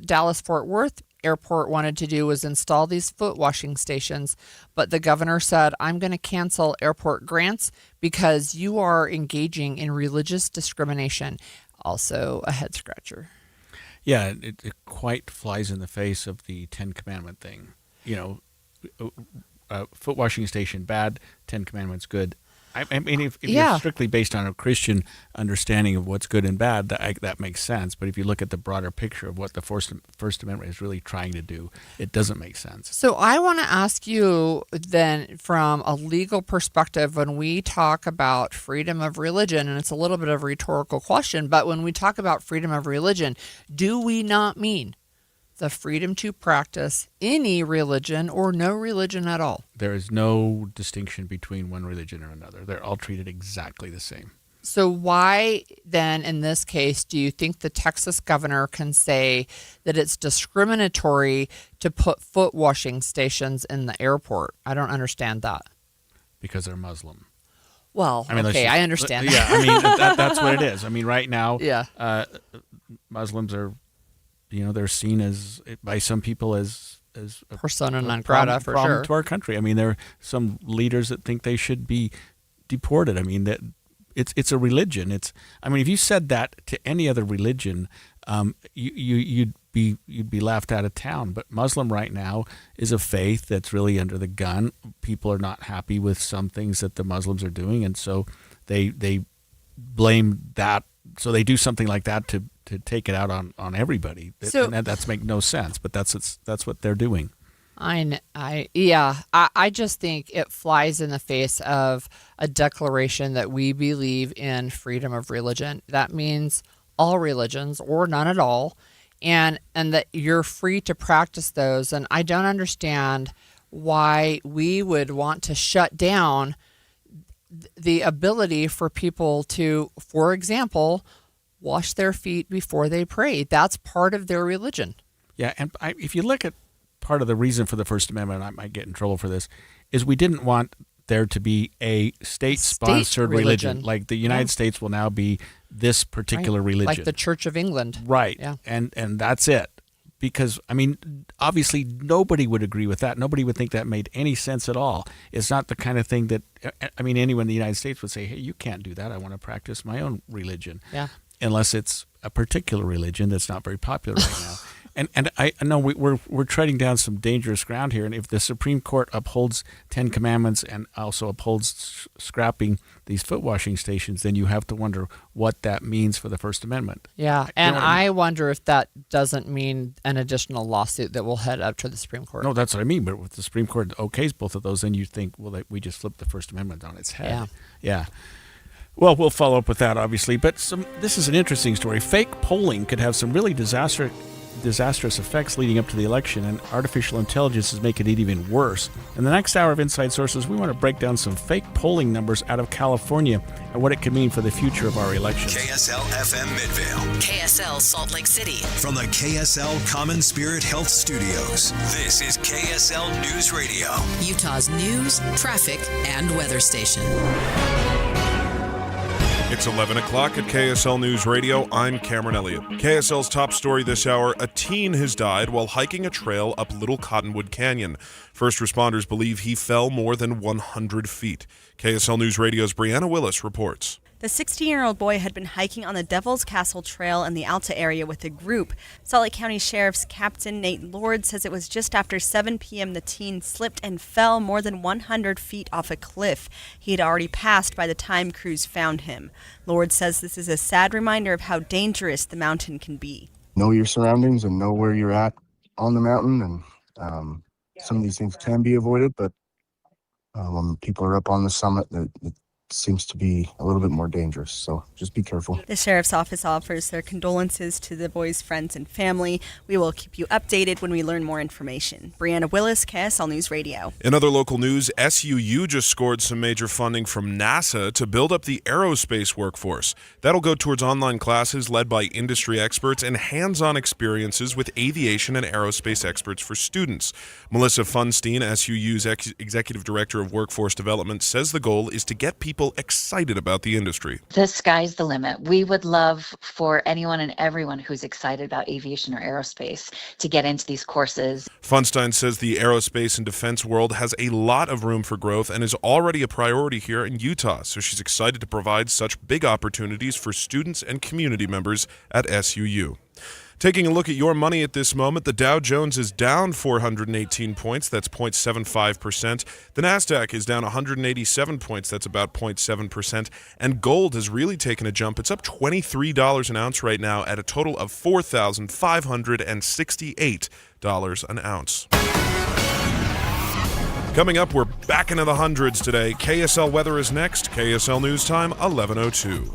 Dallas-Fort Worth Airport wanted to do was install these foot washing stations, but the governor said, I'm going to cancel airport grants because you are engaging in religious discrimination. Also a head scratcher. Yeah, it quite flies in the face of the 10 Commandment thing. You know, foot washing station bad, 10 Commandments good. I mean, if you're strictly based on a Christian understanding of what's good and bad, that makes sense. But if you look at the broader picture of what the First Amendment is really trying to do, it doesn't make sense. So I want to ask you then, from a legal perspective, when we talk about freedom of religion, and it's a little bit of a rhetorical question, but when we talk about freedom of religion, do we not mean the freedom to practice any religion or no religion at all? There is no distinction between one religion or another. They're all treated exactly the same. So why then, in this case, do you think the Texas governor can say that it's discriminatory to put foot washing stations in the airport? I don't understand that. Because they're Muslim. Well, I understand that. Yeah, I mean, that's what it is. I mean, right now, Muslims are, they're seen as, by some people, as persona non grata, for sure, to our country. I mean, there are some leaders that think they should be deported. I mean, that it's a religion. If you said that to any other religion, you'd be laughed out of town. But Muslim right now is a faith that's really under the gun. People are not happy with some things that the Muslims are doing, and so they blame that. So they do something like that to take it out on everybody. And that's make no sense, but that's what they're doing. I just think it flies in the face of a declaration that we believe in freedom of religion. That means all religions or none at all, and that you're free to practice those. And I don't understand why we would want to shut down the ability for people to, for example, wash their feet before they pray. That's part of their religion. Yeah, and if you look at part of the reason for the First Amendment, I might get in trouble for this, is we didn't want there to be a state-sponsored religion. Like the United States will now be this particular religion. Like the Church of England. Right. Yeah. And that's it. Because, obviously nobody would agree with that. Nobody would think that made any sense at all. It's not the kind of thing that, anyone in the United States would say, hey, you can't do that. I want to practice my own religion. Yeah. Unless it's a particular religion that's not very popular right now. And I know we're treading down some dangerous ground here. And if the Supreme Court upholds 10 Commandments and also upholds scrapping these foot washing stations, then you have to wonder what that means for the First Amendment. Yeah, and I wonder if that doesn't mean an additional lawsuit that will head up to the Supreme Court. No, that's what I mean. But if the Supreme Court okays both of those, then you think, well, we just flipped the First Amendment on its head. Yeah. Well, we'll follow up with that, obviously. But this is an interesting story. Fake polling could have some really disastrous effects leading up to the election, and artificial intelligence is making it even worse. In the next hour of Inside Sources, we want to break down some fake polling numbers out of California and what it could mean for the future of our elections. KSL FM Midvale. KSL Salt Lake City. From the KSL Common Spirit Health Studios, this is KSL News Radio. Utah's news, traffic, and weather station. It's 11 o'clock at KSL News Radio. I'm Cameron Elliott. KSL's top story this hour, a teen has died while hiking a trail up Little Cottonwood Canyon. First responders believe he fell more than 100 feet. KSL News Radio's Brianna Willis reports. The 16-year-old boy had been hiking on the Devil's Castle Trail in the Alta area with a group. Salt Lake County Sheriff's Captain Nate Lord says it was just after 7 p.m. the teen slipped and fell more than 100 feet off a cliff. He had already passed by the time crews found him. Lord says this is a sad reminder of how dangerous the mountain can be. Know your surroundings and know where you're at on the mountain, and some of these things can be avoided, but when people are up on the summit, it seems to be a little bit more dangerous, so just be careful. The sheriff's office offers their condolences to the boy's friends and family. We will keep you updated when we learn more information. Brianna Willis, KSL News Radio. In other local news, SUU just scored some major funding from NASA to build up the aerospace workforce. That'll go towards online classes led by industry experts and hands-on experiences with aviation and aerospace experts for students. Melissa Funstein, SUU's Executive Director of Workforce Development, says the goal is to get people excited about the industry. The sky's the limit. We would love for anyone and everyone who's excited about aviation or aerospace to get into these courses. Funstein says the aerospace and defense world has a lot of room for growth and is already a priority here in Utah, so she's excited to provide such big opportunities for students and community members at SUU. Taking a look at your money at this moment, the Dow Jones is down 418 points, that's 0.75%. The Nasdaq is down 187 points, that's about 0.7%. And gold has really taken a jump. It's up $23 an ounce right now at a total of $4,568 an ounce. Coming up, we're back into the hundreds today. KSL weather is next. KSL News Time, 11:02.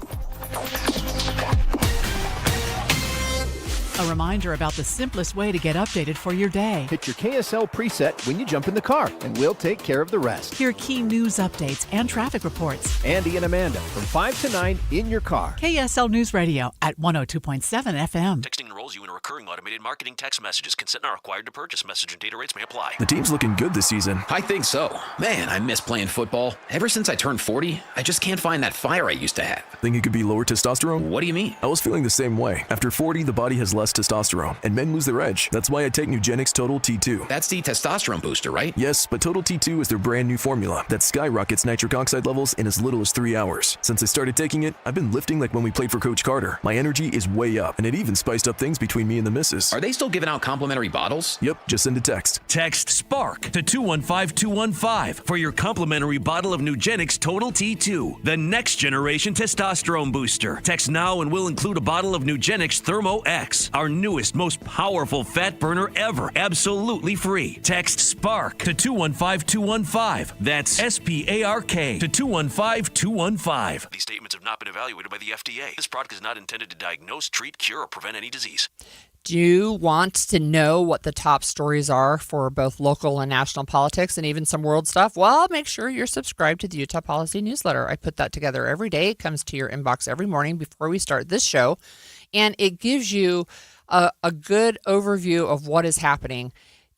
A reminder about the simplest way to get updated for your day. Hit your KSL preset when you jump in the car, and we'll take care of the rest. Hear key news updates and traffic reports. Andy and Amanda from 5 to 9 in your car. KSL News Radio at 102.7 FM. Texting enrolls you in a recurring automated marketing text messages. Consent not required to purchase. Message and data rates may apply. The team's looking good this season. I think so. Man, I miss playing football. Ever since I turned 40, I just can't find that fire I used to have. Think it could be lower testosterone? What do you mean? I was feeling the same way. After 40, the body has less plus testosterone, and men lose their edge. That's why I take Nugenix Total T2. That's the testosterone booster, right? Yes, but Total T2 is their brand new formula that skyrockets nitric oxide levels in as little as 3 hours. Since I started taking it, I've been lifting like when we played for Coach Carter. My energy is way up, and it even spiced up things between me and the missus. Are they still giving out complimentary bottles? Yep, just send a text. Text SPARK to 215-215 for your complimentary bottle of Nugenix Total T2, the next generation testosterone booster. Text now and we'll include a bottle of Nugenix Thermo X, our newest, most powerful fat burner ever, absolutely free. Text SPARK to 215-215. That's SPARK to 215-215. These statements have not been evaluated by the FDA. This product is not intended to diagnose, treat, cure, or prevent any disease. Do you want to know what the top stories are for both local and national politics and even some world stuff? Well, make sure you're subscribed to the Utah Policy Newsletter. I put that together every day. It comes to your inbox every morning before we start this show, and it gives you a good overview of what is happening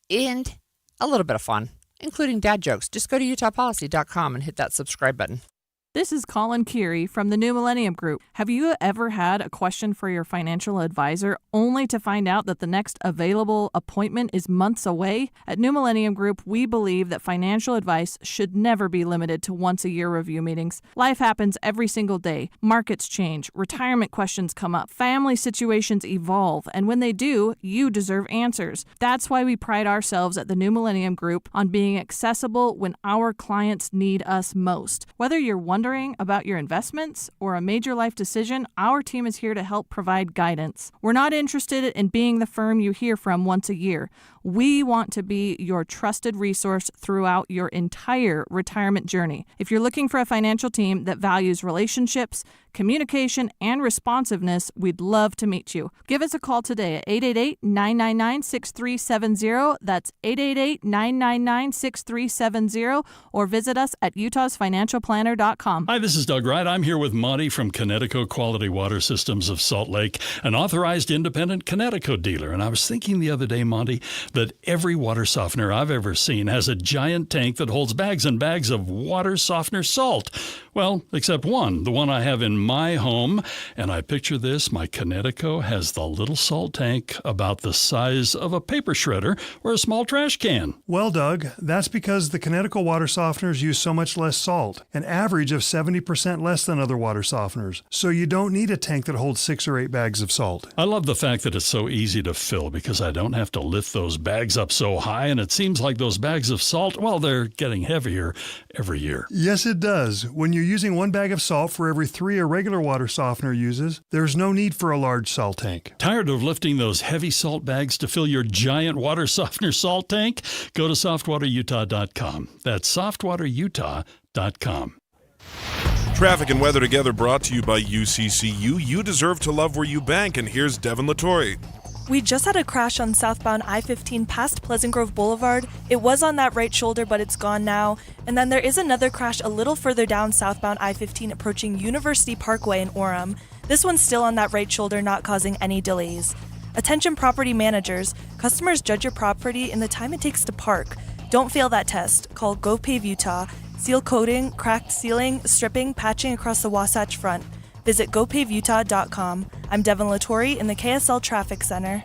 and a little bit of fun, including dad jokes. Just go to utahpolicy.com and hit that subscribe button. This is Colin Keary from the New Millennium Group. Have you ever had a question for your financial advisor only to find out that the next available appointment is months away? At New Millennium Group, we believe that financial advice should never be limited to once-a-year review meetings. Life happens every single day. Markets change, retirement questions come up, family situations evolve, and when they do, you deserve answers. That's why we pride ourselves at the New Millennium Group on being accessible when our clients need us most. Whether you're wondering about your investments or a major life decision, our team is here to help provide guidance. We're not interested in being the firm you hear from once a year. We want to be your trusted resource throughout your entire retirement journey. If you're looking for a financial team that values relationships, communication, and responsiveness, we'd love to meet you. Give us a call today at 888-999-6370. That's 888-999-6370, or visit us at utahsfinancialplanner.com. Hi, this is Doug Wright. I'm here with Monty from Connecticut Quality Water Systems of Salt Lake, an authorized independent Connecticut dealer. And I was thinking the other day, Monty, that every water softener I've ever seen has a giant tank that holds bags and bags of water softener salt. Well, except one, the one I have in my home. And I picture this, my Connecticut has the little salt tank about the size of a paper shredder or a small trash can. Well, Doug, that's because the Connecticut water softeners use so much less salt, an average of 70% less than other water softeners. So you don't need a tank that holds 6 or 8 bags of salt. I love the fact that it's so easy to fill because I don't have to lift those bags up so high, and it seems like those bags of salt, well, they're getting heavier every year. Yes, it does. When you're using 1 bag of salt for every 3 a regular water softener uses, there's no need for a large salt tank. Tired of lifting those heavy salt bags to fill your giant water softener salt tank? Go to softwaterutah.com. That's softwaterutah.com. Traffic and weather together brought to you by UCCU. You deserve to love where you bank, and here's Devin LaTorre. We just had a crash on southbound I-15 past Pleasant Grove Boulevard. It was on that right shoulder, but it's gone now. And then there is another crash a little further down southbound I-15 approaching University Parkway in Orem. This one's still on that right shoulder, not causing any delays. Attention property managers, customers judge your property in the time it takes to park. Don't fail that test. Call GoPave Utah. Seal coating, cracked ceiling, stripping, patching across the Wasatch Front. Visit gopavutah.com. I'm Devin LaTorre in the KSL Traffic Center.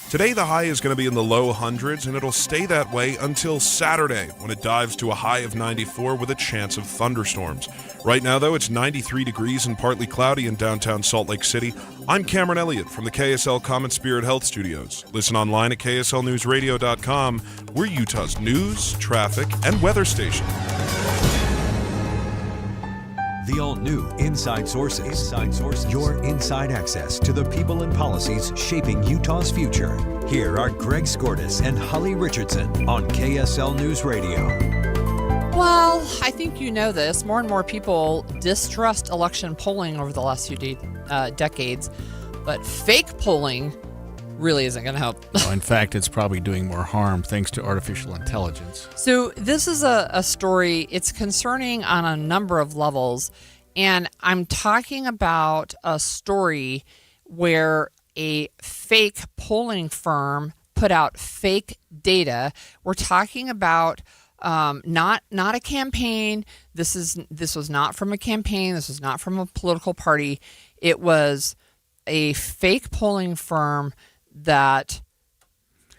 Today, the high is going to be in the low hundreds, and it'll stay that way until Saturday, when it dives to a high of 94 with a chance of thunderstorms. Right now, though, it's 93 degrees and partly cloudy in downtown Salt Lake City. I'm Cameron Elliott from the KSL Common Spirit Health Studios. Listen online at kslnewsradio.com. We're Utah's news, traffic, and weather station. The all-new Inside Sources. Your inside access to the people and policies shaping Utah's future. Here are Greg Skordas and Holly Richardson on KSL News Radio. Well, I think you know this. More and more people distrust election polling over the last few decades, but fake polling really isn't going to help. No, in fact, it's probably doing more harm thanks to artificial intelligence. So this is a story. It's concerning on a number of levels, and I'm talking about a story where a fake polling firm put out fake data. We're talking about not a campaign. This was not from a campaign. This was not from a political party. It was a fake polling firm that,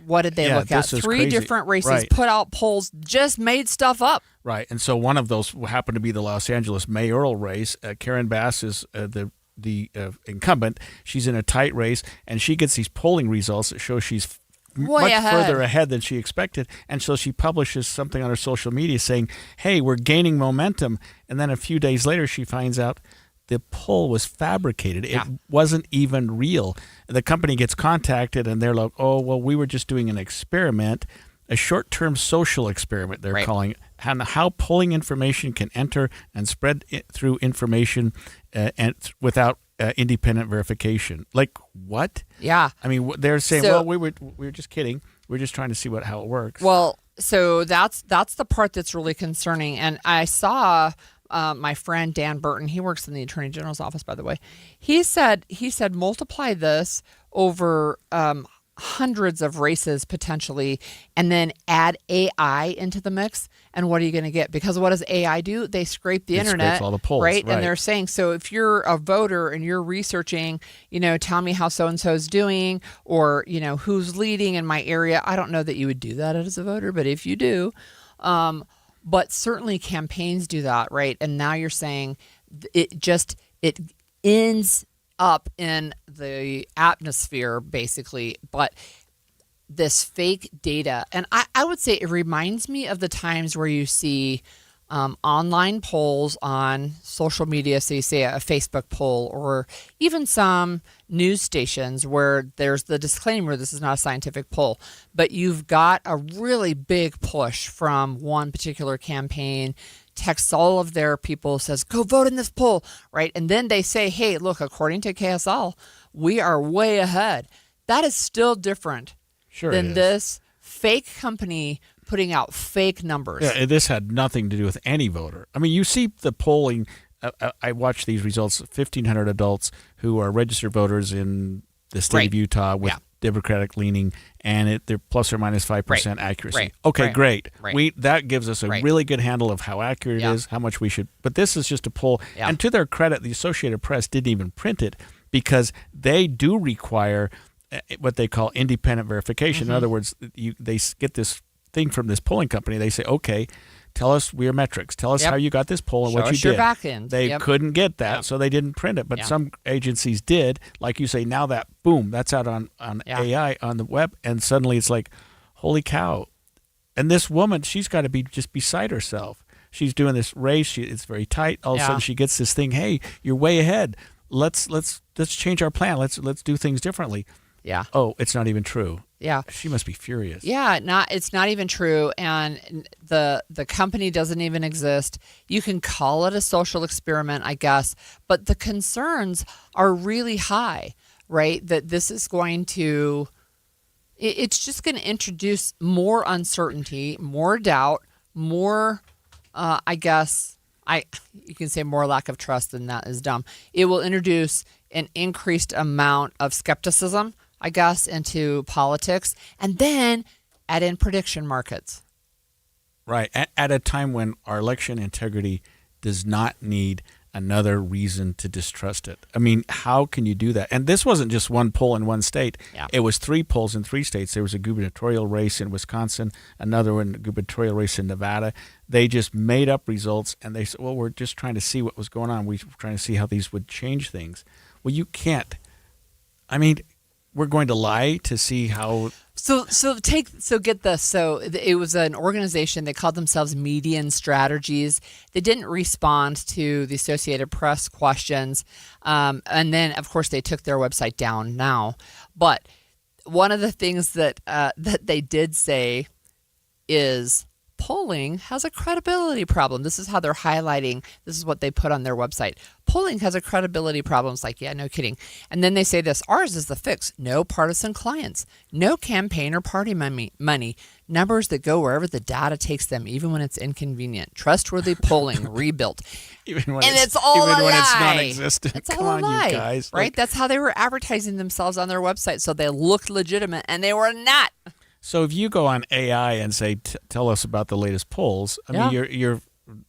what did they look at? this is 3 crazy. different races Right. put out polls, just made stuff up. Right, and so one of those happened to be the Los Angeles mayoral race. Karen Bass is the incumbent. She's in a tight race, and she gets these polling results that show she's Way much ahead. further ahead than she expected. And so she publishes something on her social media saying, hey, we're gaining momentum. And then a few days later, she finds out the poll was fabricated. It wasn't even real. The company gets contacted, and they're like, oh, well, we were just doing an experiment, a short-term social experiment, they're calling it, how polling information can enter and spread through information and without independent verification. Like, what? Yeah. I mean, they're saying, So- well, we were just kidding. We're just trying to see how it works. Well, so that's the part that's really concerning. And I saw my friend Dan Burton. He works in the Attorney General's office, by the way. He said multiply this over hundreds of races potentially, and then add AI into the mix. And what are you going to get? Because what does AI do? They scrape the It internet, scrapes all the polls, right? right. And they're saying, so if you're a voter and you're researching, tell me how so-and-so is doing, or, who's leading in my area. I don't know that you would do that as a voter, but if you do, but certainly campaigns do that, right? And now you're saying it ends up in the atmosphere, basically, but this fake data. And I would say it reminds me of the times where you see online polls on social media, so you say a Facebook poll, or even some news stations where there's the disclaimer, this is not a scientific poll, but you've got a really big push from one particular campaign, texts all of their people, says, go vote in this poll, right? And then they say, hey, look, according to KSL, we are way ahead. That is still different than this fake company putting out fake numbers. Yeah, this had nothing to do with any voter. I mean, you see the polling. I watched these results, 1,500 adults who are registered voters in the state of Utah with Democratic leaning, and they're plus or minus 5% accuracy. Right. Okay, Right. great. Right. That gives us a really good handle of how accurate it is, how much we should. But this is just a poll. Yeah. And to their credit, the Associated Press didn't even print it because they do require what they call independent verification. In other words, they get this thing from this polling company. They say, okay, tell us your metrics. Tell us how you got this poll and Show what you us your did. back end. They Yep. couldn't get that, Yep. so they didn't print it. But Yeah. some agencies did. Like you say, now that, boom, that's out on AI, on the web, and suddenly it's like, holy cow. And this woman, she's got to be just beside herself. She's doing this race. It's very tight. All of a sudden she gets this thing, hey, you're way ahead. Let's change our plan. Let's do things differently. Yeah. Oh, it's not even true. Yeah. She must be furious. Yeah, it's not even true, and the company doesn't even exist. You can call it a social experiment, I guess, but the concerns are really high, right? That this is going to, it's just going to introduce more uncertainty, more doubt, more, I guess, you can say more lack of trust, and that is dumb. It will introduce an increased amount of skepticism, I guess, into politics, and then add in prediction markets. Right. At a time when our election integrity does not need another reason to distrust it. I mean, how can you do that? And this wasn't just one poll in one state. Yeah. It was 3 polls in 3 states. There was a gubernatorial race in Wisconsin, another one, a gubernatorial race in Nevada. They just made up results, and they said, well, we're just trying to see what was going on. We were trying to see how these would change things. Well, you can't. I mean, we're going to lie to see how. So get this. So it was an organization. They called themselves Median Strategies. They didn't respond to the Associated Press questions, and then of course they took their website down now. But one of the things that they did say is polling has a credibility problem. This is how they're highlighting. This is what they put on their website. Polling has a credibility problem. It's like, yeah, no kidding. And then they say this, ours is the fix. No partisan clients, no campaign or party money, numbers that go wherever the data takes them, even when it's inconvenient. Trustworthy polling rebuilt. Even when it's all even a when lie. it's non-existent. It's Come all a on, lie, you guys. right? Like, That's how they were advertising themselves on their website, so they looked legitimate, and they were not. so if you go on AI and say, tell us about the latest polls, I mean,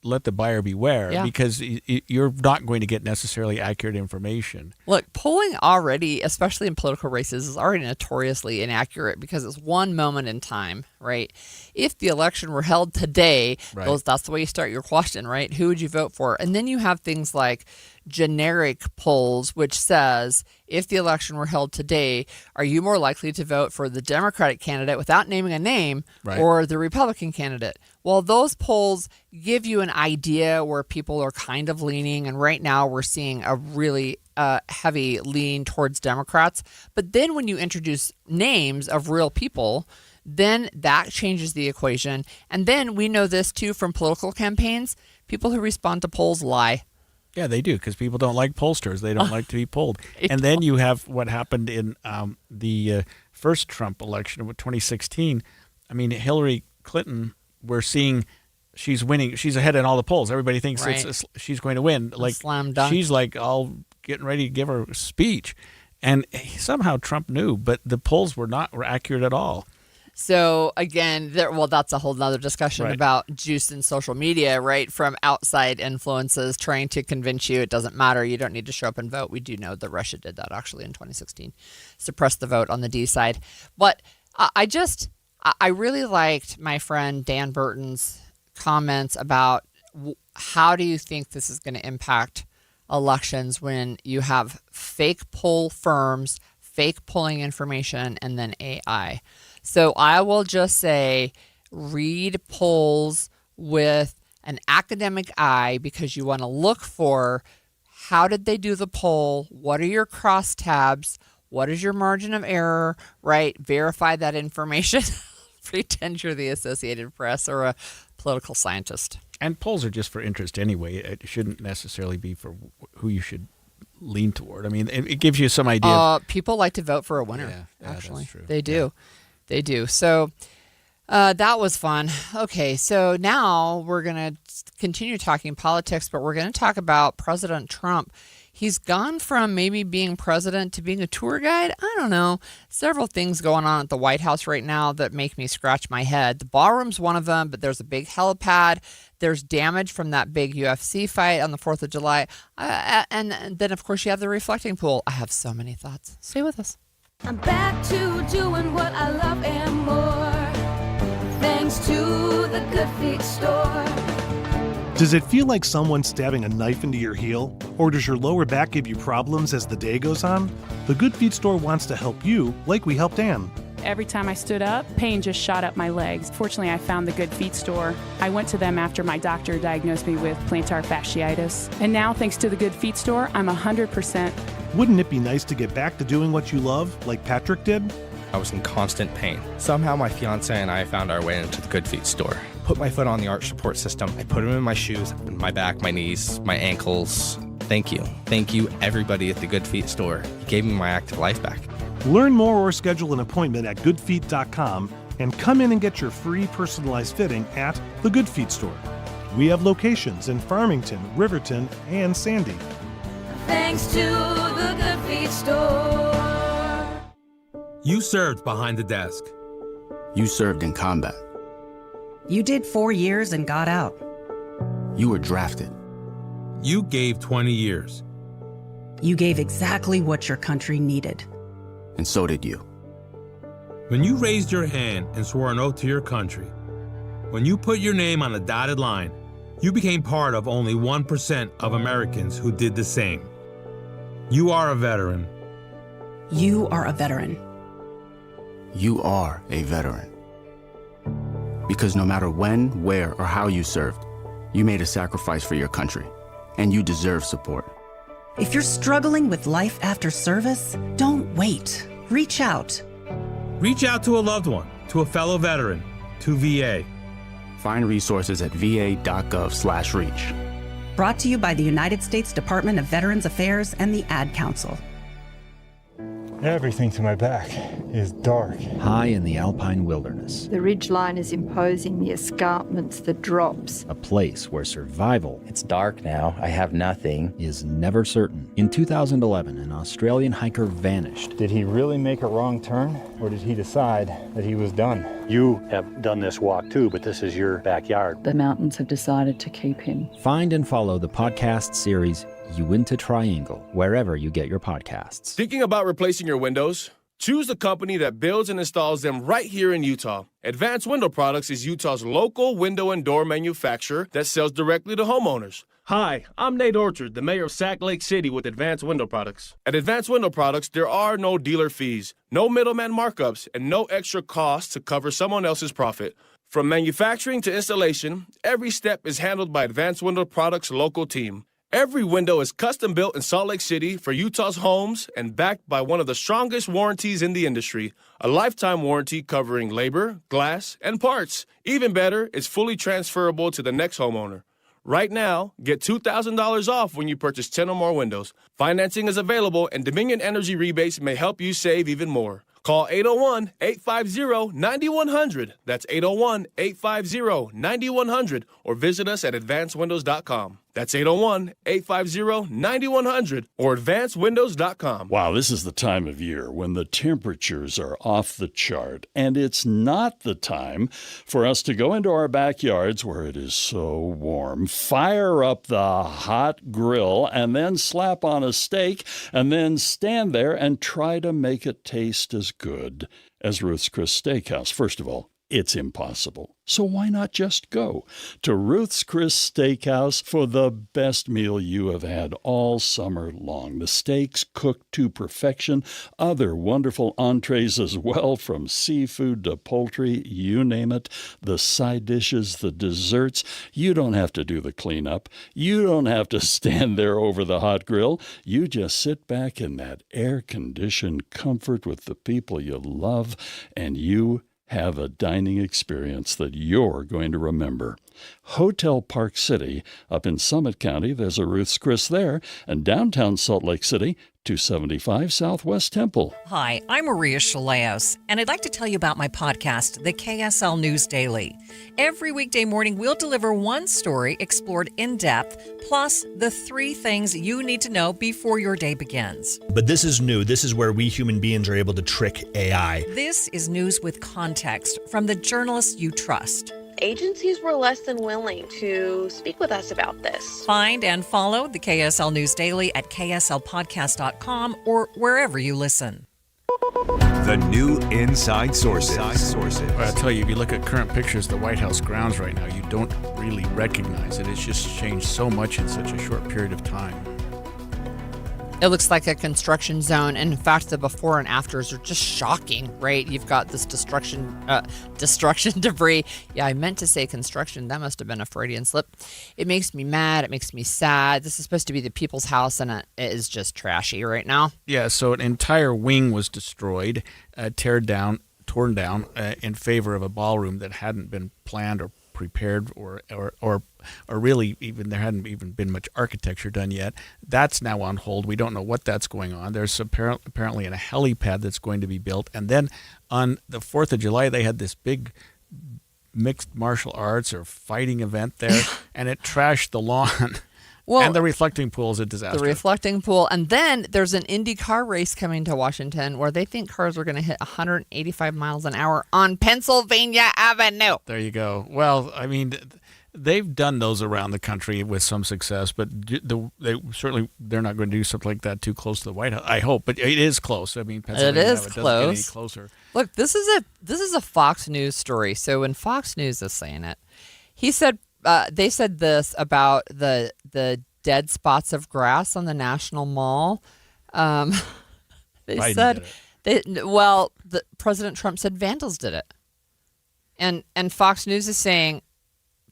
let the buyer beware, Yeah. because you're not going to get necessarily accurate information. Look, polling already, especially in political races, is already notoriously inaccurate because it's one moment in time, right? If the election were held today, Right. that's the way you start your question, right? Who would you vote for? And then you have things like generic polls, which says, if the election were held today, are you more likely to vote for the Democratic candidate without naming a name, Right. or the Republican candidate? Well, those polls give you an idea where people are kind of leaning, and right now we're seeing a really heavy lean towards Democrats. But then when you introduce names of real people, then that changes the equation. And then we know this too from political campaigns. People who respond to polls lie. Yeah, they do, because people don't like pollsters. They don't like to be polled. And then you have what happened in the first Trump election of 2016. I mean, Hillary Clinton, we're seeing she's winning. She's ahead in all the polls. Everybody thinks Right. she's going to win. Like, slam dunk. she's like all getting ready to give her speech. And somehow Trump knew, but the polls were accurate at all. So again, that's a whole nother discussion Right. about juice in social media, right? From outside influences trying to convince you it doesn't matter. You don't need to show up and vote. We do know that Russia did that actually in 2016, suppressed the vote on the D side. But I really liked my friend Dan Burton's comments about how do you think this is going to impact elections when you have fake poll firms, fake polling information, and then AI. So I will just say, read polls with an academic eye, because you want to look for how did they do the poll? What are your crosstabs? What is your margin of error, right? Verify that information. Pretend you're the Associated Press or a political scientist. And polls are just for interest anyway. It shouldn't necessarily be for who you should lean toward. I mean, it gives you some idea. People like to vote for a winner, Yeah, actually. that's true. They do. They do. So that was fun. Okay, so now we're going to continue talking politics, but we're going to talk about President Trump. He's gone from maybe being president to being a tour guide. I don't know. Several things going on at the White House right now that make me scratch my head. The ballroom's one of them, but there's a big helipad. There's damage from that big UFC fight on the 4th of July. And then, of course, you have the reflecting pool. I have so many thoughts. Stay with us. I'm back to doing what I love and more, thanks to the Good Feet store. Does it feel like someone's stabbing a knife into your heel? Or does your lower back give you problems as the day goes on? The Good Feet store wants to help you, like we helped Ann. Every time I stood up, pain just shot up my legs. Fortunately, I found the Good Feet store. I went to them after my doctor diagnosed me with plantar fasciitis. And now, thanks to the Good Feet store, I'm 100%. Wouldn't it be nice to get back to doing what you love, like Patrick did? I was in constant pain. Somehow my fiance and I found our way into the Good Feet store. Put my foot on the arch support system. I put them in my shoes, my back, my knees, my ankles. Thank you. Thank you, everybody at the Good Feet store. You gave me my active life back. Learn more or schedule an appointment at goodfeet.com and come in and get your free personalized fitting at the Good Feet store. We have locations in Farmington, Riverton, and Sandy. Thanks to the Good Feet store. You served behind the desk. You served in combat. You did 4 years and got out. You were drafted. You gave 20 years. You gave exactly what your country needed. And so did you. When you raised your hand and swore an oath to your country, when you put your name on a dotted line, you became part of only 1% of Americans who did the same. You are a veteran. You are a veteran. You are a veteran. Because no matter when, where, or how you served, you made a sacrifice for your country, and you deserve support. If you're struggling with life after service, don't wait. Reach out. Reach out to a loved one, to a fellow veteran, to VA. Find resources at va.gov/reach. Brought to you by the United States Department of Veterans Affairs and the Ad Council. Everything to my back is dark. High in the alpine wilderness, The ridgeline is imposing, the escarpments, the drops. a place where survival It's dark now. I have nothing. is never certain. In 2011, an Australian hiker vanished. Did he really make a wrong turn, or did he decide that he was done? You have done this walk too, but this is your backyard. The mountains have decided to keep him. Find and follow the podcast series Uinta Triangle, wherever you get your podcasts. Thinking about replacing your windows? Choose the company that builds and installs them right here in Utah. Advanced Window Products is Utah's local window and door manufacturer that sells directly to homeowners. Hi, I'm Nate Orchard, the mayor of Sac Lake City with Advanced Window Products. At Advanced Window Products, there are no dealer fees, no middleman markups, and no extra costs to cover someone else's profit. From manufacturing to installation, every step is handled by Advanced Window Products' local team. Every window is custom built in Salt Lake City for Utah's homes and backed by one of the strongest warranties in the industry, a lifetime warranty covering labor, glass, and parts. Even better, it's fully transferable to the next homeowner. Right now, get $2,000 off when you purchase 10 or more windows. Financing is available, and Dominion Energy rebates may help you save even more. Call 801-850-9100. That's 801-850-9100. Or visit us at advancedwindows.com. That's 801-850-9100 or advancedwindows.com. Wow, this is the time of year when the temperatures are off the chart, and it's not the time for us to go into our backyards where it is so warm, fire up the hot grill, and then slap on a steak, and then stand there and try to make it taste as good as Ruth's Chris Steakhouse. First of all, it's impossible. So why not just go to Ruth's Chris Steakhouse for the best meal you have had all summer long? The steaks cooked to perfection, other wonderful entrees as well, from seafood to poultry, you name it, the side dishes, the desserts. You don't have to do the cleanup. You don't have to stand there over the hot grill. You just sit back in that air-conditioned comfort with the people you love, and you have a dining experience that you're going to remember. Hotel Park City up in Summit County, there's a Ruth's Chris there, and downtown Salt Lake City, 275 Southwest Temple. Hi, I'm Maria Chaleos, and I'd like to tell you about my podcast, the KSL News Daily. Every weekday morning, we'll deliver one story explored in depth, plus the 3 things you need to know before your day begins. But this is new. This is where we human beings are able to trick AI. This is news with context from the journalists you trust. Agencies were less than willing to speak with us about this. Find and follow the KSL News Daily at kslpodcast.com or wherever you listen. The new Inside Sources. Well, I'll tell you, if you look at current pictures of the White House grounds right now, you don't really recognize it. It's just changed so much in such a short period of time. It looks like a construction zone. And in fact, the before and afters are just shocking, right? You've got this destruction debris. Yeah, I meant to say construction. That must have been a Freudian slip. It makes me mad. It makes me sad. This is supposed to be the people's house, and it is just trashy right now. Yeah, so an entire wing was destroyed, torn down in favor of a ballroom that hadn't been planned or prepared or really even there hadn't even been much architecture done yet. That's now on hold. We don't know what that's going on. There's apparently a helipad that's going to be built. And then on the 4th of July, they had this big mixed martial arts or fighting event there, and it trashed the lawn. Well, and the reflecting pool is a disaster. The reflecting pool. And then there's an Indy car race coming to Washington where they think cars are going to hit 185 miles an hour on Pennsylvania Avenue. There you go. Well, I mean, they've done those around the country with some success, but they're not going to do something like that too close to the White House. I hope, but it is close. I mean, Pennsylvania it is doesn't close. Get any closer. Look, this is a Fox News story. So when Fox News is saying it, he said they said this about the dead spots of grass on the National Mall. They said President Trump said vandals did it, and Fox News is saying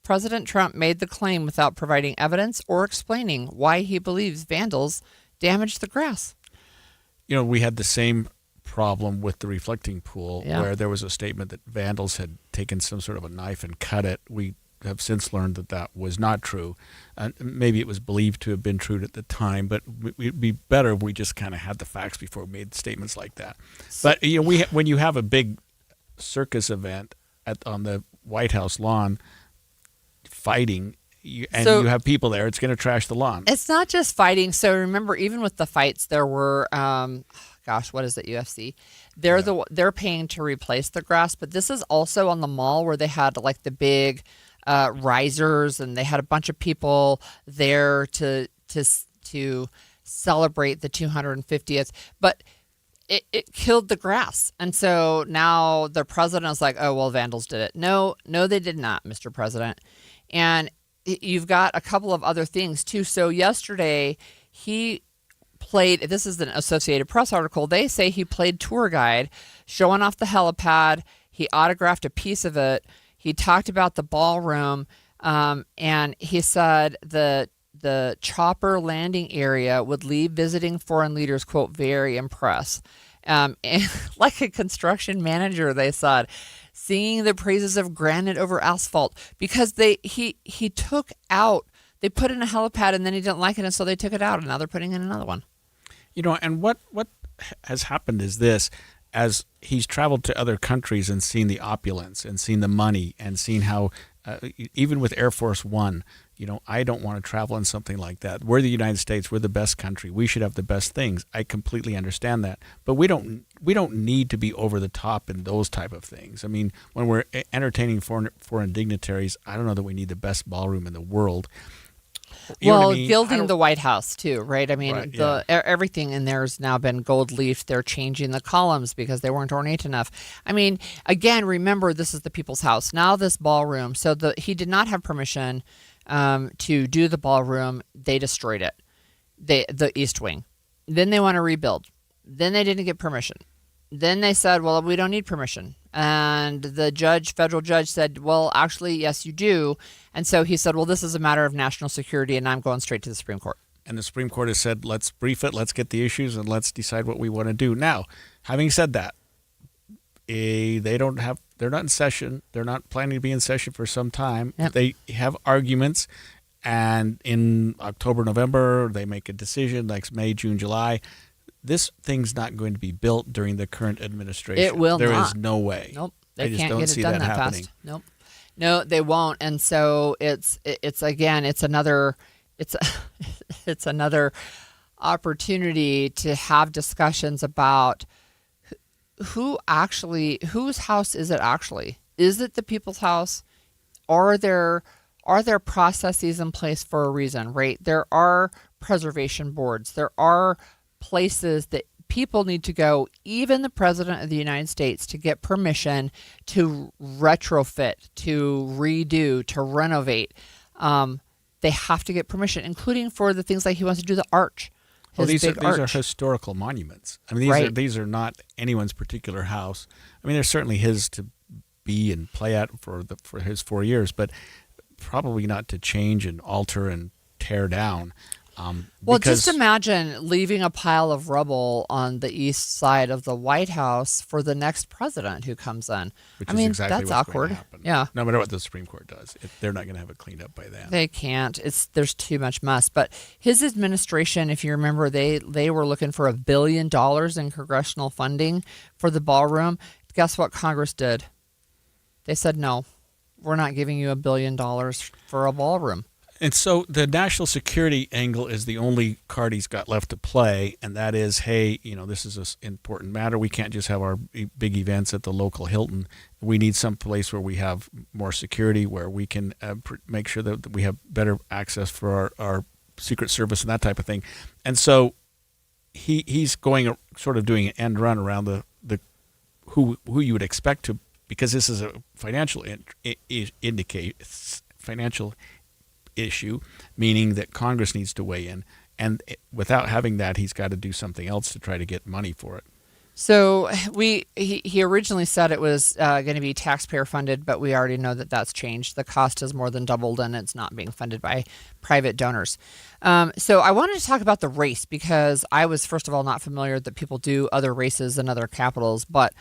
President Trump made the claim without providing evidence or explaining why he believes vandals damaged the grass. You know, we had the same problem with the reflecting pool where there was a statement that vandals had taken some sort of a knife and cut it. We have since learned that that was not true. Maybe it was believed to have been true at the time, but it'd be better if we just kind of had the facts before we made statements like that. But when you have a big circus event on the White House lawn, fighting, you have people there, it's going to trash the lawn. It's not just fighting. So remember, even with the fights, there were, what is it, UFC? They're paying to replace the grass, but this is also on the mall where they had like the big risers, and they had a bunch of people there to celebrate the 250th, but it killed the grass. And so now the president is like, oh, well, vandals did it. No, they did not, Mr. President. And you've got a couple of other things too. So yesterday he played, this is an Associated Press article, they say he played tour guide, showing off the helipad. He autographed a piece of it. He talked about the ballroom, and he said the chopper landing area would leave visiting foreign leaders, quote, very impressed. And like a construction manager, they said, singing the praises of granite over asphalt, because he took out, they put in a helipad and then he didn't like it, and so they took it out, and now they're putting in another one. And what has happened is this: as he's traveled to other countries and seen the opulence and seen the money and seen how, even with Air Force One, I don't want to travel in something like that. We're the United States. We're the best country. We should have the best things. I completely understand that. But we don't need to be over the top in those type of things. I mean, when we're entertaining foreign dignitaries, I don't know that we need the best ballroom in the world. Gilding the White House too, right? I mean, Right, everything in there has now been gold leaf. They're changing the columns because they weren't ornate enough. I mean, again, remember, this is the people's house. Now this ballroom, so he did not have permission to do the ballroom. They destroyed it, the East Wing. Then they want to rebuild. Then they didn't get permission. Then they said, well, we don't need permission. And the federal judge said, well, actually, yes, you do. And so he said, well, this is a matter of national security, and I'm going straight to the Supreme Court. And the Supreme Court has said, let's brief it, let's get the issues, and let's decide what we want to do. Now, having said that, they're not in session. They're not planning to be in session for some time. Yep. They have arguments, and in October, November, they make a decision, like May, June, July. This thing's not going to be built during the current administration. It will not. There is no way. Nope. I They just can't don't get see it done that that happening. fast. Nope. No, they won't. And so it's another opportunity to have discussions about whose house is it actually? Is it the people's house? Are there processes in place for a reason, right? There are preservation boards. There are places that people need to go, even the President of the United States, to get permission to retrofit, to redo, to renovate. They have to get permission, including for the things like he wants to do the arch. Well, these are historical monuments. I mean, these are not anyone's particular house. I mean, they're certainly his to be and play at for his 4 years, but probably not to change and alter and tear down. Well, just imagine leaving a pile of rubble on the east side of the White House for the next president who comes in. That's what's awkward. going to happen. Yeah. No matter what the Supreme Court does, they're not going to have it cleaned up by then. They can't. There's too much mess. But his administration, if you remember, they were looking for $1 billion in congressional funding for the ballroom. Guess what Congress did? They said, no, we're not giving you $1 billion for a ballroom. And so the national security angle is the only card he's got left to play, and that is, hey, this is an important matter. We can't just have our big events at the local Hilton. We need some place where we have more security, where we can make sure that we have better access for our Secret Service and that type of thing. And so he's going sort of doing an end run around the who you would expect to, because this is a financial issue, meaning that Congress needs to weigh in, and without having that, he's got to do something else to try to get money for it. So he originally said it was going to be taxpayer funded, but we already know that that's changed. The cost has more than doubled, and it's not being funded by private donors. So I wanted to talk about the race, because I was, first of all, not familiar that people do other races in other capitals, but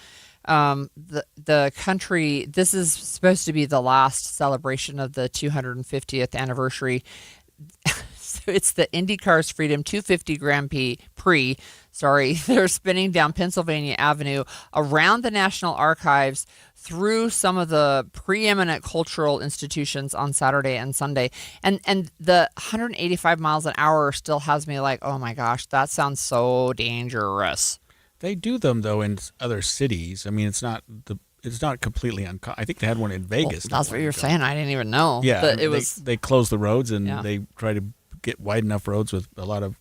the country. This is supposed to be the last celebration of the 250th anniversary. So it's the IndyCar's Freedom 250 Grand Prix. They're spinning down Pennsylvania Avenue around the National Archives through some of the preeminent cultural institutions on Saturday and Sunday. And the 185 miles an hour still has me like, oh my gosh, that sounds so dangerous. They do them though in other cities. I mean, it's not completely uncommon. I think they had one in Vegas. Well, that's what you're saying. I didn't even know. Yeah, but they close the roads and they try to get wide enough roads with a lot of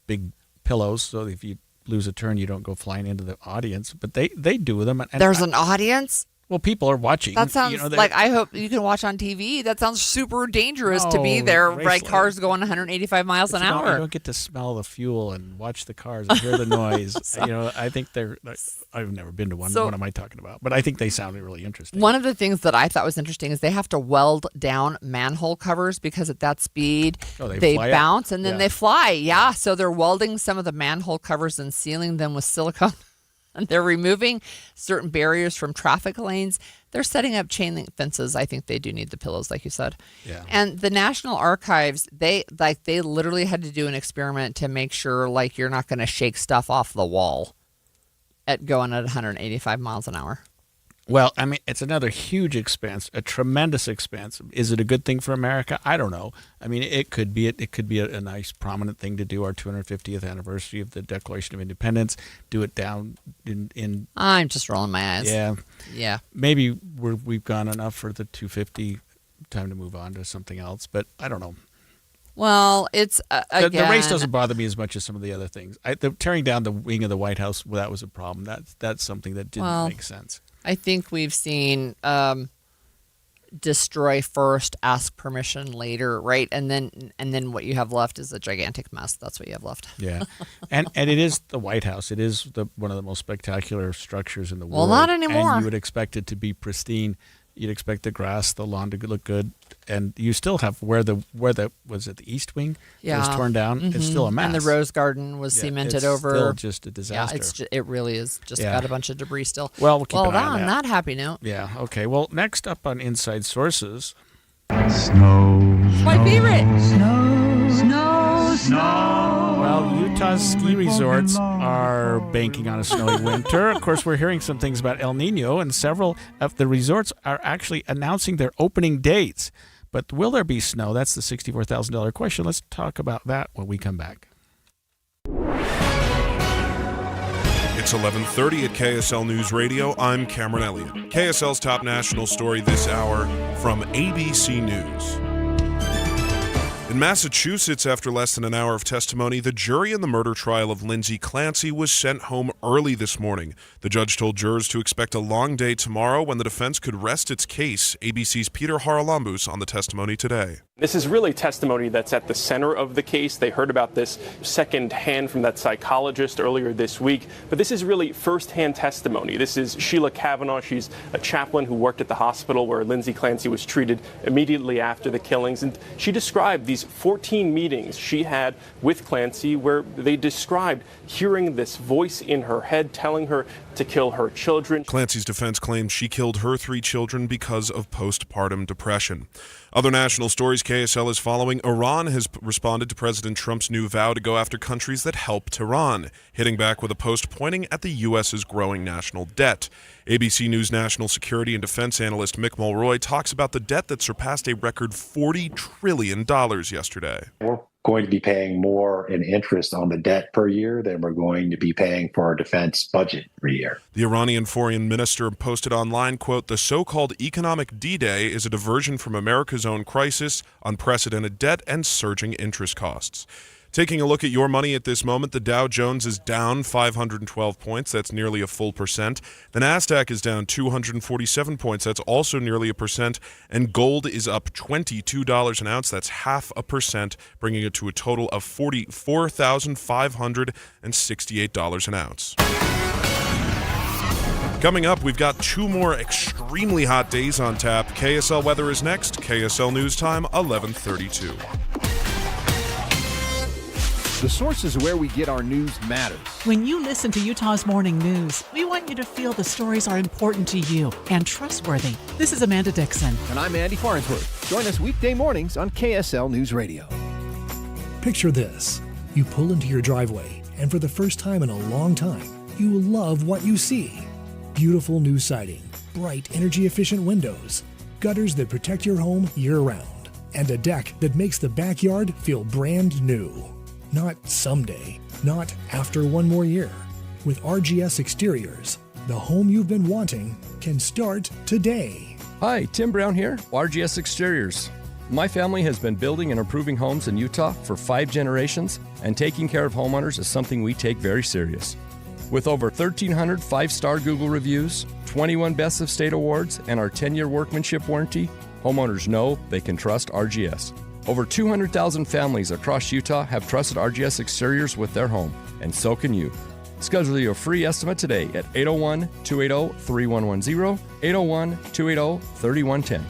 big pillows, so if you lose a turn, you don't go flying into the audience. But they do them. And there's an audience? Well, people are watching. That sounds like I hope you can watch on TV. That sounds super dangerous to be there, right? Cars going 185 miles an hour. You don't get to smell the fuel and watch the cars and hear the noise. I think I've never been to one. What am I talking about? But I think they sound really interesting. One of the things that I thought was interesting is they have to weld down manhole covers because at that speed they bounce and then they fly. Yeah, so they're welding some of the manhole covers and sealing them with silicone. And they're removing certain barriers from traffic lanes. They're setting up chain link fences. I think they do need the pillows, like you said. Yeah. And the National Archives, they literally had to do an experiment to make sure you're not going to shake stuff off the wall going at 185 miles an hour. Well, I mean, it's another huge expense, a tremendous expense. Is it a good thing for America? I don't know. I mean, it could be. It could be a nice, prominent thing to do. Our 250th anniversary of the Declaration of Independence. Do it down in. I'm just rolling my eyes. Yeah. Maybe we've gone enough for the 250. Time to move on to something else. But I don't know. Well, it's again, the race doesn't bother me as much as some of the other things. Tearing down the wing of the White House, that was a problem. That's something that didn't make sense. I think we've seen destroy first, ask permission later, right? And then what you have left is a gigantic mess. That's what you have left. Yeah, and it is the White House. It is one of the most spectacular structures in the world. Well, not anymore. And you would expect it to be pristine. You'd expect the grass, the lawn to look good, and you still have where the was it the East Wing? Yeah, was torn down. Mm-hmm. It's still a mess. And the Rose Garden was cemented over. Still just a disaster. Yeah, it really is just got a bunch of debris still. Well, we'll keep an eye on that. Not happy note. Yeah. Okay. Well, next up on Inside Sources, snow. My favorite. Snow. Well, Utah's ski resorts are banking on a snowy winter. Of course, we're hearing some things about El Nino, and several of the resorts are actually announcing their opening dates. But will there be snow? That's the $64,000 question. Let's talk about that when we come back. It's 11:30 at KSL News Radio. I'm Cameron Elliott. KSL's top national story this hour from ABC News. In Massachusetts, after less than an hour of testimony, the jury in the murder trial of Lindsay Clancy was sent home early this morning. The judge told jurors to expect a long day tomorrow when the defense could rest its case. ABC's Peter Haralambous on the testimony today. This is really testimony that's at the center of the case. They heard about this secondhand from that psychologist earlier this week, but this is really firsthand testimony. This is Sheila Kavanaugh. She's a chaplain who worked at the hospital where Lindsay Clancy was treated immediately after the killings, and she described these 14 meetings she had with Clancy where they described hearing this voice in her head telling her to kill her children. Clancy's defense claims she killed her 3 children because of postpartum depression. Other national stories KSL is following. Iran has responded to President Trump's new vow to go after countries that help Tehran, hitting back with a post pointing at the U.S.'s growing national debt. ABC News national security and defense analyst Mick Mulroy talks about the debt that surpassed a record $40 trillion yesterday. We're going to be paying more in interest on the debt per year than we're going to be paying for our defense budget per year. The Iranian foreign minister posted online, quote, "The so-called economic D-Day is a diversion from America's own crisis, unprecedented debt, and surging interest costs." Taking a look at your money at this moment, the Dow Jones is down 512 points. That's nearly a full percent. The Nasdaq is down 247 points. That's also nearly a percent. And gold is up $22 an ounce. That's 0.5%, bringing it to a total of $44,568 an ounce. Coming up, we've got 2 more extremely hot days on tap. KSL weather is next. KSL News Time, 11:32. The sources where we get our news matters. When you listen to Utah's Morning News, we want you to feel the stories are important to you and trustworthy. This is Amanda Dixon. And I'm Andy Farnsworth. Join us weekday mornings on KSL News Radio. Picture this. You pull into your driveway, and for the first time in a long time, you will love what you see. Beautiful new siding, bright, energy-efficient windows, gutters that protect your home year-round, and a deck that makes the backyard feel brand new. Not someday, not after one more year. With RGS Exteriors, the home you've been wanting can start today. Hi, Tim Brown here, RGS Exteriors. My family has been building and improving homes in Utah for 5 generations, and taking care of homeowners is something we take very serious. With over 1,300 5-star Google reviews, 21 Best of State awards, and our 10-year workmanship warranty, homeowners know they can trust RGS. Over 200,000 families across Utah have trusted RGS Exteriors with their home, and so can you. Schedule your free estimate today at 801-280-3110, 801-280-3110.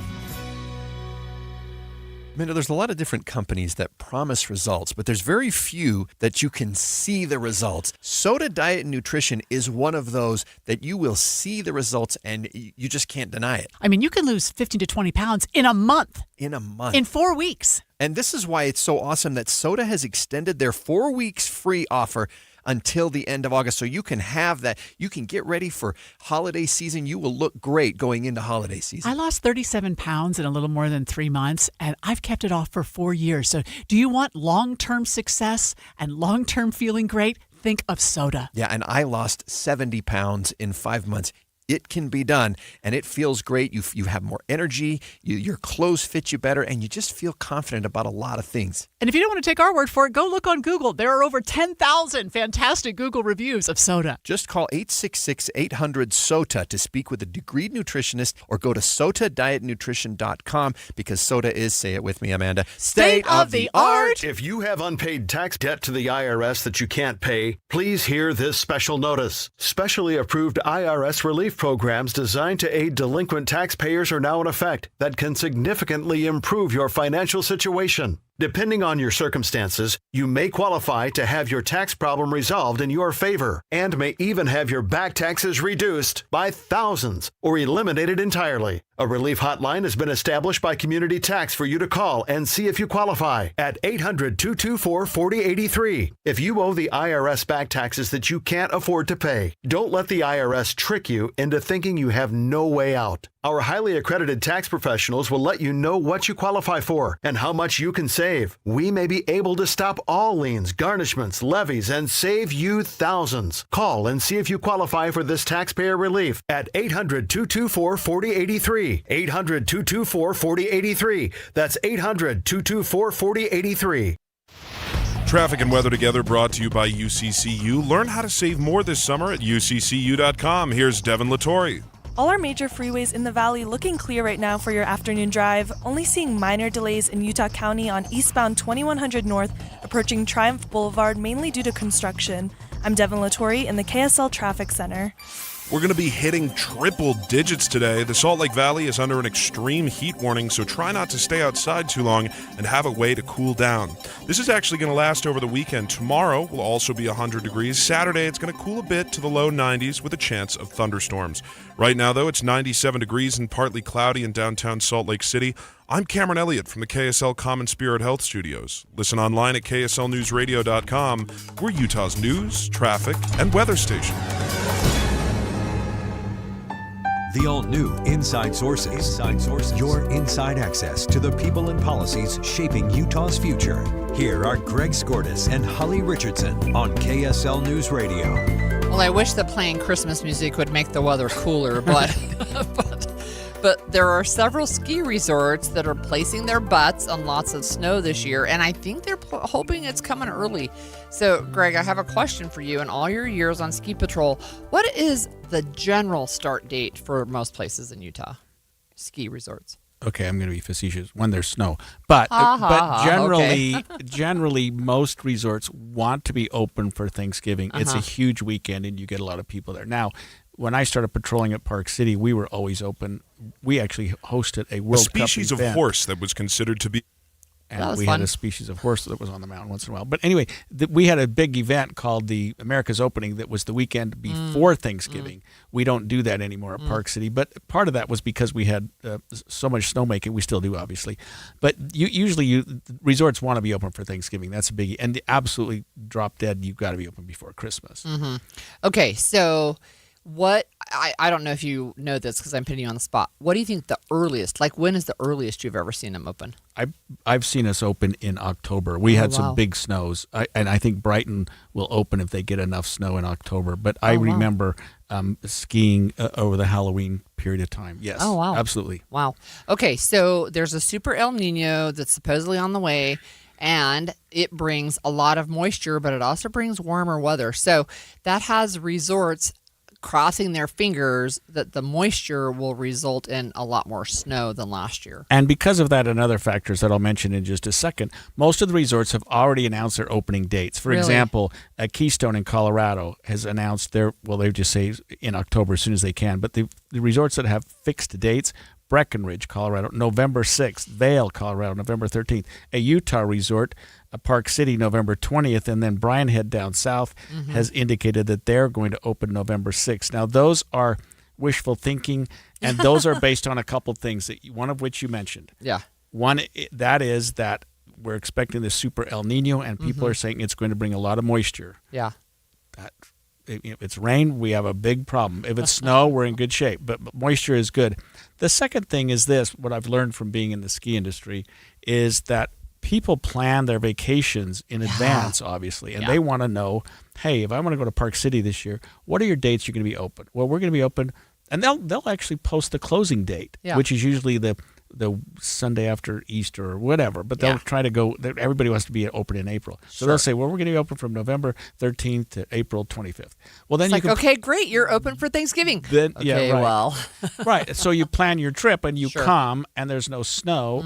Amanda, there's a lot of different companies that promise results, but there's very few that you can see the results. Soda Diet and Nutrition is one of those that you will see the results and you just can't deny it. I mean, you can lose 15 to 20 pounds in a month. In a month. In 4 weeks. And this is why it's so awesome that Soda has extended their 4 weeks free offer until the end of August. So you can have that. You can get ready for holiday season. You will look great going into holiday season. I lost 37 pounds in a little more than 3 months, and I've kept it off for 4 years. So do you want long-term success and long-term feeling great? Think of Soda. Yeah, and I lost 70 pounds in 5 months. It can be done, and it feels great. You have more energy, your clothes fit you better, and you just feel confident about a lot of things. And if you don't want to take our word for it, go look on Google. There are over 10,000 fantastic Google reviews of Soda. Just call 866-800-SOTA to speak with a degreed nutritionist, or go to SOTADietNutrition.com, because Soda is, say it with me, Amanda, state of the art. If you have unpaid tax debt to the IRS that you can't pay, please hear this special notice. Specially approved IRS relief programs designed to aid delinquent taxpayers are now in effect that can significantly improve your financial situation. Depending on your circumstances, you may qualify to have your tax problem resolved in your favor, and may even have your back taxes reduced by thousands or eliminated entirely. A relief hotline has been established by Community Tax for you to call and see if you qualify at 800-224-4083. If you owe the IRS back taxes that you can't afford to pay, don't let the IRS trick you into thinking you have no way out. Our highly accredited tax professionals will let you know what you qualify for and how much you can save. We may be able to stop all liens, garnishments, levies, and save you thousands. Call and see if you qualify for this taxpayer relief at 800-224-4083. 800-224-4083. That's 800-224-4083. Traffic and weather together brought to you by UCCU. Learn how to save more this summer at UCCU.com. Here's Devin Latore. All our major freeways in the valley looking clear right now for your afternoon drive. Only seeing minor delays in Utah County on eastbound 2100 North, approaching Triumph Boulevard, mainly due to construction. I'm Devin Latore in the KSL Traffic Center. We're going to be hitting triple digits today. The Salt Lake Valley is under an extreme heat warning, so try not to stay outside too long and have a way to cool down. This is actually going to last over the weekend. Tomorrow will also be 100 degrees. Saturday, it's going to cool a bit to the low 90s with a chance of thunderstorms. Right now, though, it's 97 degrees and partly cloudy in downtown Salt Lake City. I'm Cameron Elliott from the KSL Common Spirit Health Studios. Listen online at KSLNewsRadio.com. We're Utah's news, traffic, and weather station. The all-new Inside Sources. Inside Sources. Your inside access to the people and policies shaping Utah's future. Here are Greg Skordas and Holly Richardson on KSL News Radio. Well, I wish that playing Christmas music would make the weather cooler, but but there are several ski resorts that are placing their bets on lots of snow this year, and I think they're hoping it's coming early. So, Greg, I have a question for you. In all your years on Ski Patrol, what is the general start date for most places in Utah, ski resorts? Okay, I'm going to be facetious when there's snow, but generally most resorts want to be open for Thanksgiving. It's a huge weekend, and you get a lot of people there. Now, when I started patrolling at Park City, we were always open. We actually hosted a World Cup species event. Of horse that was considered to be And That was we fun. had a species of horse that was on the mountain once in a while. But anyway, we had a big event called the America's Opening that was the weekend before Thanksgiving. We don't do that anymore at Park City. But part of that was because we had so much snowmaking. We still do, obviously. But usually resorts want to be open for Thanksgiving. That's a biggie. And absolutely drop dead, you've got to be open before Christmas. Mm-hmm. Okay, so what I don't know if you know this because I'm putting you on the spot. What do you think the earliest, like when is the earliest you've ever seen them open? I've seen us open in October. We had some big snows, and I think Brighton will open if they get enough snow in October. But I remember skiing over the Halloween period of time. Yes. Oh, wow. Absolutely. Wow. Okay, so there's a super El Nino that's supposedly on the way, and it brings a lot of moisture, but it also brings warmer weather. So that has resorts crossing their fingers that the moisture will result in a lot more snow than last year. And because of that and other factors that I'll mention in just a second, most of the resorts have already announced their opening dates. For example, Keystone in Colorado has announced they just say in October as soon as they can, but the resorts that have fixed dates, Breckenridge, Colorado, November 6th, Vail, Colorado, November 13th, a Utah resort, Park City, November 20th, and then Brian Head down south has indicated that they're going to open November 6th. Now, those are wishful thinking, and those are based on a couple things, one of which you mentioned. Yeah. One, that is that we're expecting the super El Nino, and people are saying it's going to bring a lot of moisture. Yeah. If it's rain, we have a big problem. If it's snow, we're in good shape, but moisture is good. The second thing is this, what I've learned from being in the ski industry, is that people plan their vacations in advance, obviously, and they want to know, hey, if I want to go to Park City this year, what are your dates you're going to be open? Well, we're going to be open, and they'll actually post the closing date, which is usually the Sunday after Easter or whatever, but they'll try to go, everybody wants to be open in April. So they'll say, well, we're going to be open from November 13th to April 25th. Well, then it's okay, great, you're open for Thanksgiving. Then, okay, right. well. Right, so you plan your trip and you come and there's no snow,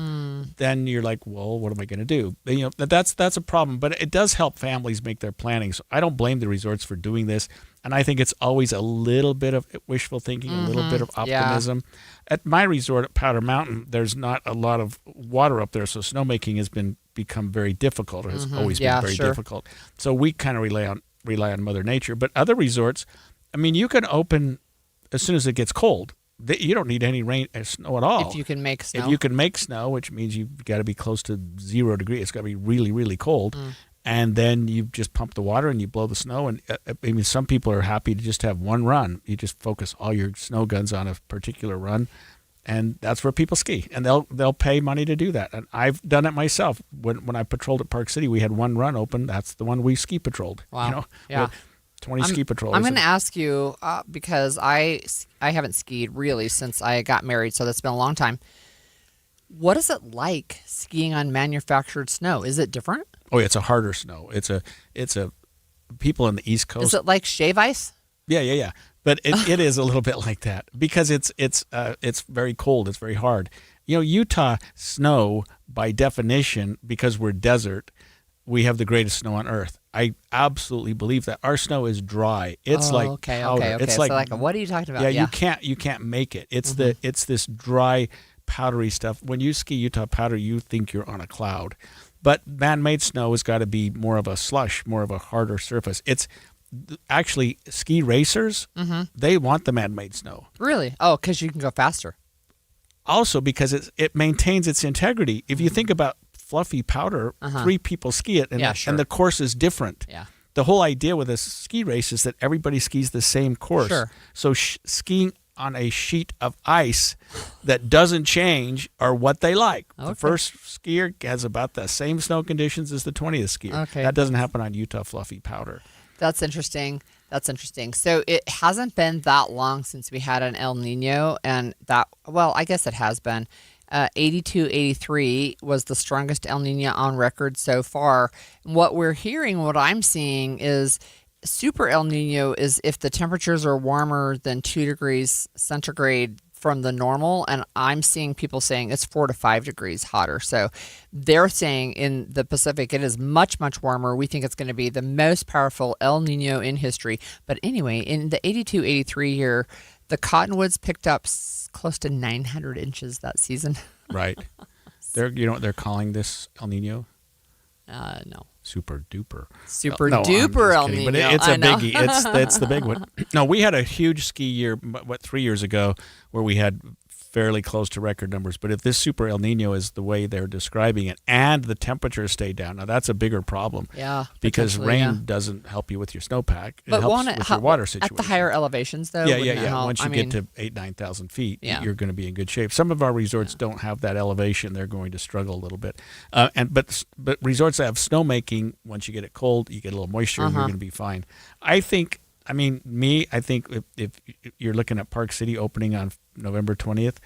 then you're like, well, what am I going to do? That's a problem, but it does help families make their planning. So I don't blame the resorts for doing this. And I think it's always a little bit of wishful thinking, a little bit of optimism. At my resort at Powder Mountain, there's not a lot of water up there, so snowmaking has become very difficult, or has always been very difficult. So we kind of rely on Mother Nature. But other resorts, I mean, you can open as soon as it gets cold. You don't need any rain or snow at all. If you can make snow. If you can make snow, which means you've got to be close to 0 degrees. It's got to be really, really cold. And then you just pump the water and you blow the snow. And I mean, some people are happy to just have one run. You just focus all your snow guns on a particular run, and that's where people ski. And they'll pay money to do that. And I've done it myself. When I patrolled at Park City, we had one run open. That's the one we ski patrolled. Wow. We had 20 ski patrols. I'm going to ask you because I haven't skied really since I got married, so that's been a long time. What is it like skiing on manufactured snow? Is it different? Oh, yeah, it's a harder snow. It's a people on the East Coast. Is it like shave ice? Yeah. But it is a little bit like that because it's very cold. It's very hard. Utah snow by definition, because we're desert, we have the greatest snow on earth. I absolutely believe that. Our snow is dry. It's like powder. Okay. It's so like what are you talking about? Yeah, you can't make it. It's it's this dry, powdery stuff. When you ski Utah powder, you think you're on a cloud. But man-made snow has got to be more of a slush, more of a harder surface. It's actually ski racers, they want the man-made snow. Really? Oh, because you can go faster. Also because it maintains its integrity. If you think about fluffy powder, 3 people ski it, and the course is different. Yeah. The whole idea with a ski race is that everybody skis the same course. Sure. So skiing on a sheet of ice that doesn't change are what they like. Okay. The first skier has about the same snow conditions as the 20th skier. Okay. That doesn't happen on Utah fluffy powder. That's interesting. So it hasn't been that long since we had an El Nino, and I guess it has been. 82-83 was the strongest El Nino on record so far. What I'm seeing is super El Nino is if the temperatures are warmer than 2 degrees centigrade from the normal, and I'm seeing people saying it's 4 to 5 degrees hotter. So they're saying in the Pacific it is much, much warmer. We think it's going to be the most powerful El Nino in history. But anyway, in the 82-83 year, the cottonwoods picked up close to 900 inches that season. Right. You know what they're calling this El Nino? No. Super duper. Super No, duper El I'm just Nino. kidding. But it's a I know. biggie. It's the big one. No, we had a huge ski year, 3 years ago, where we had fairly close to record numbers. But if this Super El Nino is the way they're describing it, and the temperatures stay down, now that's a bigger problem. Yeah, because potentially, rain doesn't help you with your snowpack. It But helps won't it with help your water situation. at the higher elevations, though? Yeah. wouldn't it help? Once you get to 8,000-9,000 feet, you're going to be in good shape. Some of our resorts don't have that elevation; they're going to struggle a little bit. But resorts that have snowmaking, once you get it cold, you get a little moisture, and you're going to be fine. I think if you're looking at Park City opening on November 20th,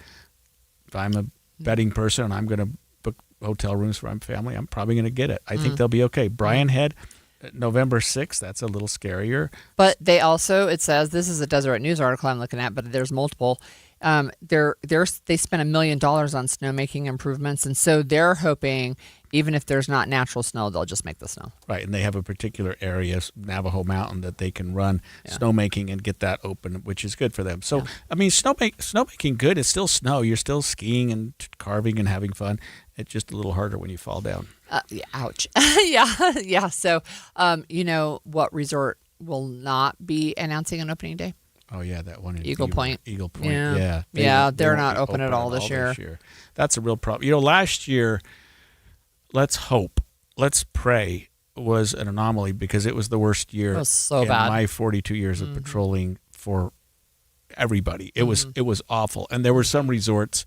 if I'm a betting person and I'm going to book hotel rooms for my family, I'm probably going to get it. I think they'll be okay. Brian Head, November 6th, that's a little scarier. But they also, it says, this is a Deseret News article I'm looking at, but there's multiple. They spent $1 million on snowmaking improvements, and so they're hoping even if there's not natural snow, they'll just make the snow. Right, and they have a particular area, Navajo Mountain, that they can run snowmaking and get that open, which is good for them. So, I mean, snowmaking good. It's still snow. You're still skiing and carving and having fun. It's just a little harder when you fall down. Ouch. Yeah. So, you know what resort will not be announcing an opening day? Oh, yeah, that one in Eagle Point. Eagle Point, yeah. yeah. They're not open at all this year. That's a real problem. You know, last year, let's pray, was an anomaly because it was the worst year it was so in bad. my 42 years of patrolling for everybody. It was awful. And there were some resorts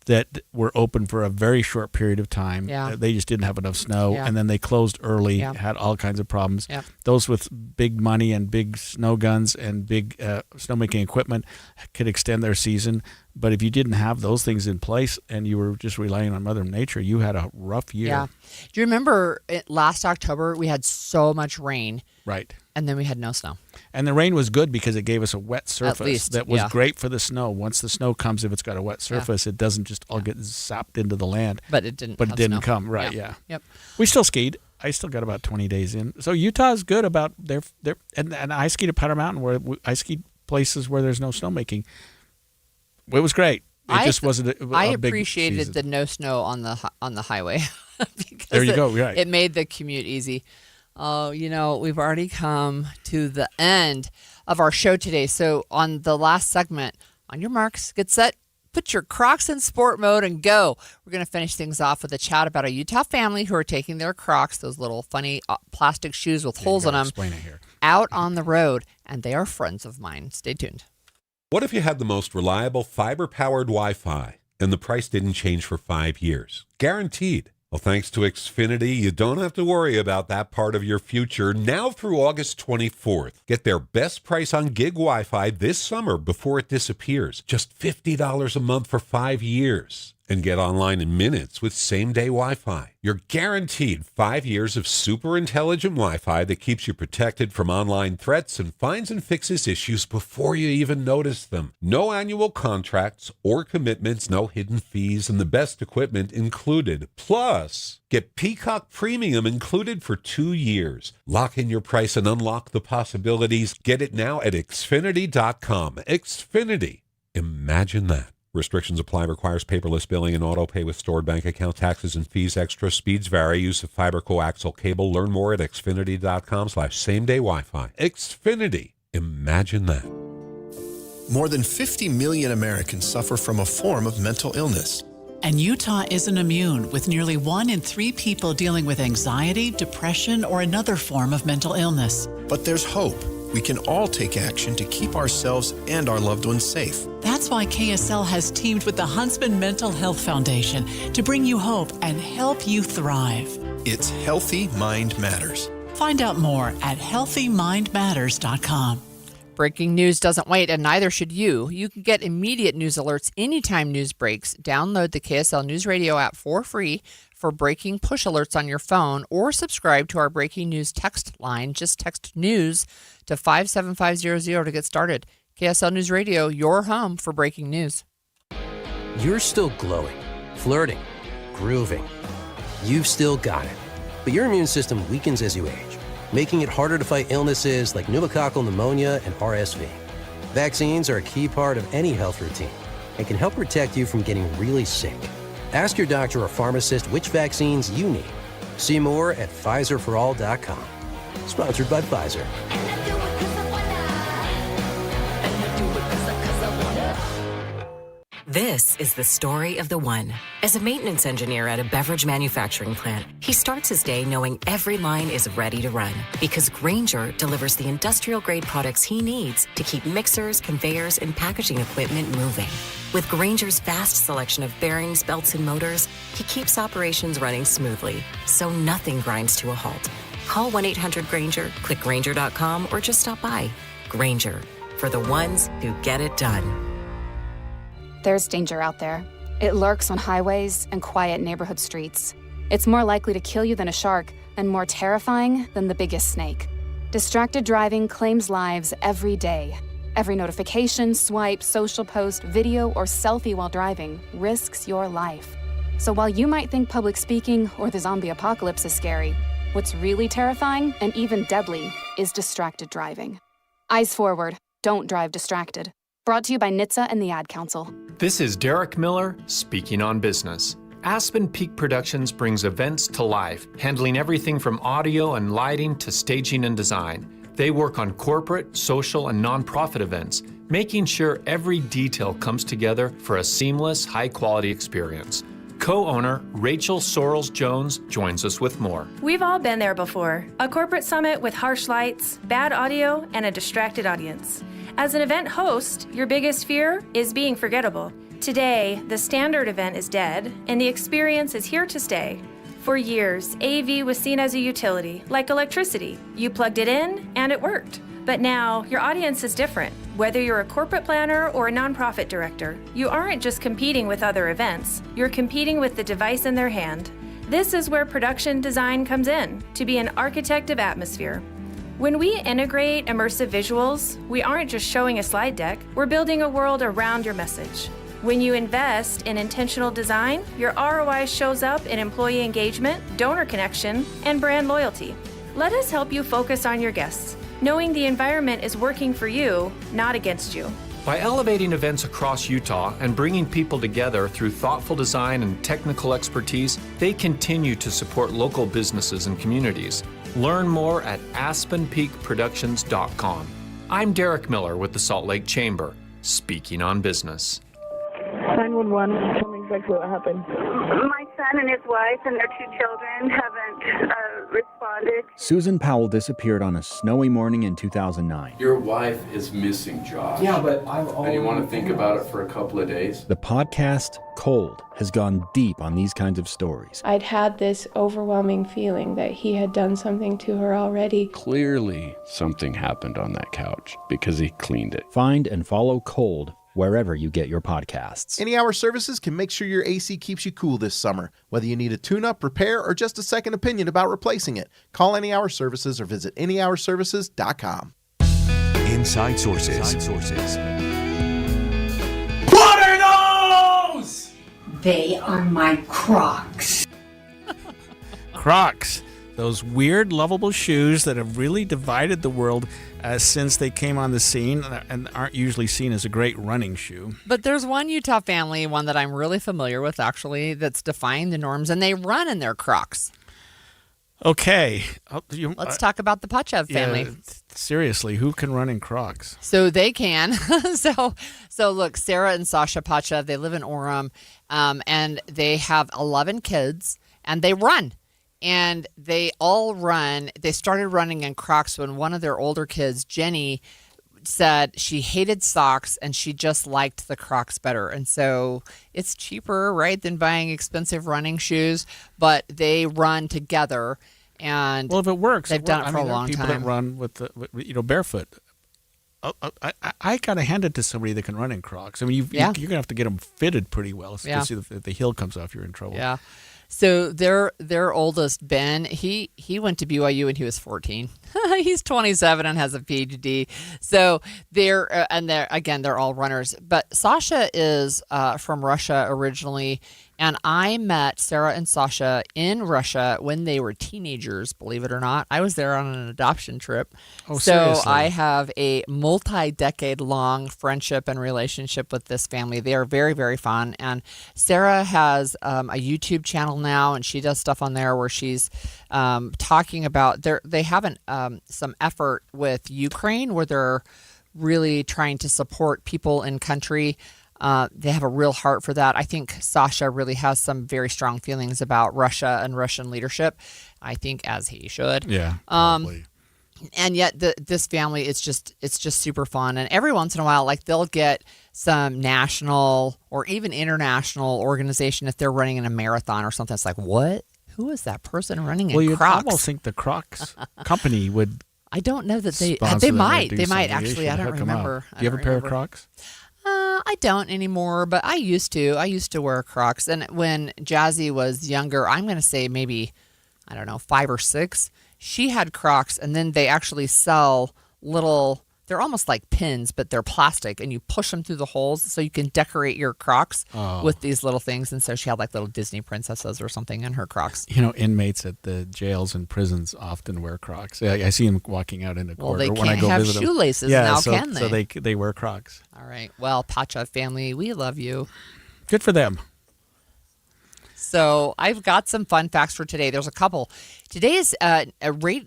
that were open for a very short period of time. Yeah. They just didn't have enough snow, Yeah. and then they closed early, Yeah. had all kinds of problems. Yeah. Those with big money and big snow guns and big snowmaking equipment could extend their season. But if you didn't have those things in place and you were just relying on Mother Nature, you had a rough year. Yeah. Do you remember last October we had so much rain? Right. And then we had no snow. And the rain was good because it gave us a wet surface least, that was yeah. great for the snow. Once the snow comes, if it's got a wet surface, it doesn't just all get sapped into the land. But it didn't. But it have didn't snow. come. Right, yeah. Yep. We still skied. I still got about 20 days in. So Utah's good about their and I skied at Powder Mountain where I skied places where there's no snowmaking. It was great. It just wasn't a I big appreciated season. the no snow on the highway. because There you go, right. It made the commute easy. Oh, you know, we've already come to the end of our show today. So on the last segment, on your marks, get set, put your Crocs in sport mode and go. We're going to finish things off with a chat about a Utah family who are taking their Crocs, those little funny plastic shoes with holes in them, explain it here. out on the road. And they are friends of mine. Stay tuned. What if you had the most reliable fiber-powered Wi-Fi and the price didn't change for 5 years? Guaranteed. Well, thanks to Xfinity, you don't have to worry about that part of your future now through August 24th. Get their best price on gig Wi-Fi this summer before it disappears. Just $50 a month for 5 years. And get online in minutes with same-day Wi-Fi. You're guaranteed 5 years of super intelligent Wi-Fi that keeps you protected from online threats and finds and fixes issues before you even notice them. No annual contracts or commitments, no hidden fees, and the best equipment included. Plus, get Peacock Premium included for 2 years. Lock in your price and unlock the possibilities. Get it now at Xfinity.com. Xfinity. Imagine that. Restrictions apply. Requires paperless billing and auto pay with stored bank account. Taxes and fees extra. Speeds vary. Use of fiber coaxial cable. Learn more at Xfinity.com/same-day Wi-Fi. Xfinity. Imagine that. More than 50 million Americans suffer from a form of mental illness. And Utah isn't immune, with nearly 1 in 3 people dealing with anxiety, depression, or another form of mental illness. But there's hope. We can all take action to keep ourselves and our loved ones safe. That's why KSL has teamed with the Huntsman Mental Health Foundation to bring you hope and help you thrive. It's Healthy Mind Matters. Find out more at healthymindmatters.com. Breaking news doesn't wait, and neither should you. You can get immediate news alerts anytime news breaks. Download the KSL News Radio app for free for breaking push alerts on your phone, or subscribe to our breaking news text line. Just text news to 57500 to get started. KSL News Radio, your home for breaking news. You're still glowing, flirting, grooving. You've still got it. But your immune system weakens as you age, making it harder to fight illnesses like pneumococcal pneumonia and RSV. Vaccines are a key part of any health routine and can help protect you from getting really sick. Ask your doctor or pharmacist which vaccines you need. See more at PfizerForAll.com. Sponsored by Pfizer. This is the story of the one. As a maintenance engineer at a beverage manufacturing plant, he starts his day knowing every line is ready to run because Grainger delivers the industrial-grade products he needs to keep mixers, conveyors, and packaging equipment moving. With Grainger's vast selection of bearings, belts, and motors, he keeps operations running smoothly, so nothing grinds to a halt. Call 1-800-GRAINGER, click Grainger.com, or just stop by. Grainger, for the ones who get it done. There's danger out there. It lurks on highways and quiet neighborhood streets. It's more likely to kill you than a shark and more terrifying than the biggest snake. Distracted driving claims lives every day. Every notification, swipe, social post, video, or selfie while driving risks your life. So while you might think public speaking or the zombie apocalypse is scary, what's really terrifying and even deadly is distracted driving. Eyes forward. Don't drive distracted. Brought to you by NHTSA and the Ad Council. This is Derek Miller speaking on business. Aspen Peak Productions brings events to life, handling everything from audio and lighting to staging and design. They work on corporate, social, and nonprofit events, making sure every detail comes together for a seamless, high-quality experience. Co-owner Rachel Sorrells-Jones joins us with more. We've all been there before. A corporate summit with harsh lights, bad audio, and a distracted audience. As an event host, your biggest fear is being forgettable. Today, the standard event is dead, and the experience is here to stay. For years, AV was seen as a utility, like electricity. You plugged it in, and it worked. But now, your audience is different. Whether you're a corporate planner or a nonprofit director, you aren't just competing with other events, you're competing with the device in their hand. This is where production design comes in, to be an architect of atmosphere. When we integrate immersive visuals, we aren't just showing a slide deck, we're building a world around your message. When you invest in intentional design, your ROI shows up in employee engagement, donor connection, and brand loyalty. Let us help you focus on your guests, knowing the environment is working for you, not against you. By elevating events across Utah and bringing people together through thoughtful design and technical expertise, they continue to support local businesses and communities. Learn more at aspenpeakproductions.com. I'm Derek Miller with the Salt Lake Chamber, speaking on business. 911, tell me exactly what happened. My son and his wife and their 2 children haven't responded. Susan Powell disappeared on a snowy morning in 2009. Your wife is missing, Josh. Yeah, but And you want to think about it for a couple of days? The podcast, Cold, has gone deep on these kinds of stories. I'd had this overwhelming feeling that he had done something to her already. Clearly, something happened on that couch because he cleaned it. Find and follow Cold wherever you get your podcasts. Any Hour Services can make sure your AC keeps you cool this summer. Whether you need a tune-up, repair, or just a second opinion about replacing it, call Any Hour Services or visit anyhourservices.com. Inside Sources. What are those? They are my Crocs. Crocs, those weird, lovable shoes that have really divided the world since they came on the scene and aren't usually seen as a great running shoe. But there's one Utah family, one that I'm really familiar with, actually, that's defying the norms, and they run in their Crocs. Okay. Let's talk about the Pachev family. Yeah, seriously, who can run in Crocs? So they can. So look, Sarah and Sasha Pachev, they live in Orem, and they have 11 kids, and they run. And they all run. They started running in Crocs when one of their older kids, Jenny, said she hated socks and she just liked the Crocs better. And so it's cheaper, right, than buying expensive running shoes, but they run together. And well, if it works, they've done it for a long people time. That run with barefoot. I got to hand it to somebody that can run in Crocs. I mean, you're going to have to get them fitted pretty well. So you can see if the heel comes off, you're in trouble. Yeah. So their oldest, Ben, he went to BYU when he was 14. He's 27 and has a PhD. So they're all runners. But Sasha is from Russia originally, and I met Sarah and Sasha in Russia when they were teenagers, believe it or not. I was there on an adoption trip. Oh, so seriously? I have a multi-decade-long friendship and relationship with this family. They are very, very fun. And Sarah has a YouTube channel now, and she does stuff on there where she's talking about they have some effort with Ukraine where they're really trying to support people in country. They have a real heart for that. I think Sasha really has some very strong feelings about Russia and Russian leadership. I think as he should. Yeah. Probably. And yet this family, it's just super fun. And every once in a while, like they'll get some national or even international organization if they're running in a marathon or something. It's like, what? Who is that person running in You'd Crocs? almost think the Crocs company would. I don't know that they sponsor them or might. do They might something. They actually. should I don't hook 'em up. remember. Do you have a pair of Crocs? I don't anymore, but I used to. I used to wear Crocs. And when Jazzy was younger, I'm going to say maybe, I don't know, 5 or 6, she had Crocs, and then they actually sell little, they're almost like pins, but they're plastic, and you push them through the holes so you can decorate your Crocs with these little things. And so she had like little Disney princesses or something in her Crocs. You know, inmates at the jails and prisons often wear Crocs. I see them walking out in the Well, corridor they when I can't go have visit them. shoelaces Yeah, now, so, can they? So they wear Crocs. All right. Well, Pacha family, we love you. Good for them. So I've got some fun facts for today. There's a couple. Today is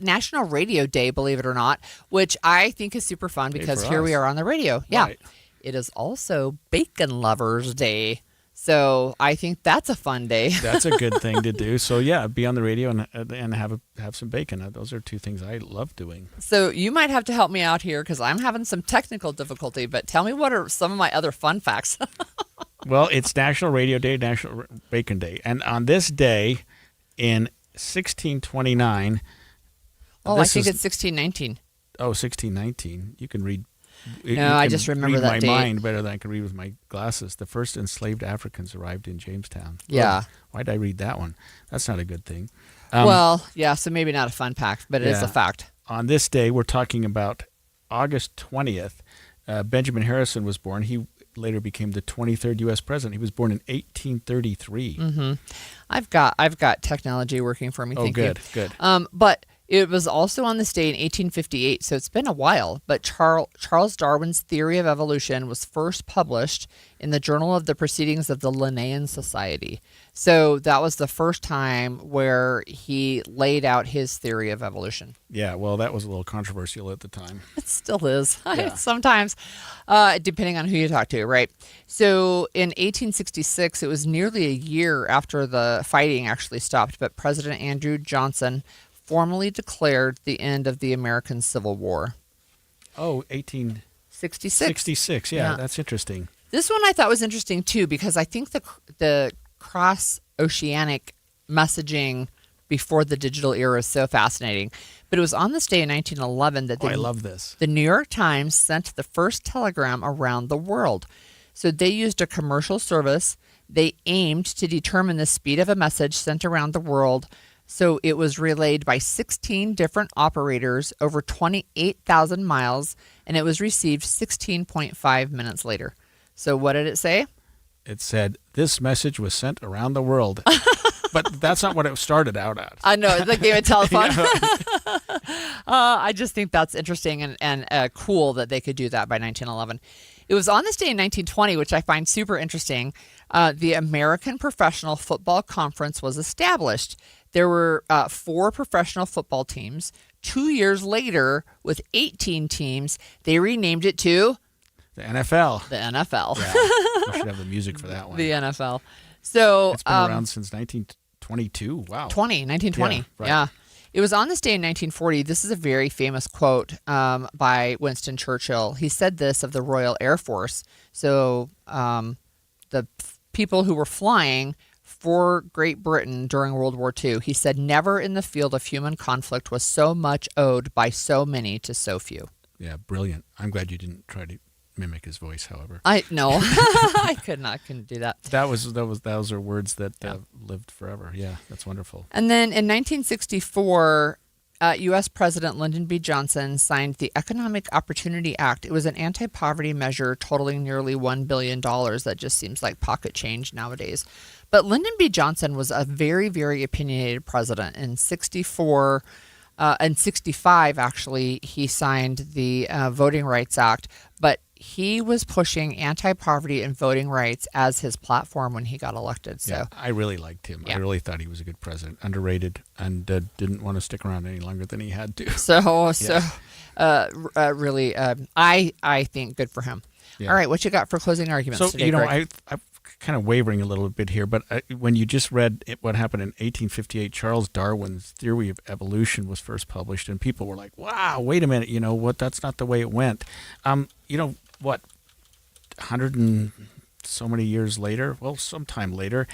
National Radio Day, believe it or not, which I think is super fun because here we are on the radio. Yeah. Right. It is also Bacon Lovers Day. So I think that's a fun day. That's a good thing to do. So yeah, be on the radio and have some bacon. Those are two things I love doing. So you might have to help me out here because I'm having some technical difficulty, but tell me what are some of my other fun facts. Well, it's National Radio Day, National Bacon Day. And on this day in 1629... Oh, I think it's 1619. Oh, 1619. You can read... No, I just remember that date. Read my mind better than I can read with my glasses. The first enslaved Africans arrived in Jamestown. Yeah. Oh, why'd I read that one? That's not a good thing. Well, yeah, so maybe not a fun fact, but it is a fact. On this day, we're talking about August 20th. Benjamin Harrison was born. He later became the 23rd U.S. president. He was born in 1833. Mm-hmm. I've got technology working for me. Thank you. Good. But it was also on this day in 1858, so it's been a while. But Charles Darwin's theory of evolution was first published in the Journal of the Proceedings of the Linnean Society. So that was the first time where he laid out his theory of evolution. Yeah, well, that was a little controversial at the time. It still is. Yeah. Sometimes, depending on who you talk to, right? So in 1866, it was nearly a year after the fighting actually stopped, but President Andrew Johnson formally declared the end of the American Civil War. Oh, 1866. 66. Yeah, that's interesting. This one I thought was interesting, too, because I think the cross-oceanic messaging before the digital era is so fascinating. But it was on this day in 1911 that I love this. The New York Times sent the first telegram around the world. So they used a commercial service. They aimed to determine the speed of a message sent around the world. So it was relayed by 16 different operators over 28,000 miles, and it was received 16.5 minutes later. So what did it say? It said, this message was sent around the world. But that's not what it started out at. I know, it's like game of telephone. I just think that's interesting and cool that they could do that by 1911. It was on this day in 1920, which I find super interesting. The American Professional Football Conference was established. There were 4 professional football teams. 2 years later, with 18 teams, they renamed it to the NFL. The NFL. Yeah, we should have the music for that one. The NFL. So it's been around since 1922. Wow. 1920. Yeah, right. Yeah. It was on this day in 1940. This is a very famous quote by Winston Churchill. He said this of the Royal Air Force. So the people who were flying for Great Britain during World War II, he said, never in the field of human conflict was so much owed by so many to so few. Yeah, brilliant. I'm glad you didn't try to mimic his voice, however. I couldn't do that. Those are words that lived forever. Yeah, that's wonderful. And then in 1964, U.S. President Lyndon B. Johnson signed the Economic Opportunity Act. It was an anti-poverty measure totaling nearly $1 billion. That just seems like pocket change nowadays. But Lyndon B. Johnson was a very, very opinionated president. In 64 and 65, actually, he signed the Voting Rights Act. But he was pushing anti-poverty and voting rights as his platform when he got elected. So yeah, I really liked him. Yeah. I really thought he was a good president, underrated, and didn't want to stick around any longer than he had to. Really, I think good for him. Yeah. All right, what you got for closing arguments today, Greg? I'm kind of wavering a little bit here, but when you just read what happened in 1858, Charles Darwin's theory of evolution was first published, and people were like, wow, wait a minute, that's not the way it went. 100 and so many years later, sometime later,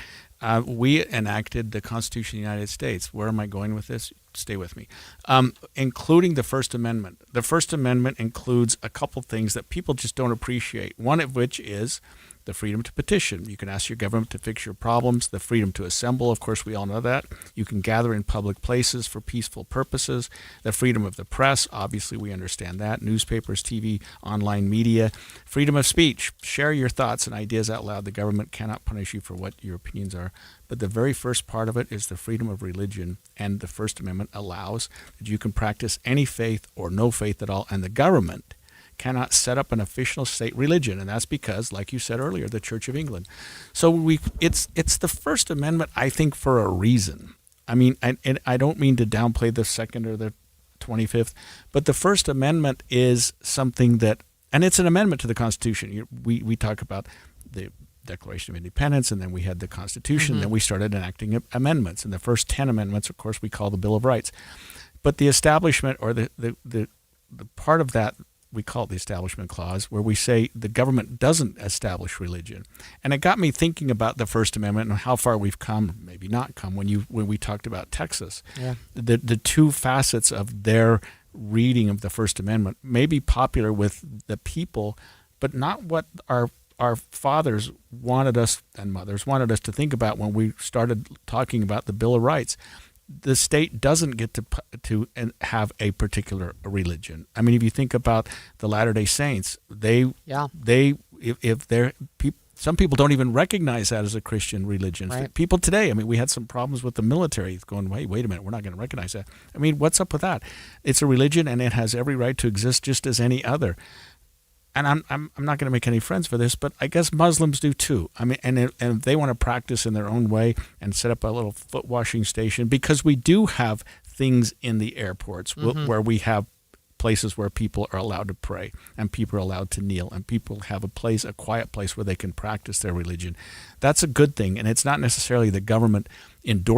we enacted the Constitution of the United States. Where am I going with this? Stay with me. Including the First Amendment. The First Amendment includes a couple things that people just don't appreciate, one of which is the freedom to petition. You can ask your government to fix your problems. The freedom to assemble, of course, we all know that. You can gather in public places for peaceful purposes. The freedom of the press, obviously we understand that. Newspapers, TV, online media. Freedom of speech. Share your thoughts and ideas out loud. The government cannot punish you for what your opinions are. But the very first part of it is the freedom of religion, and the First Amendment allows that you can practice any faith or no faith at all, and the government cannot set up an official state religion, and that's because, like you said earlier, the Church of England. So it's the First Amendment, I think, for a reason. I mean, and I don't mean to downplay the Second or the 25th, but the First Amendment is something that, and it's an amendment to the Constitution. We talk about the Declaration of Independence, and then we had the Constitution, then we started enacting amendments, and the first 10 amendments, of course, we call the Bill of Rights. But the establishment, or the part of that, we call it the Establishment Clause, where we say the government doesn't establish religion. And it got me thinking about the First Amendment and how far we've come, maybe not come, when we talked about Texas. Yeah. The two facets of their reading of the First Amendment may be popular with the people, but not what our fathers wanted us, and mothers wanted us to think about when we started talking about the Bill of Rights. The state doesn't get to have a particular religion. I mean, if you think about the Latter-day Saints, some people don't even recognize that as a Christian religion. Right. People today, I mean, we had some problems with the military going, wait a minute, we're not going to recognize that. I mean, what's up with that? It's a religion, and it has every right to exist just as any other. And I'm not going to make any friends for this, but I guess Muslims do too. I mean, and if they want to practice in their own way and set up a little foot washing station, because we do have things in the airports where we have places where people are allowed to pray, and people are allowed to kneel, and people have a quiet place where they can practice their religion. That's a good thing, and it's not necessarily the government endorsing